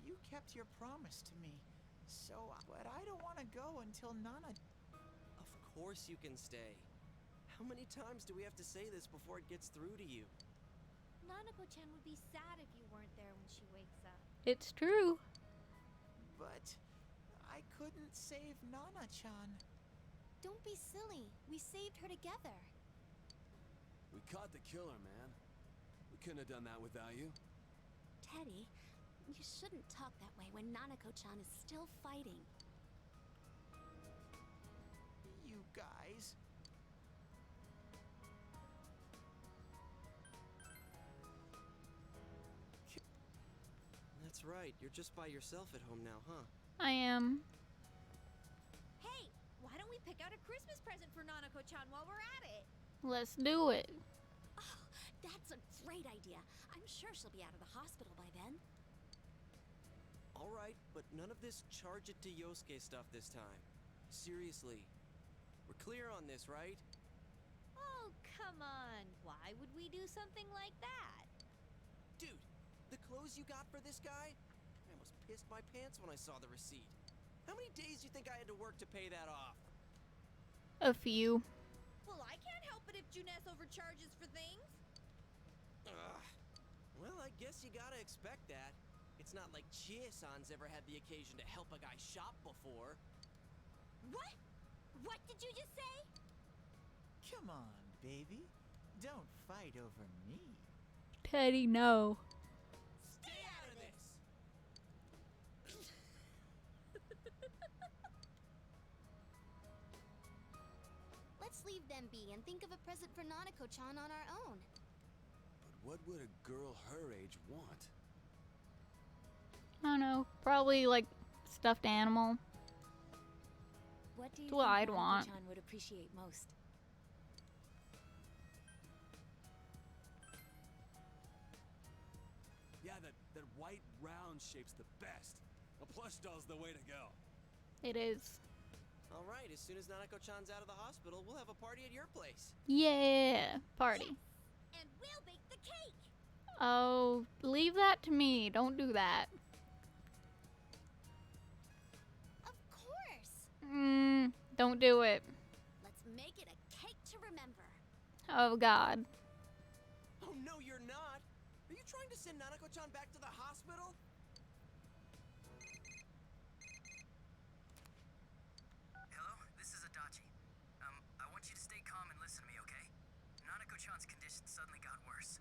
You kept your promise to me, but I don't want to go until Nana... Of course you can stay. How many times do we have to say this before it gets through to you? Nanako-chan would be sad if you weren't there when she wakes up. It's true. But I couldn't save Nana-chan. Don't be silly. We saved her together. We caught the killer, man. We couldn't have done that without you. Teddy, you shouldn't talk that way when Nanako-chan is still fighting. You guys... That's right, you're just by yourself at home now, huh? I am. Hey, why don't we pick out a Christmas present for Nanako-chan while we're at it? Let's do it. Oh, that's a great idea. I'm sure she'll be out of the hospital by then. All right, but none of this charge it to Yosuke stuff this time. Seriously. We're clear on this, right? Oh, come on. Why would we do something like that? Dude, the clothes you got for this guy? I almost pissed my pants when I saw the receipt. How many days do you think I had to work to pay that off? A few. Well, I can't help it if Juness overcharges for things. Ugh. Well, I guess you gotta expect that. It's not like Chie-san's ever had the occasion to help a guy shop before. What? What did you just say? Come on, baby. Don't fight over me. Teddy, no. Stay out of this! Let's leave them be and think of a present for Nanako-chan on our own. But what would a girl her age want? I don't know. Probably like stuffed animal. What do you That's what I'd think want. Nanako-chan would appreciate most? Yeah, that white round shape's the best. A plush doll's the way to go. It is. All right, as soon as Nanako-chan's out of the hospital, we'll have a party at your place. Yeah. Party. And we'll bake the cake. Oh, leave that to me. Don't do that. Of course. Don't do it. Let's make it a cake to remember. Oh, God. Oh, no, you're not. Are you trying to send Nanako-chan back to the hospital? Hello, this is Adachi. I want you to stay calm and listen to me, okay? Nanako-chan's condition suddenly got worse.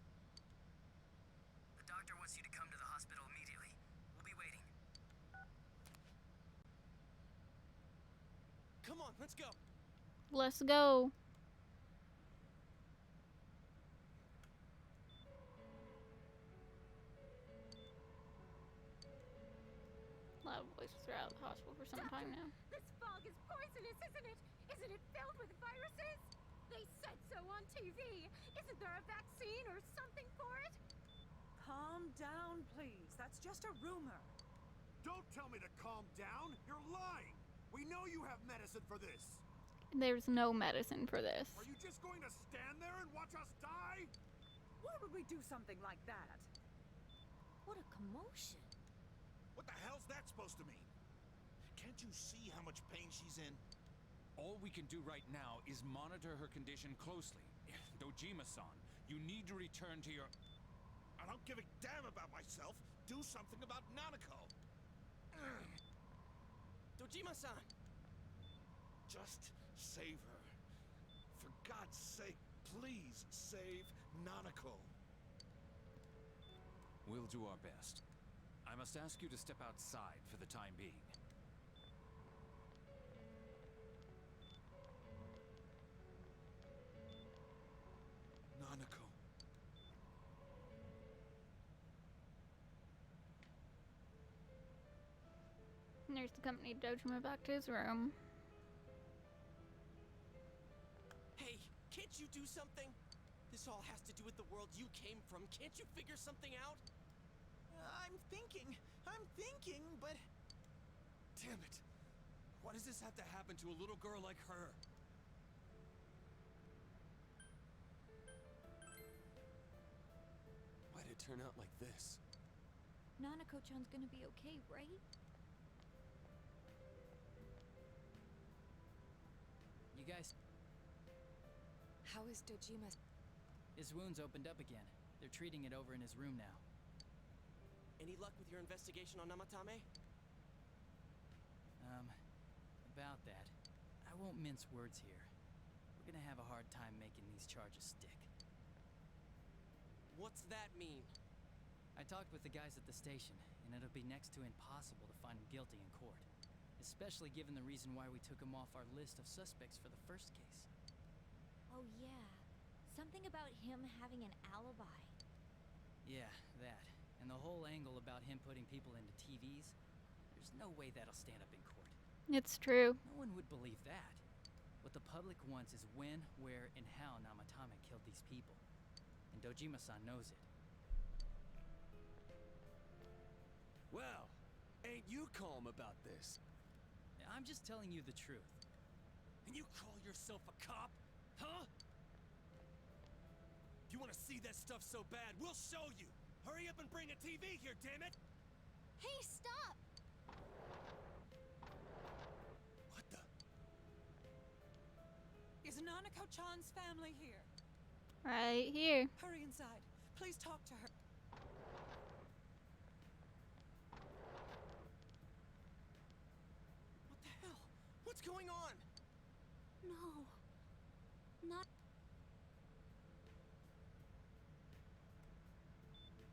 The doctor wants you to come to the hospital immediately. We'll be waiting. Come on, let's go. Let's go. Loud voices are out of the hospital for some time now. This fog is poisonous, isn't it? Isn't it filled with viruses? They said so on TV. Isn't there a vaccine or something for it? Calm down, please. That's just a rumor. Don't tell me to calm down. You're lying. We know you have medicine for this. There's no medicine for this. Are you just going to stand there and watch us die? Why would we do something like that? What a commotion. What the hell's that supposed to mean? Can't you see how much pain she's in? All we can do right now is monitor her condition closely. Dojima-san, You need to return to your... I don't give a damn about myself. Do something about Nanako. Dojima-san! Just save her. For God's sake, please save Nanako. We'll do our best. I must ask you to step outside for the time being. Nanako. Nurse accompanied Dojima back to his room. Hey, can't you do something? This all has to do with the world you came from. Can't you figure something out? I'm thinking, but... Damn it! Why does this have to happen to a little girl like her? Why'd it turn out like this? Nanako-chan's gonna be okay, right? You guys... How is Dojima? His wounds opened up again. They're treating it over in his room now. Any luck with your investigation on Namatame? About that. I won't mince words here. We're gonna have a hard time making these charges stick. What's that mean? I talked with the guys at the station, and it'll be next to impossible to find him guilty in court. Especially given the reason why we took him off our list of suspects for the first case. Oh yeah. Something about him having an alibi. Yeah, that. And the whole angle about him putting people into TVs, there's no way that'll stand up in court. It's true. No one would believe that. What the public wants is when, where, and how Namatame killed these people. And Dojima-san knows it. Well, ain't you calm about this? I'm just telling you the truth. And you call yourself a cop? Huh? If you want to see that stuff so bad, we'll show you! Hurry up and bring a TV here, damn it! Hey, stop! What the? Is Nanako-chan's family here? Right here. Hurry inside. Please talk to her. What the hell? What's going on? No. Not. Daddy.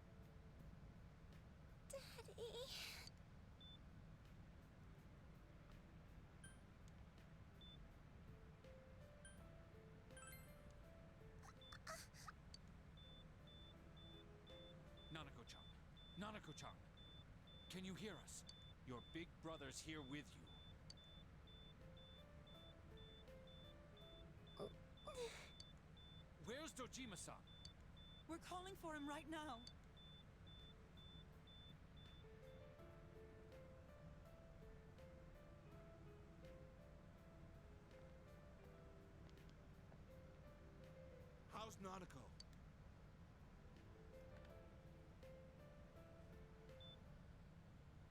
Nanako-chan. Nanako-chan. Can you hear us? Your big brother's here with you. Where's Dojima-san? We're calling for him right now. How's Nanako?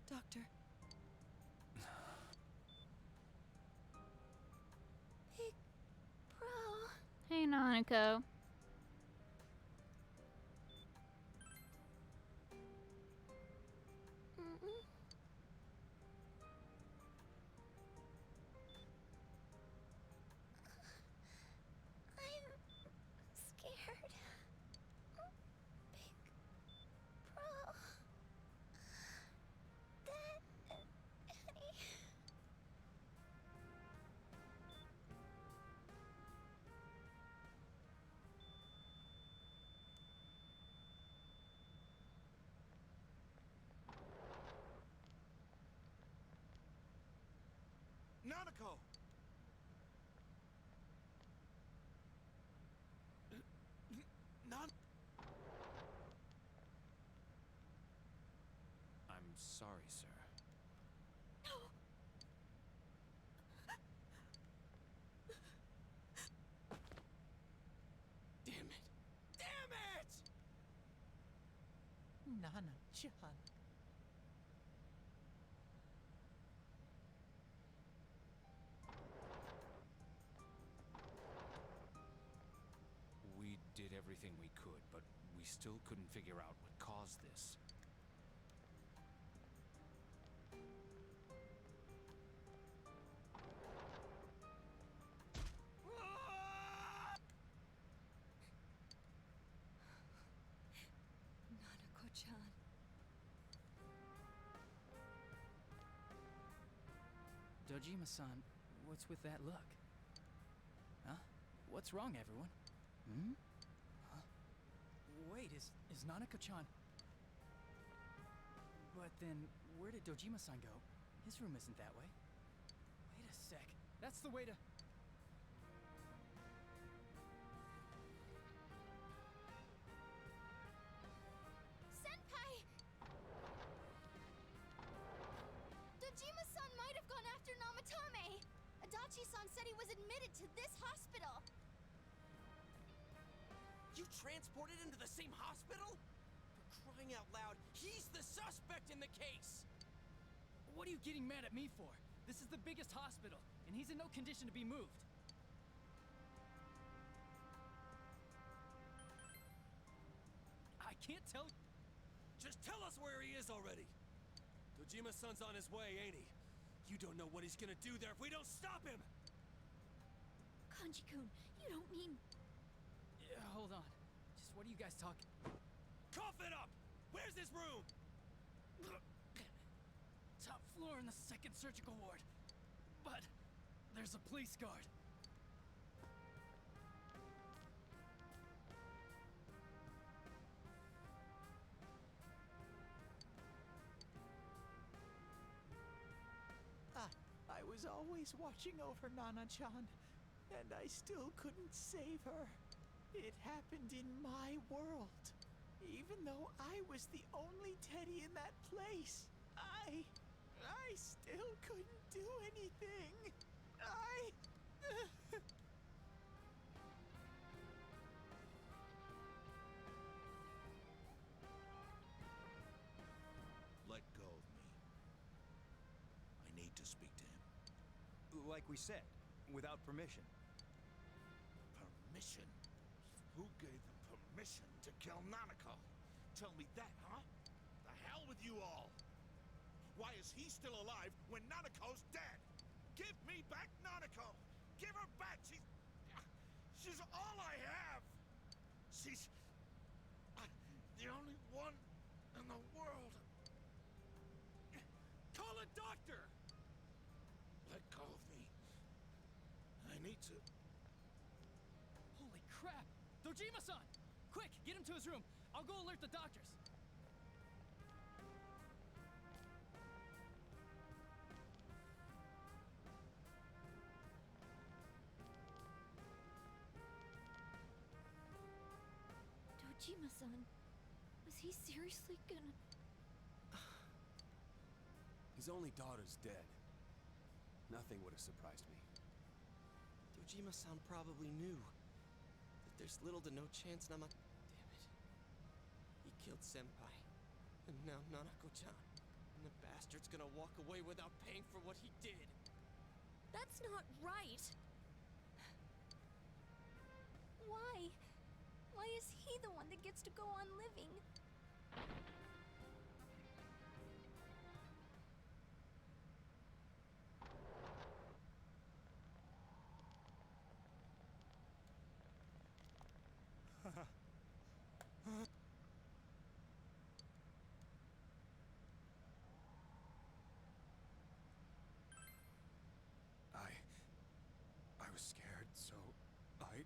Doctor. Big bro. Hey, Nanako. I'm scared. Big bro. Dad and Annie. Nanako! I'm sorry, sir. Damn it! Damn it! Nana-chan. We did everything everything we could, but we still couldn't figure out what caused this. Nanako-chan. Dojima-san, what's with that look? Huh? What's wrong, everyone? Hmm? Huh? Wait, is Nanako-chan... But then, where did Dojima-san go? His room isn't that way. Wait a sec. That's the way to... Senpai! Dojima-san might have gone after Namatame! Adachi-san said he was admitted to this hospital! You transported him to the same hospital? For crying out loud, he's the suspect in the case! What are you getting mad at me for? This is the biggest hospital, and he's in no condition to be moved. I can't tell... Just tell us where he is already! Dojima-san's on his way, ain't he? You don't know what he's gonna do there if we don't stop him! Kanji-kun, you don't mean... Yeah, hold on. Just what are you guys talking... Cough it up! Where's his room? Top floor in the 2nd surgical ward. But there's a police guard. I was always watching over Nana-chan, and I still couldn't save her. It happened in my world. Even though I was the only Teddy in that place, I still couldn't do anything. Let go of me. I need to speak to him. Like we said, without permission. Permission? Who gave them permission to kill Nanako? Tell me that, huh? The hell with you all! Why is he still alive when Nanako's dead? Give me back Nanako! Give her back! She's all I have! She's... the only one in the world. Call a doctor! Let go of me. I need to... Holy crap! Dojima-san! Quick, get him to his room. I'll go alert the doctors. Dojima-san, was he seriously gonna... His only daughter's dead. Nothing would have surprised me. Dojima-san probably knew that there's little to no chance Damn it. He killed Senpai. And now Nanako-chan. And the bastard's gonna walk away without paying for what he did. That's not right! Why? Why is he the one that gets to go on living? I was scared, so I...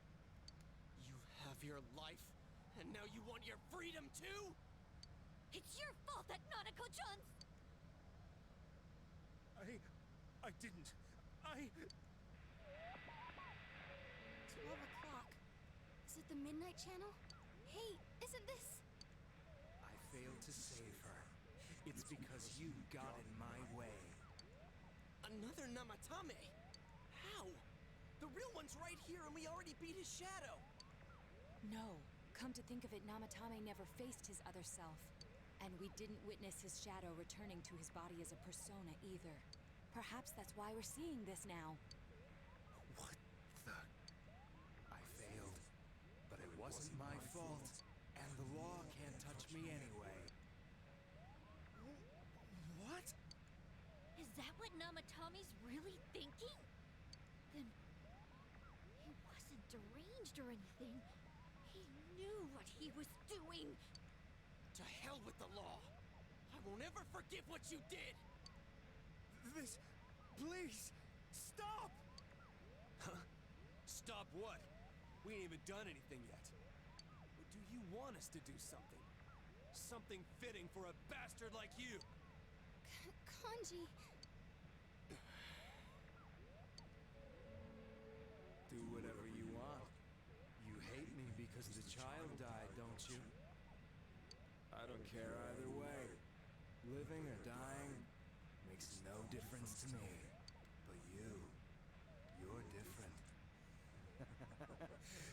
You have your life, and now you want your freedom too? It's your fault that Nanako-chan's... I didn't. 12 o'clock. Is it the Midnight Channel? Hey, isn't this... I failed to save her. It's because you got in my way. Another Namatame? How? The real one's right here and we already beat his shadow! No. Come to think of it, Namatame never faced his other self. And we didn't witness his shadow returning to his body as a persona either. Perhaps that's why we're seeing this now. What the... I failed, but I wasn't my fault, and the law can't touch me anyway. What? Is that what Namatomi's really thinking? Then he wasn't deranged or anything. He knew what he was doing. To hell with the law! I won't ever forgive what you did! This... please! Stop! Huh? Stop what? We ain't even done anything yet. Or do you want us to do something? Something fitting for a bastard like you! Kanji... Do whatever you want. You hate me because the child died, don't you? I don't care either way. Living or dying makes no difference to me. But you're different.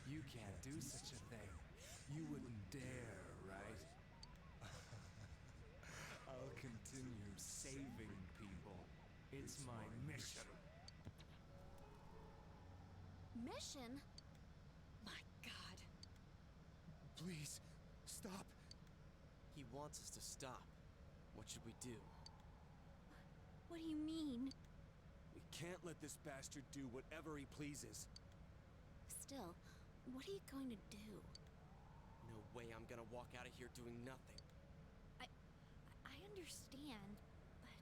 You can't do such a thing. You wouldn't dare, right? I'll continue saving people. It's my mission. Mission? My God. Please, stop. He wants us to stop. What should we do? What do you mean? We can't let this bastard do whatever he pleases. Still, what are you going to do? No way I'm gonna walk out of here doing nothing. I understand, but...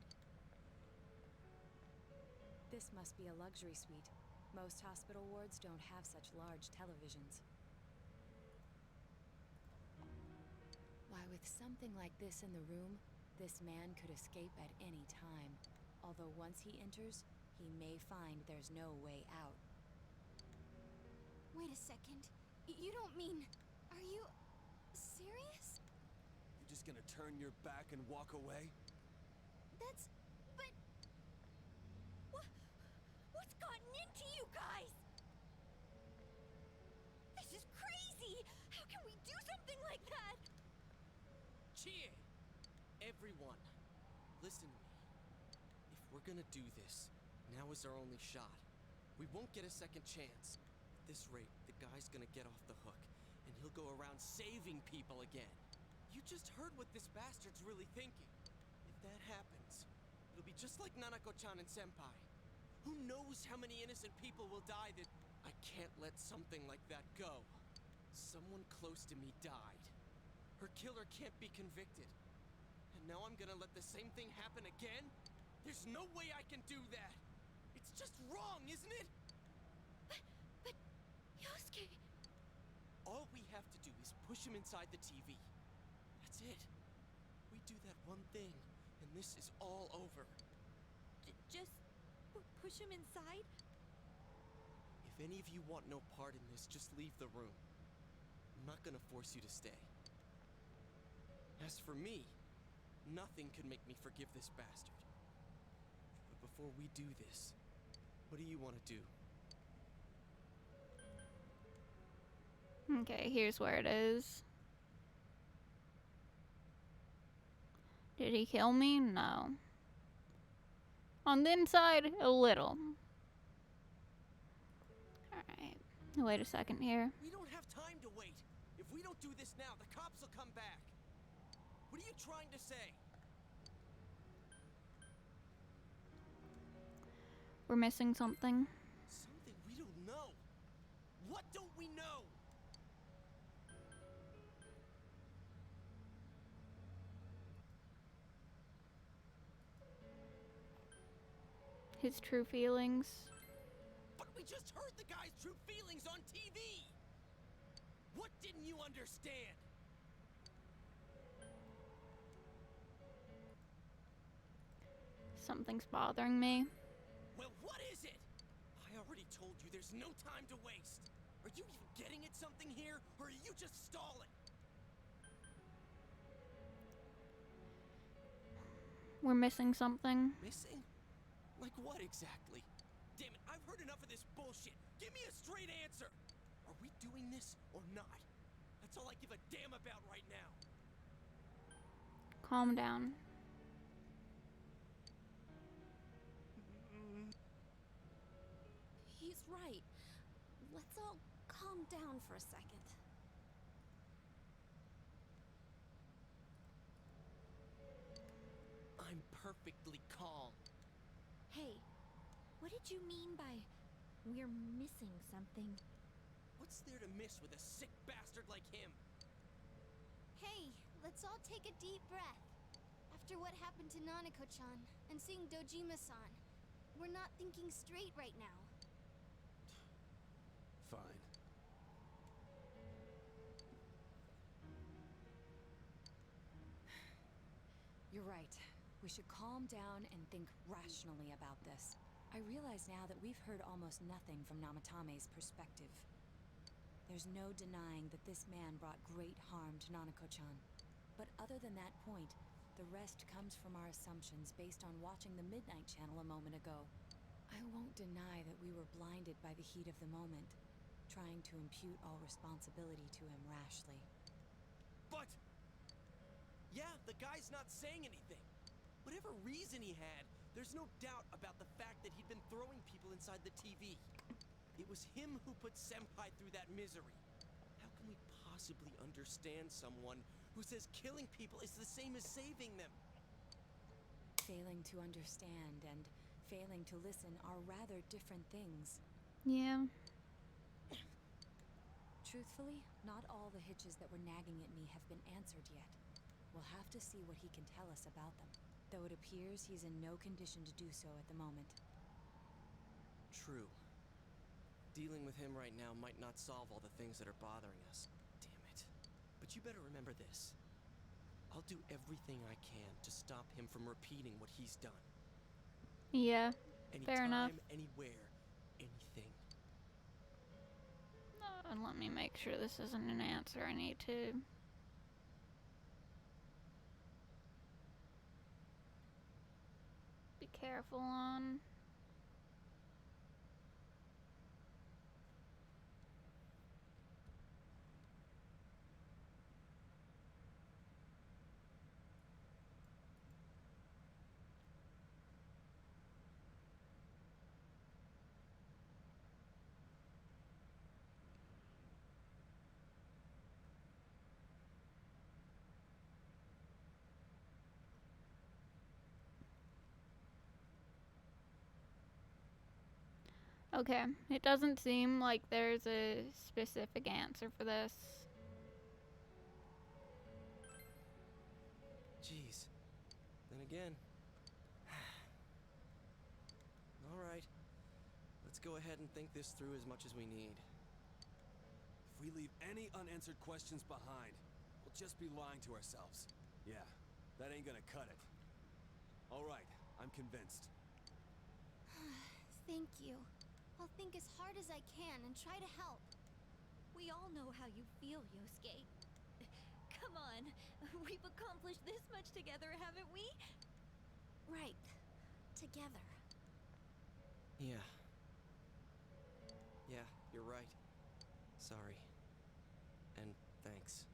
This must be a luxury suite. Most hospital wards don't have such large televisions. Why, with something like this in the room, this man could escape at any time. Although once he enters, he may find there's no way out. Wait a second. You don't mean... Are you... serious? You're just gonna turn your back and walk away? That's... but... What's gotten into you guys? This is crazy! How can we do something like that? Chie! Everyone, listen to me. If we're gonna do this, now is our only shot. We won't get a second chance. At this rate, the guy's gonna get off the hook, and he'll go around saving people again. You just heard what this bastard's really thinking. If that happens, it'll be just like Nanako-chan and Senpai. Who knows how many innocent people will die that... I can't let something like that go. Someone close to me died. Her killer can't be convicted. And now I'm gonna let the same thing happen again? There's no way I can do that! It's just wrong, isn't it? But... Yosuke... All we have to do is push him inside the TV. That's it. We do that one thing, and this is all over. Just... push him inside? If any of you want no part in this, just leave the room. I'm not gonna force you to stay. As for me, nothing could make me forgive this bastard. But before we do this, what do you want to do? Okay, here's where it is. Did he kill me? No. On the inside, a little. Alright. Wait a second here. We don't have time to wait. If we don't do this now, the cops will come back. What are you trying to say? We're missing something. Something we don't know. What don't we know? His true feelings. But we just heard the guy's true feelings on TV! What didn't you understand? Something's bothering me. Well, what is it? I already told you there's no time to waste. Are you even getting at something here, or are you just stalling? We're missing something. Missing? Like what exactly? Damn it, I've heard enough of this bullshit. Give me a straight answer. Are we doing this or not? That's all I give a damn about right now. Calm down. He's right. Let's all calm down for a second. perfectly calm. Hey, what did you mean by we're missing something? What's there to miss with a sick bastard like him? Hey, let's all take a deep breath. After what happened to Nanako-chan and seeing Dojima-san, we're not thinking straight right now. Fine. You're right. We should calm down and think rationally about this. I realize now that we've heard almost nothing from Namatame's perspective. There's no denying that this man brought great harm to Nanako-chan. But other than that point, the rest comes from our assumptions based on watching the Midnight Channel a moment ago. I won't deny that we were blinded by the heat of the moment, trying to impute all responsibility to him rashly. But... yeah, the guy's not saying anything. Whatever reason he had, there's no doubt about the fact that he'd been throwing people inside the TV. It was him who put Senpai through that misery. How can we possibly understand someone who says killing people is the same as saving them? Failing to understand and failing to listen are rather different things. Yeah. Truthfully, not all the hitches that were nagging at me have been answered yet. We'll have to see what he can tell us about them, though it appears he's in no condition to do so at the moment. True. Dealing with him right now might not solve all the things that are bothering us. Damn it. But you better remember this. I'll do everything I can to stop him from repeating what he's done. Yeah, fair Anytime, enough. anywhere, anything. And let me make sure this isn't an answer I need to. Be careful on. Okay, it doesn't seem like there's a specific answer for this. Jeez. Then again. Alright. Let's go ahead and think this through as much as we need. If we leave any unanswered questions behind, we'll just be lying to ourselves. Yeah, that ain't gonna cut it. All right, I'm convinced. Thank you. I'll think as hard as I can and try to help. We all know how you feel, Yosuke. Come on, we've accomplished this much together, haven't we? Right. Together. Yeah. Yeah, you're right. Sorry. And thanks.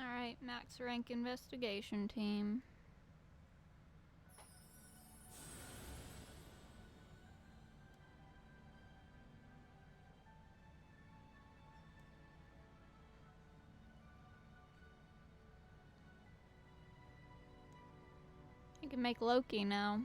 Alright, max rank investigation team. I can make Loki now.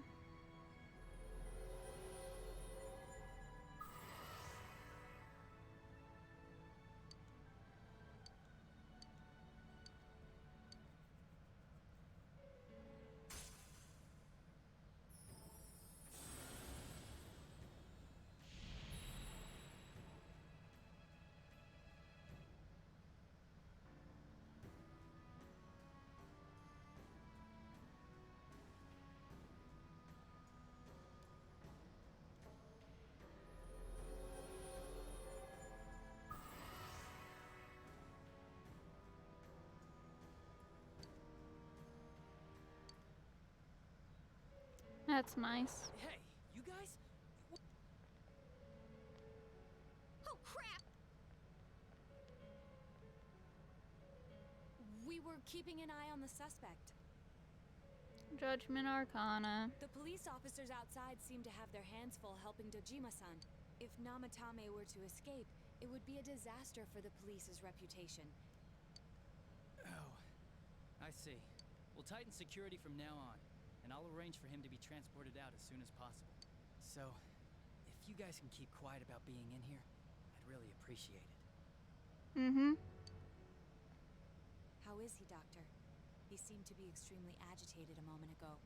That's nice. Hey, you guys? Oh, crap! We were keeping an eye on the suspect. Judgment Arcana. The police officers outside seem to have their hands full helping Dojima-san. If Namatame were to escape, It would be a disaster for the police's reputation. Oh, I see. We'll tighten security from now on, and I'll arrange for him to be transported out as soon as possible. So, if you guys can keep quiet about being in here, I'd really appreciate it. Mm-hmm. How is he, Doctor? He seemed to be extremely agitated a moment ago.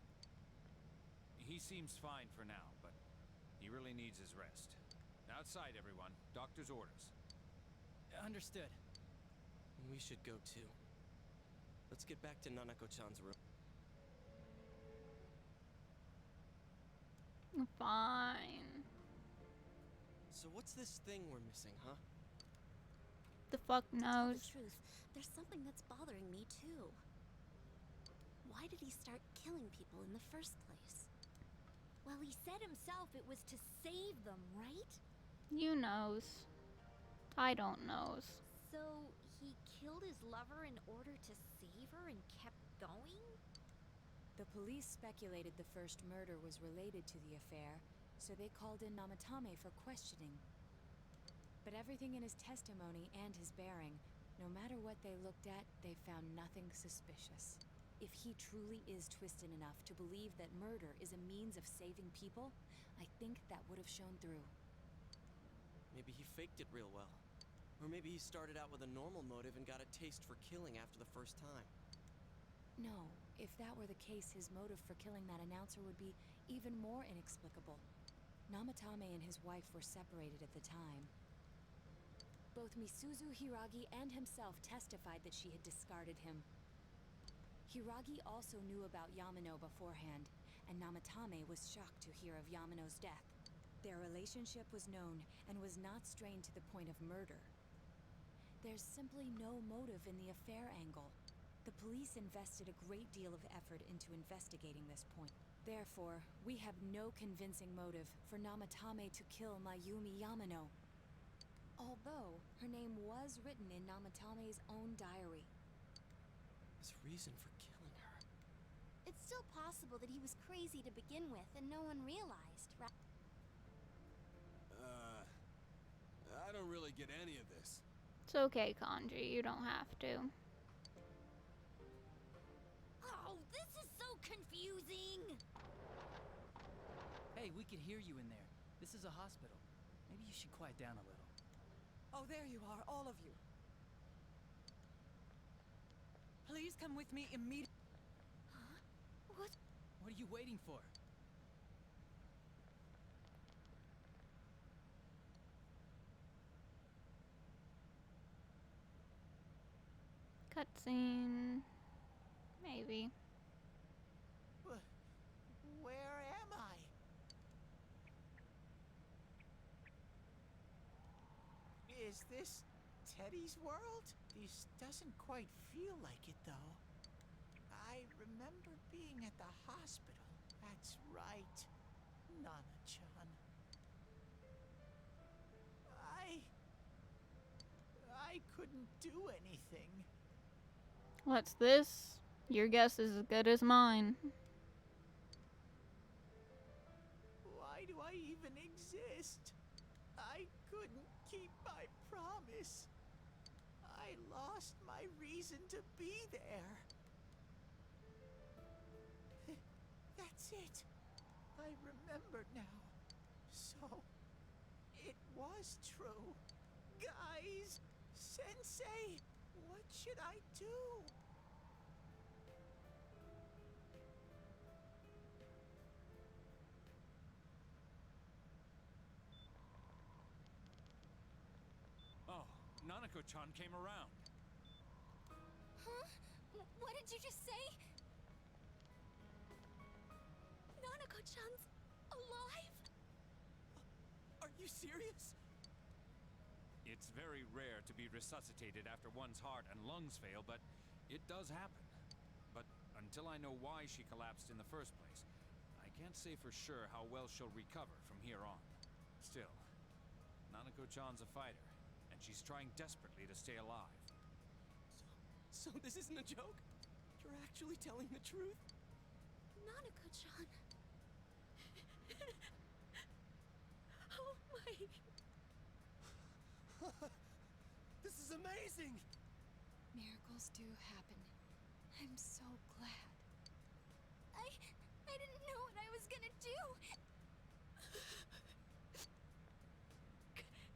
He seems fine for now, but he really needs his rest. Outside, everyone. Doctor's orders. Understood. We should go too. Let's get back to Nanako-chan's room. Fine. So what's this thing we're missing, huh? The fuck To tell knows? the truth, there's something that's bothering me too. Why did he start killing people in the first place? Well, he said himself it was to save them, right? You knows. I don't knows. So he killed his lover in order to save her and kept going? The police speculated the first murder was related to the affair, so they called in Namatame for questioning. But everything in his testimony and his bearing, no matter what they looked at, they found nothing suspicious. If he truly is twisted enough to believe that murder is a means of saving people, I think that would have shown through. Maybe he faked it real well. Or maybe he started out with a normal motive and got a taste for killing after the first time. No, if that were the case, his motive for killing that announcer would be even more inexplicable. Namatame and his wife were separated at the time. Both Misuzu Hiragi and himself testified that she had discarded him. Hiragi also knew about Yamano beforehand, and Namatame was shocked to hear of Yamano's death. Their relationship was known and was not strained to the point of murder. There's simply no motive in the affair angle. The police invested a great deal of effort into investigating this point. Therefore, we have no convincing motive for Namatame to kill Mayumi Yamano. Although, her name was written in Namatame's own diary. His reason for killing her. It's still possible that he was crazy to begin with and no one realized, right? I don't really get any of this. It's okay, Kanji. You don't have to. Oh, this is so confusing! Hey, we can hear you in there. This is a hospital. Maybe you should quiet down a little. Oh, there you are, all of you. Please come with me immediately. Huh? What? What are you waiting for? Cutscene. Maybe. Where am I? Is this Teddy's world? This doesn't quite feel like it, though. I remember being at the hospital. That's right, Nana-chan. I couldn't do anything. What's this? Your guess is as good as mine. Why do I even exist? I couldn't keep my promise. I lost my reason to be there. That's it. I remember now. So, it was true. Guys, Sensei, what should I do? Oh, Nanako-chan came around. Huh? What did you just say? Nanako-chan's alive? Are you serious? It's very rare to be resuscitated after one's heart and lungs fail, but it does happen. But until I know why she collapsed in the first place, I can't say for sure how well she'll recover from here on. Still, Nanako-chan's a fighter, and she's trying desperately to stay alive. So this isn't a joke? You're actually telling the truth? Nanako-chan. Oh my... is amazing! Miracles do happen. I'm so glad. I didn't know what I was gonna do.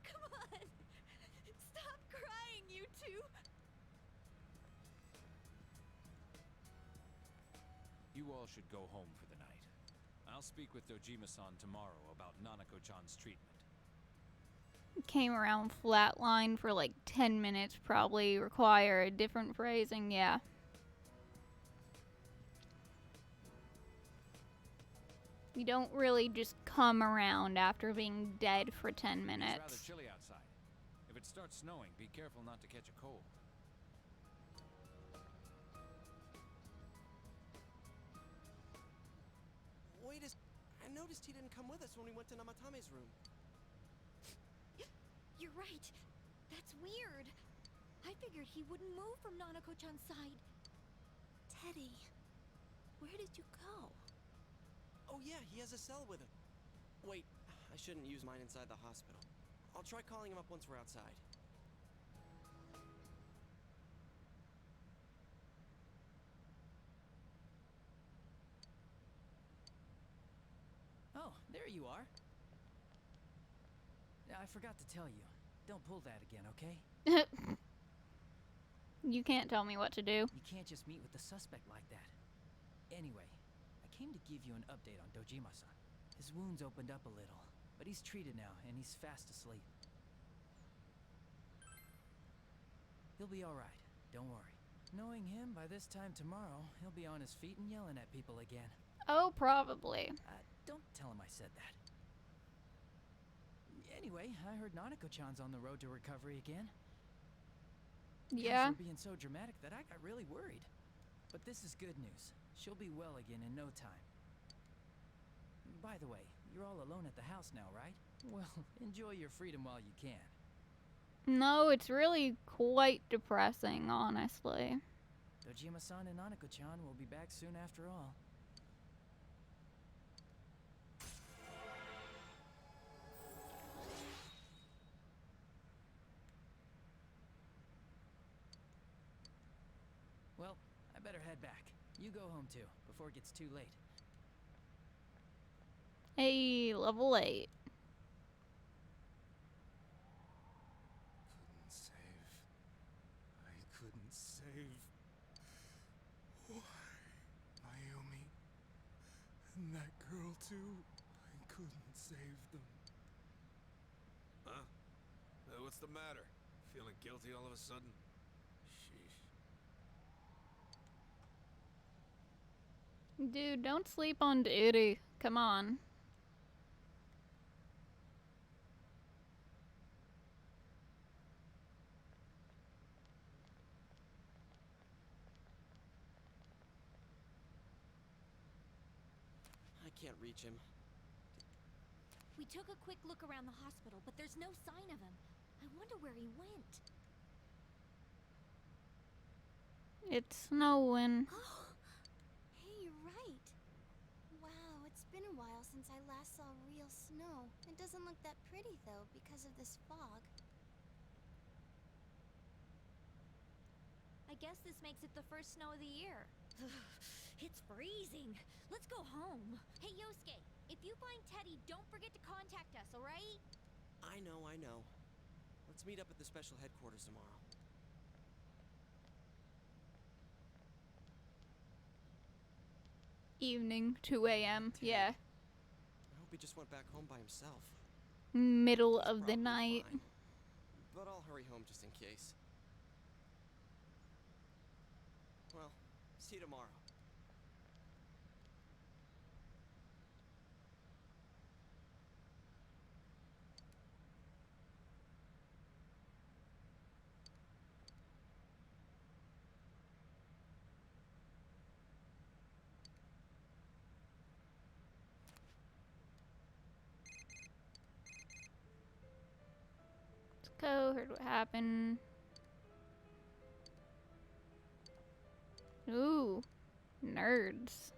Come on! Stop crying, you two! You all should go home for the night. I'll speak with Dojima-san tomorrow about Nanako-chan's treatment. Came around flatline for like 10 minutes, probably require a different phrasing, yeah. You don't really just come around after being dead for 10 It's rather minutes. chilly outside. If it starts snowing, be careful not to catch a cold. Wait I noticed he didn't come with us when we went to Namatame's room. You're right. That's weird. I figured he wouldn't move from Nanako-chan's side. Teddy, where did you go? Oh yeah, he has a cell with him. Wait, I shouldn't use mine inside the hospital. I'll try calling him up once we're outside. Oh, there you are. I forgot to tell you. Don't pull that again, okay? You can't tell me what to do. You can't just meet with the suspect like that. Anyway, I came to give you an update on Dojima-san. His wounds opened up a little, but he's treated now, and he's fast asleep. He'll be alright, don't worry. Knowing him, by this time tomorrow, he'll be on his feet and yelling at people again. Oh, probably. Don't tell him I said that. Anyway, I heard Nanako-chan's on the road to recovery again. Yeah. You're being so dramatic that I got really worried. But this is good news. She'll be well again in no time. By the way, you're all alone at the house now, right? Well, enjoy your freedom while you can. No, it's really quite depressing, honestly. Dojima-san and Nanako-chan will be back soon after all. Well, I better head back. You go home too, before it gets too late. Hey, level 8. I couldn't save. Why? Mayumi. And that girl too. I couldn't save them. Huh? What's the matter? Feeling guilty all of a sudden? Sheesh. Dude, don't sleep on duty. Come on. I can't reach him. We took a quick look around the hospital, but there's no sign of him. I wonder where he went. It's snowing. Hey, you're right. Wow, it's been a while since I last saw real snow. It doesn't look that pretty, though, because of this fog. I guess this makes it the first snow of the year. It's freezing. Let's go home. Hey, Yosuke, if you find Teddy, don't forget to contact us, alright? I know. Let's meet up at the special headquarters tomorrow. Evening, 2 a.m. Yeah. I hope he just went back home by himself. Middle of the night. Fine. But I'll hurry home just in case. Well, see you tomorrow. Let's go. Heard what happened. Ooh. Nerds.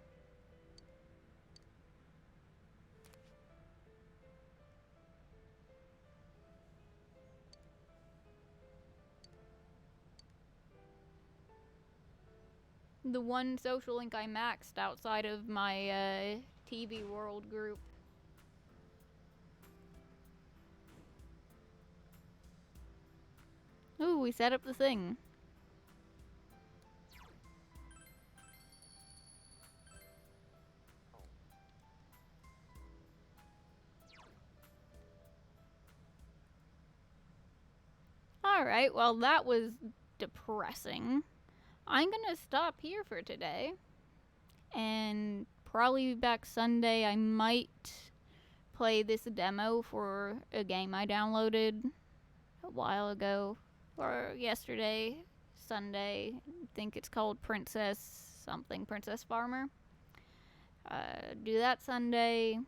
the one social link I maxed outside of my TV World group. Ooh, we set up the thing. Alright, well that was depressing. I'm gonna stop here for today. And probably be back Sunday. I might play this demo for a game I downloaded a while ago. Or yesterday, Sunday. I think it's called Princess something, Princess Farmer. Do that Sunday.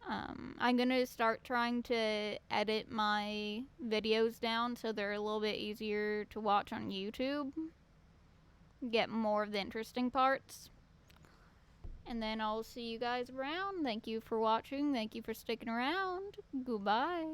I'm gonna start trying to edit my videos down so they're a little bit easier to watch on YouTube. Get more of the interesting parts. And then I'll see you guys around. Thank you for watching. Thank you for sticking around. Goodbye.